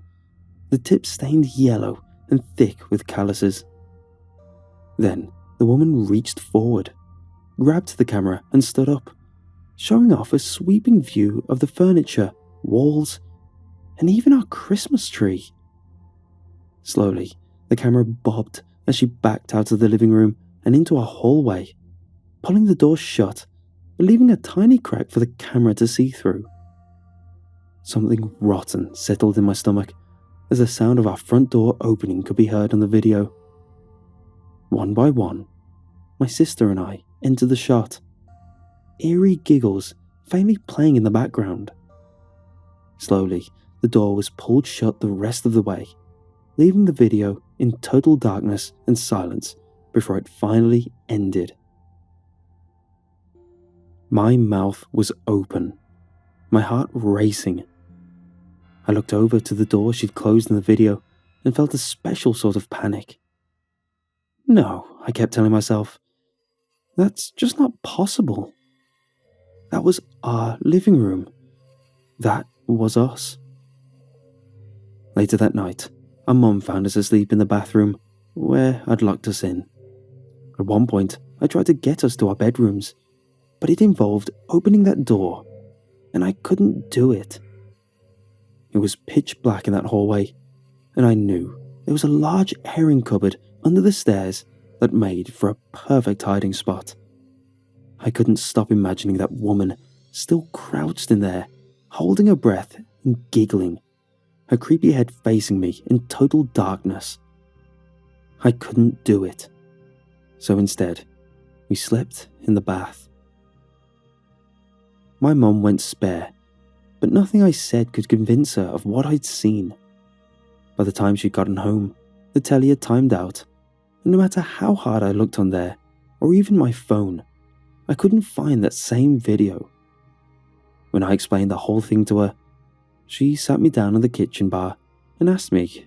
the tips stained yellow and thick with calluses. Then the woman reached forward, grabbed the camera and stood up, showing off a sweeping view of the furniture, walls, and even our Christmas tree. Slowly, the camera bobbed as she backed out of the living room and into a hallway, pulling the door shut, but leaving a tiny crack for the camera to see through. Something rotten settled in my stomach as the sound of our front door opening could be heard on the video. One by one, my sister and I entered the shot, eerie giggles faintly playing in the background. Slowly, the door was pulled shut the rest of the way, leaving the video in total darkness and silence before it finally ended. My mouth was open, my heart racing. I looked over to the door she'd closed in the video and felt a special sort of panic. No, I kept telling myself, that's just not possible. That was our living room. That was us. Later that night, our mum found us asleep in the bathroom where I'd locked us in. At one point, I tried to get us to our bedrooms, but it involved opening that door, and I couldn't do it. It was pitch black in that hallway, and I knew there was a large airing cupboard under the stairs that made for a perfect hiding spot. I couldn't stop imagining that woman still crouched in there, holding her breath and giggling, her creepy head facing me in total darkness. I couldn't do it. So instead, we slept in the bath. My mum went spare, but nothing I said could convince her of what I'd seen. By the time she'd gotten home, the telly had timed out, and no matter how hard I looked on there, or even my phone, I couldn't find that same video. When I explained the whole thing to her, she sat me down on the kitchen bar and asked me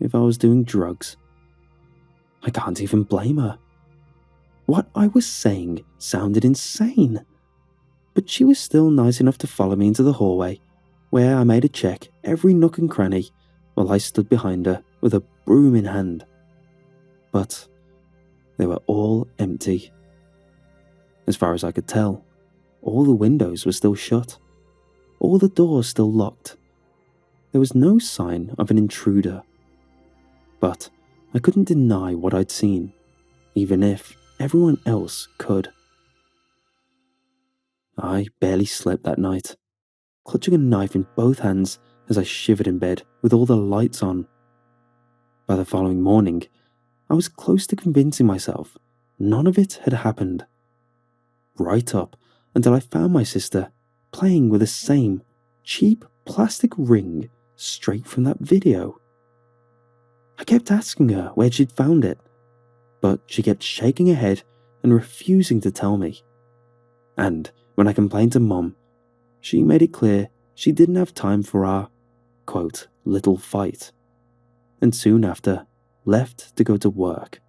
if I was doing drugs. I can't even blame her. What I was saying sounded insane, but she was still nice enough to follow me into the hallway, where I made her check every nook and cranny while I stood behind her with a broom in hand. But they were all empty. As far as I could tell, all the windows were still shut, all the doors still locked. There was no sign of an intruder. But I couldn't deny what I'd seen, even if everyone else could. I barely slept that night, clutching a knife in both hands as I shivered in bed with all the lights on. By the following morning, I was close to convincing myself none of it had happened. Right up until I found my sister playing with the same cheap plastic ring straight from that video. I kept asking her where she'd found it, but she kept shaking her head and refusing to tell me. And when I complained to Mum, she made it clear she didn't have time for our, quote, little fight, and soon after left to go to work.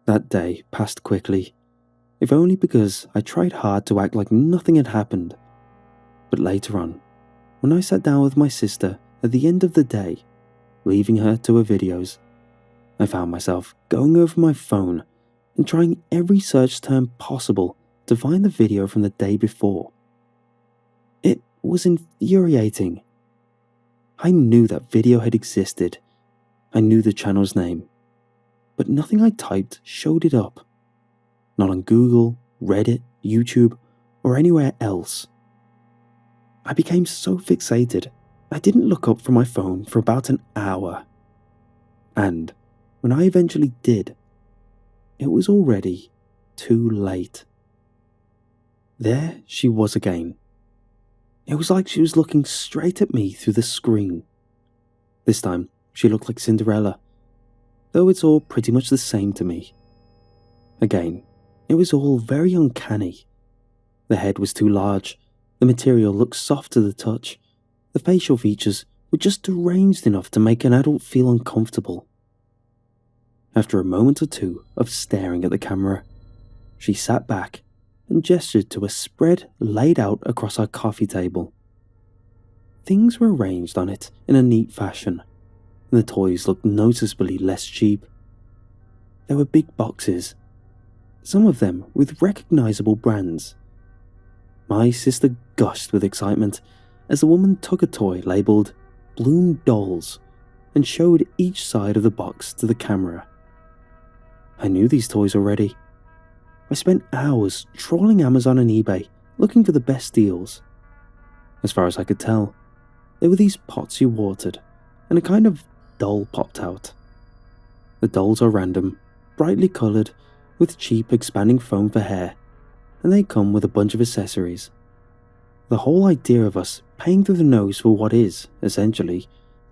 That day passed quickly, if only because I tried hard to act like nothing had happened. But later on, when I sat down with my sister at the end of the day, leaving her to her videos, I found myself going over my phone and trying every search term possible to find the video from the day before. It was infuriating. I knew that video had existed. I knew the channel's name, but nothing I typed showed it up. Not on Google, Reddit, YouTube, or anywhere else. I became so fixated, I didn't look up from my phone for about an hour. And when I eventually did, it was already too late. There she was again. It was like she was looking straight at me through the screen. This time, she looked like Cinderella, though it's all pretty much the same to me. Again, it was all very uncanny. The head was too large, the material looked soft to the touch, the facial features were just deranged enough to make an adult feel uncomfortable. After a moment or two of staring at the camera, she sat back and gestured to a spread laid out across our coffee table. Things were arranged on it in a neat fashion, and the toys looked noticeably less cheap. There were big boxes, some of them with recognizable brands. My sister gushed with excitement as the woman took a toy labeled Bloom Dolls and showed each side of the box to the camera. I knew these toys already. I spent hours trawling Amazon and eBay looking for the best deals. As far as I could tell, there were these pots you watered, and a kind of doll popped out. The dolls are random, brightly coloured, with cheap expanding foam for hair, and they come with a bunch of accessories. The whole idea of us paying through the nose for what is, essentially,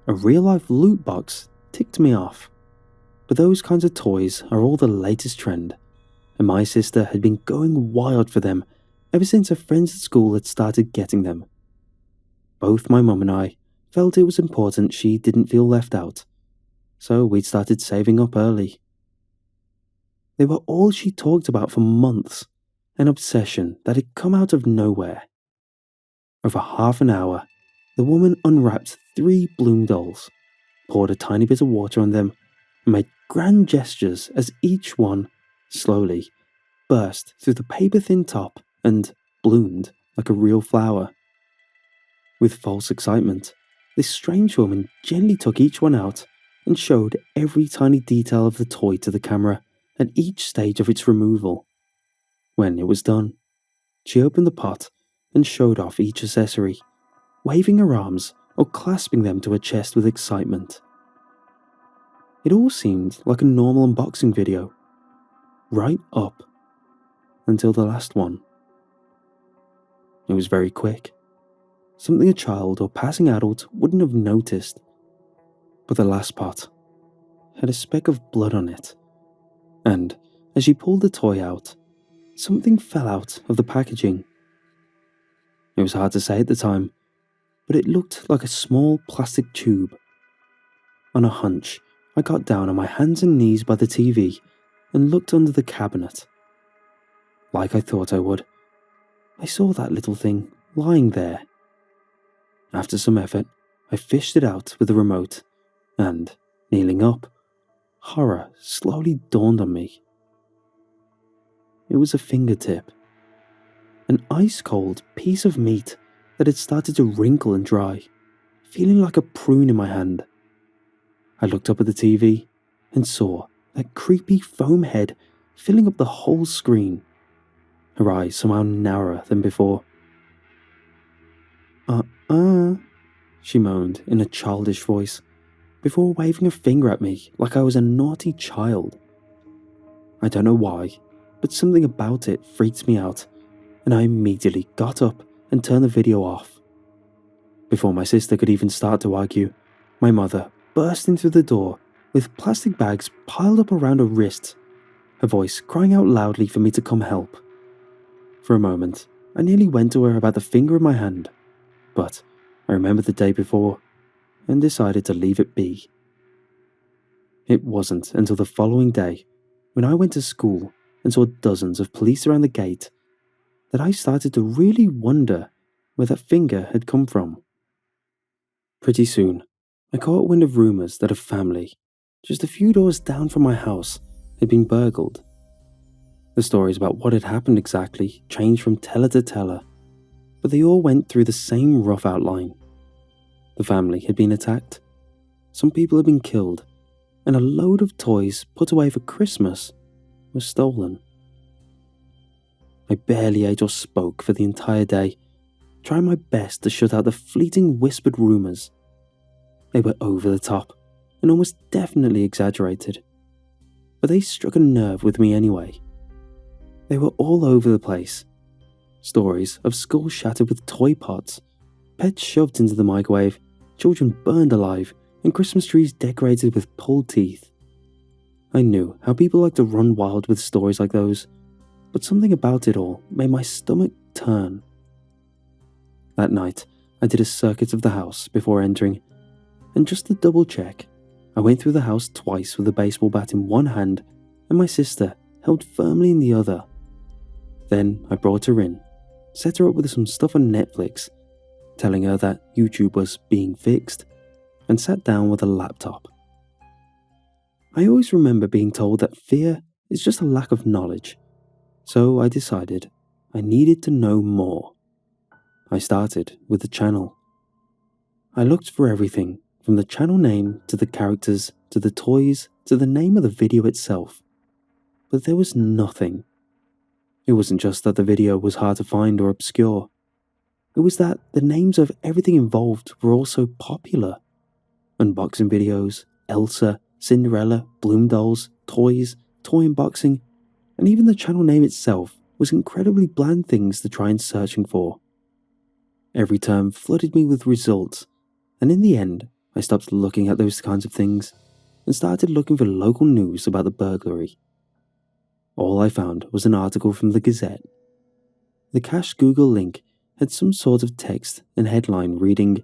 a real-life loot box ticked me off. But those kinds of toys are all the latest trend, and my sister had been going wild for them ever since her friends at school had started getting them. Both my mum and I felt it was important she didn't feel left out, so we'd started saving up early. They were all she talked about for months, an obsession that had come out of nowhere. Over half an hour, the woman unwrapped 3 Bloom dolls, poured a tiny bit of water on them, and made grand gestures as each one, slowly, burst through the paper-thin top and bloomed like a real flower. With false excitement, this strange woman gently took each one out and showed every tiny detail of the toy to the camera at each stage of its removal. When it was done, she opened the pot and showed off each accessory, waving her arms or clasping them to her chest with excitement. It all seemed like a normal unboxing video, right up until the last one. It was very quick, something a child or passing adult wouldn't have noticed, but the last pot had a speck of blood on it, and as she pulled the toy out, something fell out of the packaging. It was hard to say at the time, but it looked like a small plastic tube. On a hunch, I got down on my hands and knees by the TV and looked under the cabinet. Like I thought I would, I saw that little thing lying there. After some effort, I fished it out with the remote, and, kneeling up, horror slowly dawned on me. It was a fingertip, an ice-cold piece of meat that had started to wrinkle and dry, feeling like a prune in my hand. I looked up at the TV and saw that creepy foam head filling up the whole screen, her eyes somehow narrower than before. She moaned in a childish voice, before waving a finger at me like I was a naughty child. I don't know why, but something about it freaked me out, and I immediately got up and turned the video off. Before my sister could even start to argue, my mother burst in through the door with plastic bags piled up around her wrists, her voice crying out loudly for me to come help. For a moment, I nearly went to her about the finger in my hand, but I remembered the day before and decided to leave it be. It wasn't until the following day, when I went to school and saw dozens of police around the gate, that I started to really wonder where that finger had come from. Pretty soon, I caught wind of rumours that a family, just a few doors down from my house, had been burgled. The stories about what had happened exactly changed from teller to teller, but they all went through the same rough outline. The family had been attacked, some people had been killed, and a load of toys put away for Christmas was stolen. I barely ate or spoke for the entire day, trying my best to shut out the fleeting whispered rumours. They were over the top and almost definitely exaggerated, but they struck a nerve with me anyway. They were all over the place. Stories of skulls shattered with toy pots, pets shoved into the microwave, children burned alive, and Christmas trees decorated with pulled teeth. I knew how people like to run wild with stories like those, but something about it all made my stomach turn. That night, I did a circuit of the house before entering, and just to double check, I went through the house twice with a baseball bat in one hand and my sister held firmly in the other. Then I brought her in, set her up with some stuff on Netflix, telling her that YouTube was being fixed, and sat down with a laptop. I always remember being told that fear is just a lack of knowledge, so I decided I needed to know more. I started with the channel. I looked for everything from the channel name to the characters to the toys to the name of the video itself, but there was nothing. It wasn't just that the video was hard to find or obscure. It was that the names of everything involved were also popular. Unboxing videos, Elsa, Cinderella, Bloom dolls, toys, toy unboxing, and even the channel name itself was incredibly bland things to try and searching for. Every term flooded me with results, and in the end, I stopped looking at those kinds of things and started looking for local news about the burglary. All I found was an article from the Gazette. The cached Google link had some sort of text and headline reading,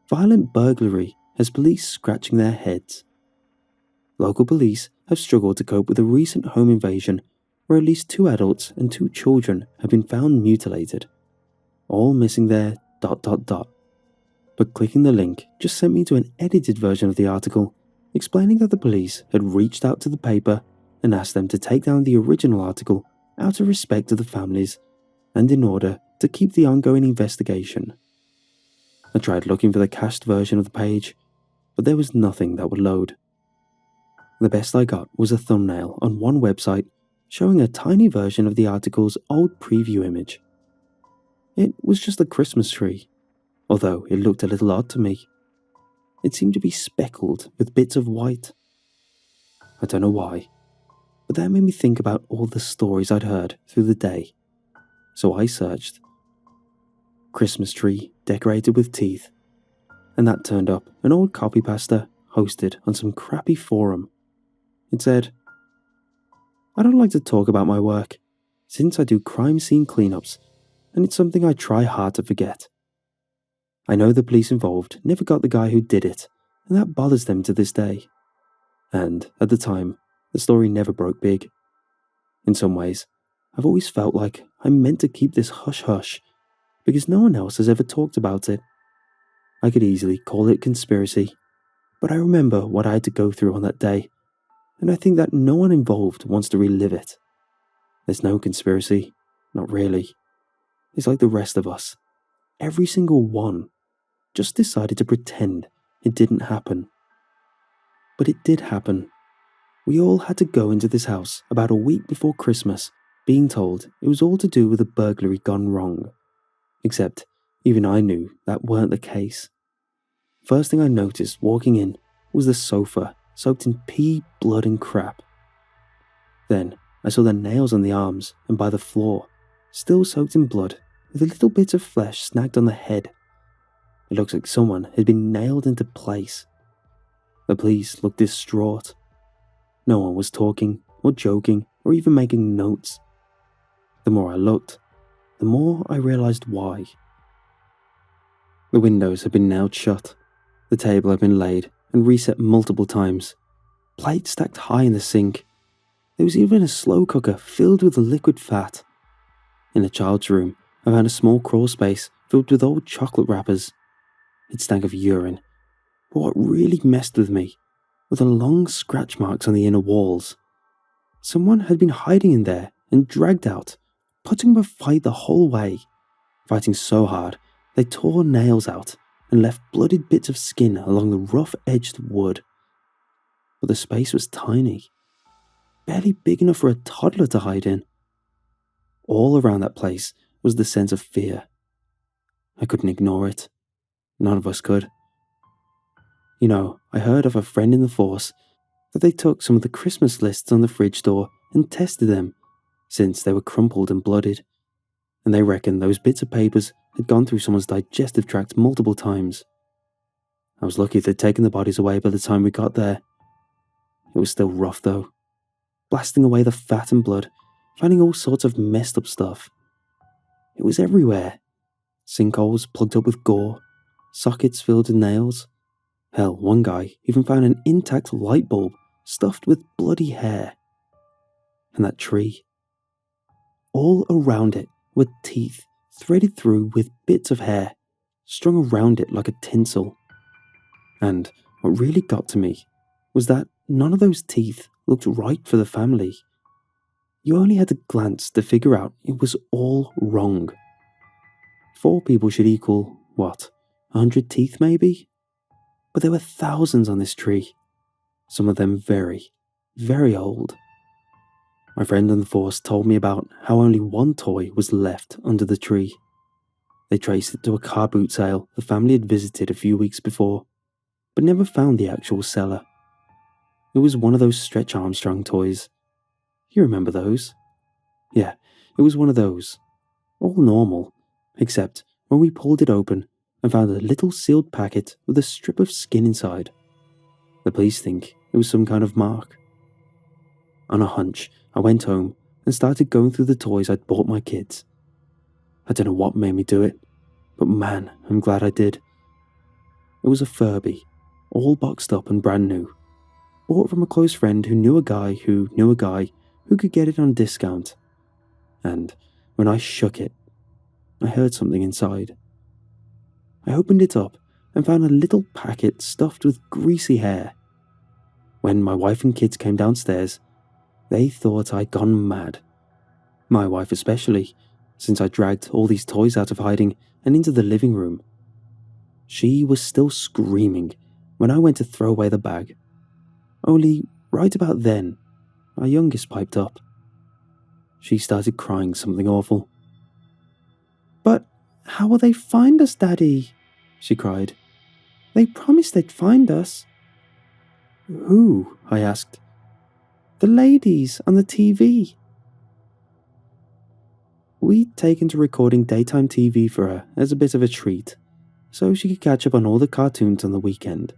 "Violent burglary has police scratching their heads." Local police have struggled to cope with a recent home invasion where at least 2 adults and 2 children have been found mutilated, all missing their ... But clicking the link just sent me to an edited version of the article explaining that the police had reached out to the paper and asked them to take down the original article out of respect to the families and in order to keep the ongoing investigation. I tried looking for the cached version of the page, but there was nothing that would load. The best I got was a thumbnail on one website showing a tiny version of the article's old preview image. It was just a Christmas tree, although it looked a little odd to me. It seemed to be speckled with bits of white. I don't know why, but that made me think about all the stories I'd heard through the day. So I searched Christmas tree decorated with teeth, and that turned up an old Creepypasta hosted on some crappy forum. It said, "I don't like to talk about my work, since I do crime scene cleanups, and it's something I try hard to forget. I know the police involved never got the guy who did it, and that bothers them to this day. And, at the time, the story never broke big. In some ways, I've always felt like I'm meant to keep this hush-hush, because no one else has ever talked about it. I could easily call it conspiracy, but I remember what I had to go through on that day, and I think that no one involved wants to relive it. There's no conspiracy, not really. It's like the rest of us. Every single one just decided to pretend it didn't happen. But it did happen. We all had to go into this house about a week before Christmas, being told it was all to do with a burglary gone wrong. Except, even I knew that weren't the case. First thing I noticed walking in was the sofa, soaked in pee, blood and crap. Then I saw the nails on the arms and by the floor, still soaked in blood, with a little bit of flesh snagged on the head. It looks like someone had been nailed into place. The police looked distraught. No one was talking, or joking, or even making notes. The more I looked, the more I realized why. The windows had been nailed shut. The table had been laid and reset multiple times. Plates stacked high in the sink. There was even a slow cooker filled with liquid fat. In the child's room, I found a small crawl space filled with old chocolate wrappers. It stank of urine. But what really messed with me were the long scratch marks on the inner walls. Someone had been hiding in there and dragged out, putting up a fight the whole way, fighting so hard they tore nails out and left bloodied bits of skin along the rough-edged wood. But the space was tiny, barely big enough for a toddler to hide in. All around that place was the sense of fear. I couldn't ignore it. None of us could. You know, I heard of a friend in the force that they took some of the Christmas lists on the fridge door and tested them, since they were crumpled and bloodied, and they reckoned those bits of papers had gone through someone's digestive tract multiple times. I was lucky they'd taken the bodies away by the time we got there. It was still rough though, blasting away the fat and blood, finding all sorts of messed up stuff. It was everywhere. Sinkholes plugged up with gore, sockets filled with nails. Hell, one guy even found an intact light bulb stuffed with bloody hair. And that tree. All around it were teeth threaded through with bits of hair, strung around it like a tinsel. And what really got to me was that none of those teeth looked right for the family. You only had to glance to figure out it was all wrong. 4 people should equal, 100 teeth maybe? But there were thousands on this tree, some of them very, very old. My friend on the force told me about how only one toy was left under the tree. They traced it to a car boot sale the family had visited a few weeks before, but never found the actual seller. It was one of those Stretch Armstrong toys. You remember those? Yeah, it was one of those. All normal, except when we pulled it open and found a little sealed packet with a strip of skin inside. The police think it was some kind of mark. On a hunch, I went home and started going through the toys I'd bought my kids. I don't know what made me do it, but man, I'm glad I did. It was a Furby, all boxed up and brand new, bought from a close friend who knew a guy who knew a guy who could get it on discount. And when I shook it, I heard something inside. I opened it up and found a little packet stuffed with greasy hair. When my wife and kids came downstairs, they thought I'd gone mad. My wife especially, since I dragged all these toys out of hiding and into the living room. She was still screaming when I went to throw away the bag. Only right about then, our youngest piped up. She started crying something awful. "But how will they find us, Daddy?" she cried. "They promised they'd find us." "Who?" I asked. "The ladies on the TV." We'd taken to recording daytime TV for her as a bit of a treat, so she could catch up on all the cartoons on the weekend.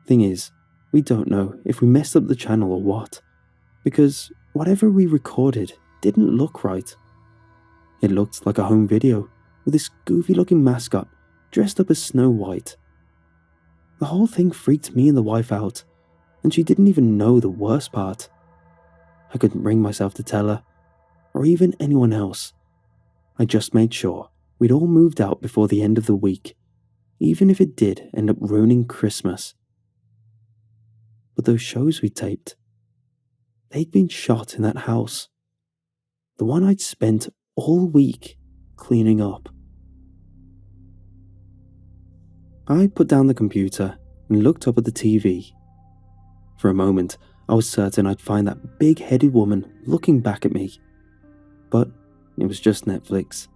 Thing is, we don't know if we messed up the channel or what, because whatever we recorded didn't look right. It looked like a home video with this goofy looking mascot dressed up as Snow White. The whole thing freaked me and the wife out, and she didn't even know the worst part. I couldn't bring myself to tell her, or even anyone else. I just made sure we'd all moved out before the end of the week, even if it did end up ruining Christmas. But those shows we taped, they'd been shot in that house. The one I'd spent all week cleaning up. I put down the computer and looked up at the TV. For a moment, I was certain I'd find that big-headed woman looking back at me. But it was just Netflix.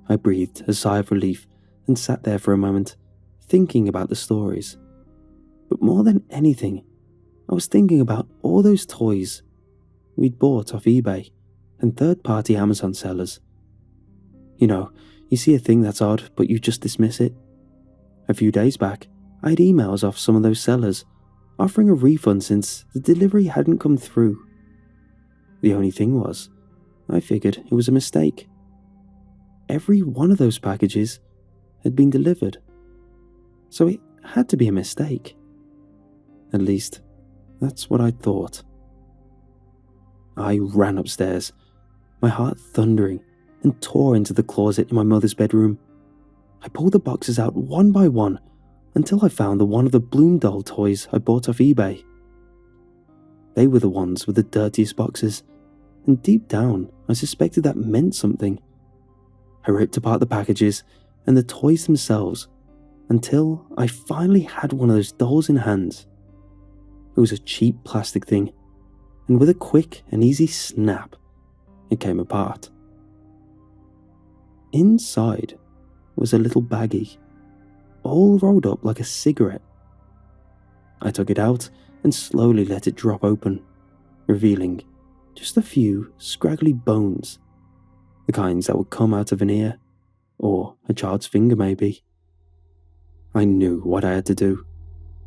I breathed a sigh of relief and sat there for a moment, thinking about the stories. But more than anything, I was thinking about all those toys we'd bought off eBay and third-party Amazon sellers. You know, you see a thing that's odd, but you just dismiss it. A few days back, I had emails off some of those sellers offering a refund since the delivery hadn't come through. The only thing was, I figured it was a mistake. Every one of those packages had been delivered, so it had to be a mistake. At least, that's what I thought. I ran upstairs, my heart thundering, and tore into the closet in my mother's bedroom. I pulled the boxes out one by one until I found the one of the Bloom doll toys I bought off eBay. They were the ones with the dirtiest boxes, and deep down I suspected that meant something. I ripped apart the packages and the toys themselves until I finally had one of those dolls in hands. It was a cheap plastic thing, and with a quick and easy snap, it came apart. Inside was a little baggie, all rolled up like a cigarette. I took it out and slowly let it drop open, revealing just a few scraggly bones, the kinds that would come out of an ear, or a child's finger maybe. I knew what I had to do,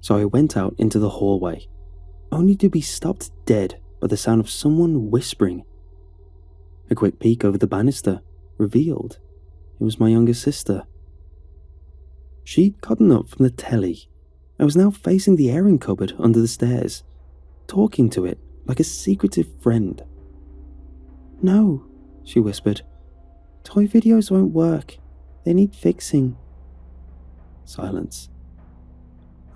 so I went out into the hallway, only to be stopped dead by the sound of someone whispering. A quick peek over the banister revealed it was my younger sister. She'd gotten up from the telly and was now facing the airing cupboard under the stairs, talking to it like a secretive friend. "No," she whispered. "Toy videos won't work. They need fixing." Silence.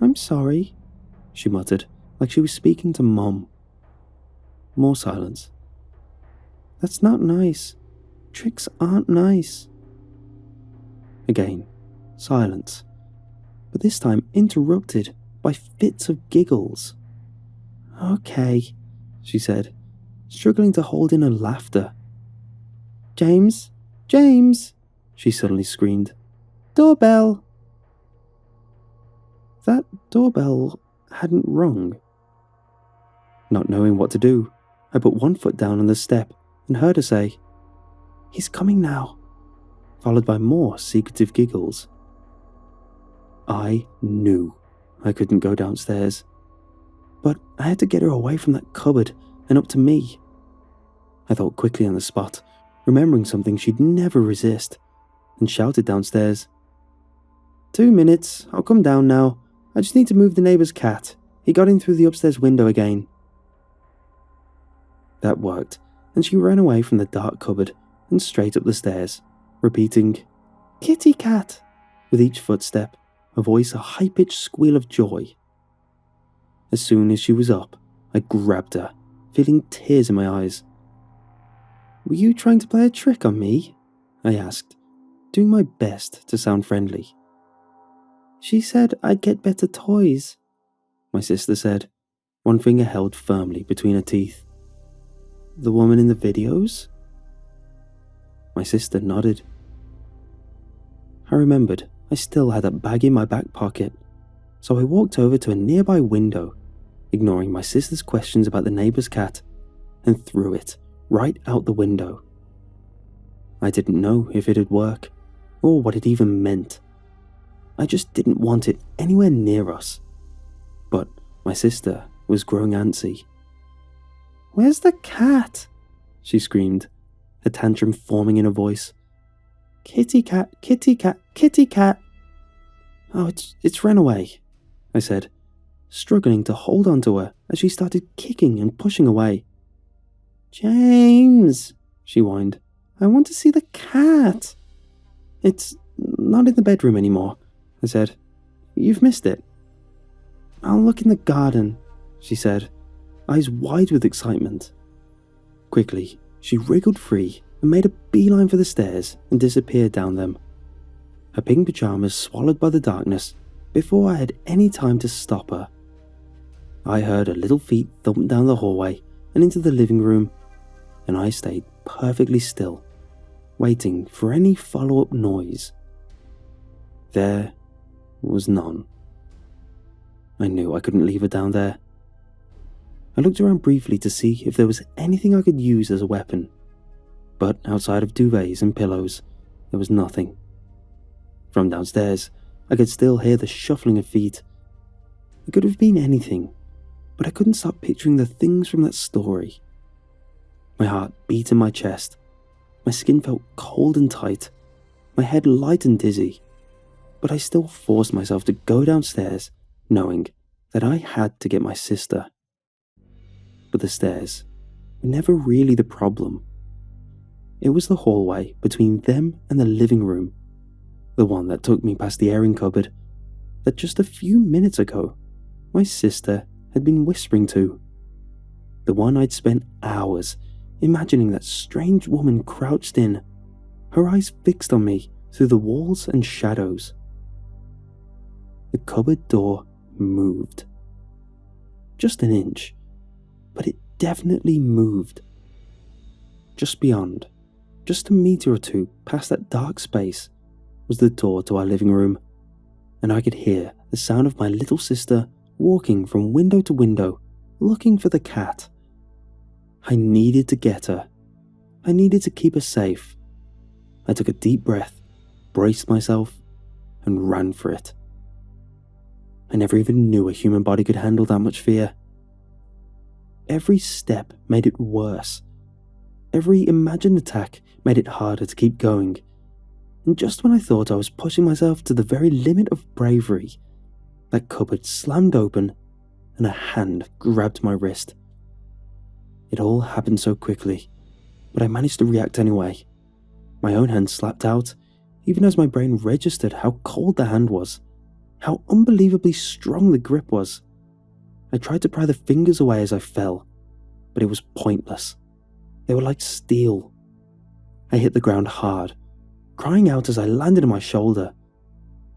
"I'm sorry," she muttered, like she was speaking to Mom. More silence. "That's not nice. Tricks aren't nice." Again, silence, but this time interrupted by fits of giggles. "Okay," she said, struggling to hold in her laughter. "James, James," she suddenly screamed. "Doorbell!" That doorbell hadn't rung. Not knowing what to do, I put one foot down on the step and heard her say, "He's coming now," followed by more secretive giggles. I knew I couldn't go downstairs, but I had to get her away from that cupboard and up to me. I thought quickly on the spot, remembering something she'd never resist, and shouted downstairs, 2 minutes, I'll come down now. I just need to move the neighbour's cat. He got in through the upstairs window again." That worked, and she ran away from the dark cupboard and straight up the stairs, repeating, "Kitty cat," with each footstep, her voice a high-pitched squeal of joy. As soon as she was up, I grabbed her, feeling tears in my eyes. "Were you trying to play a trick on me?" I asked, doing my best to sound friendly. "She said I'd get better toys," my sister said, one finger held firmly between her teeth. "The woman in the videos?" My sister nodded. I remembered I still had that bag in my back pocket, so I walked over to a nearby window, ignoring my sister's questions about the neighbour's cat, and threw it right out the window. I didn't know if it'd work, or what it even meant. I just didn't want it anywhere near us. But my sister was growing antsy. "Where's the cat?" she screamed, a tantrum forming in her voice. "Kitty cat, kitty cat, kitty cat." "Oh, it's ran away," I said, struggling to hold on to her as she started kicking and pushing away. "James," she whined, "I want to see the cat." "It's not in the bedroom anymore," I said. "You've missed it." "I'll look in the garden," she said, eyes wide with excitement. Quickly, she wriggled free and made a beeline for the stairs and disappeared down them, her pink pajamas swallowed by the darkness before I had any time to stop her. I heard her little feet thump down the hallway and into the living room, and I stayed perfectly still, waiting for any follow-up noise. There was none. I knew I couldn't leave her down there. I looked around briefly to see if there was anything I could use as a weapon, but outside of duvets and pillows, there was nothing. From downstairs, I could still hear the shuffling of feet. It could have been anything, but I couldn't stop picturing the things from that story. My heart beat in my chest. My skin felt cold and tight, my head light and dizzy, but I still forced myself to go downstairs, knowing that I had to get my sister. But the stairs were never really the problem. It was the hallway between them and the living room, the one that took me past the airing cupboard that just a few minutes ago my sister had been whispering to. The one I'd spent hours imagining that strange woman crouched in, her eyes fixed on me through the walls and shadows. The cupboard door moved. Just an inch, but it definitely moved. Just beyond, just a meter or two past that dark space, was the door to our living room, and I could hear the sound of my little sister walking from window to window, looking for the cat. I needed to get her. I needed to keep her safe. I took a deep breath, braced myself, and ran for it. I never even knew a human body could handle that much fear. Every step made it worse. Every imagined attack made it harder to keep going. And just when I thought I was pushing myself to the very limit of bravery, that cupboard slammed open and a hand grabbed my wrist. It all happened so quickly, but I managed to react anyway. My own hand slapped out, even as my brain registered how cold the hand was, how unbelievably strong the grip was. I tried to pry the fingers away as I fell, but it was pointless. They were like steel. I hit the ground hard, crying out as I landed on my shoulder.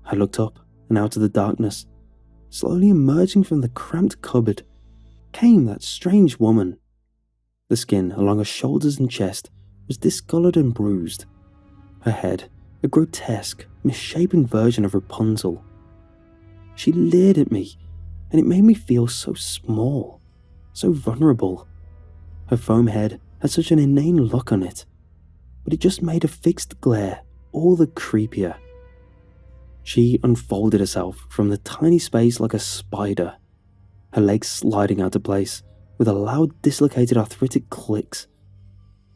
I looked up and out of the darkness. Slowly emerging from the cramped cupboard came that strange woman. The skin along her shoulders and chest was discolored and bruised. Her head, a grotesque, misshapen version of Rapunzel. She leered at me, and it made me feel so small, so vulnerable. Her foam head had such an inane look on it, but it just made a fixed glare all the creepier. She unfolded herself from the tiny space like a spider, her legs sliding out of place with a loud dislocated arthritic clicks.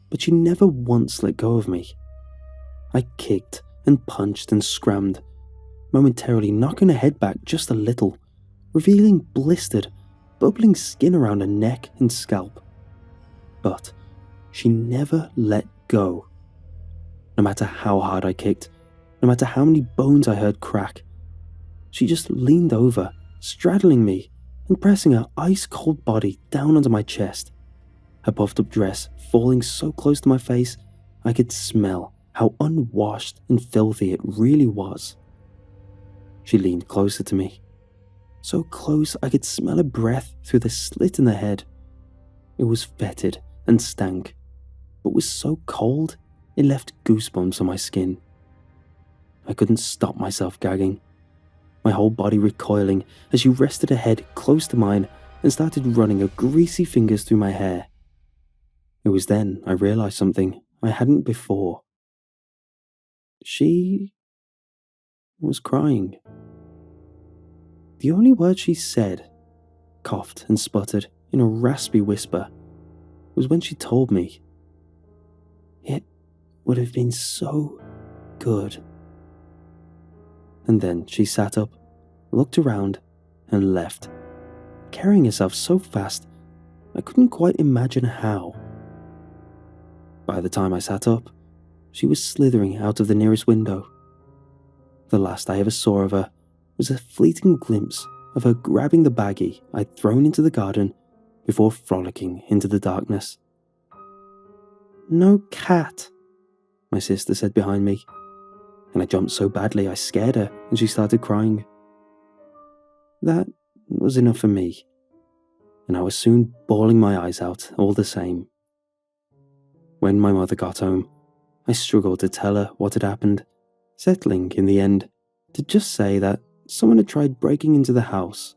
But she never once let go of me. I kicked and punched and scrammed, momentarily knocking her head back just a little, revealing blistered, bubbling skin around her neck and scalp. But she never let go. No matter how hard I kicked, no matter how many bones I heard crack, she just leaned over, straddling me and pressing her ice-cold body down onto my chest. Her puffed-up dress falling so close to my face, I could smell how unwashed and filthy it really was. She leaned closer to me, so close I could smell her breath through the slit in her head. It was fetid and stank, but was so cold it left goosebumps on my skin. I couldn't stop myself gagging, my whole body recoiling as she rested her head close to mine and started running her greasy fingers through my hair. It was then I realized something I hadn't before. She was crying. The only word she said, coughed and sputtered in a raspy whisper, was when she told me, "It would have been so good." And then she sat up, looked around, and left, carrying herself so fast I couldn't quite imagine how. By the time I sat up, she was slithering out of the nearest window. The last I ever saw of her was a fleeting glimpse of her grabbing the baggie I'd thrown into the garden before frolicking into the darkness. "No cat," my sister said behind me, and I jumped so badly I scared her and she started crying. That was enough for me, and I was soon bawling my eyes out all the same. When my mother got home, I struggled to tell her what had happened, settling in the end to just say that someone had tried breaking into the house,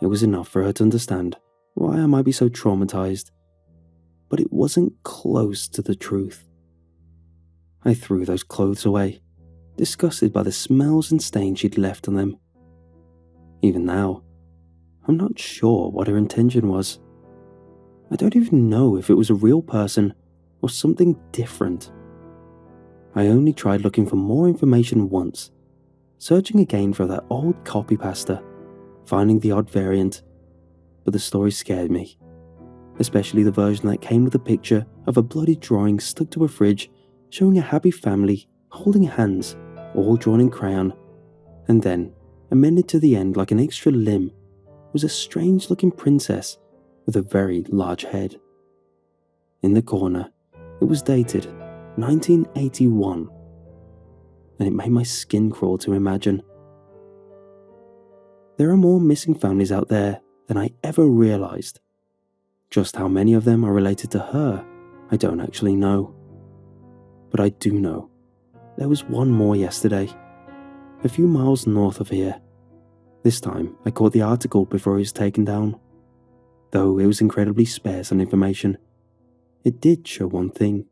It was enough for her to understand why I might be so traumatized, but it wasn't close to the truth. I threw those clothes away, disgusted by the smells and stains she'd left on them. Even now, I'm not sure what her intention was. I don't even know if it was a real person or something different. I only tried looking for more information once, searching again for that old Creepypasta, finding the odd variant, but the story scared me, especially the version that came with a picture of a bloody drawing stuck to a fridge showing a happy family holding hands, all drawn in crayon, and then, amended to the end like an extra limb, was a strange-looking princess with a very large head. In the corner, it was dated 1981, and it made my skin crawl to imagine. There are more missing families out there than I ever realized. Just how many of them are related to her, I don't actually know. But I do know there was one more yesterday, a few miles north of here. This time I caught the article before it was taken down. Though it was incredibly sparse on information, it did show one thing.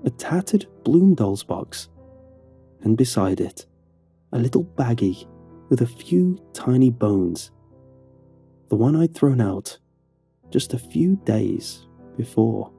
A tattered Bloom Dolls box, and beside it, a little baggie with a few tiny bones. The one I'd thrown out just a few days before.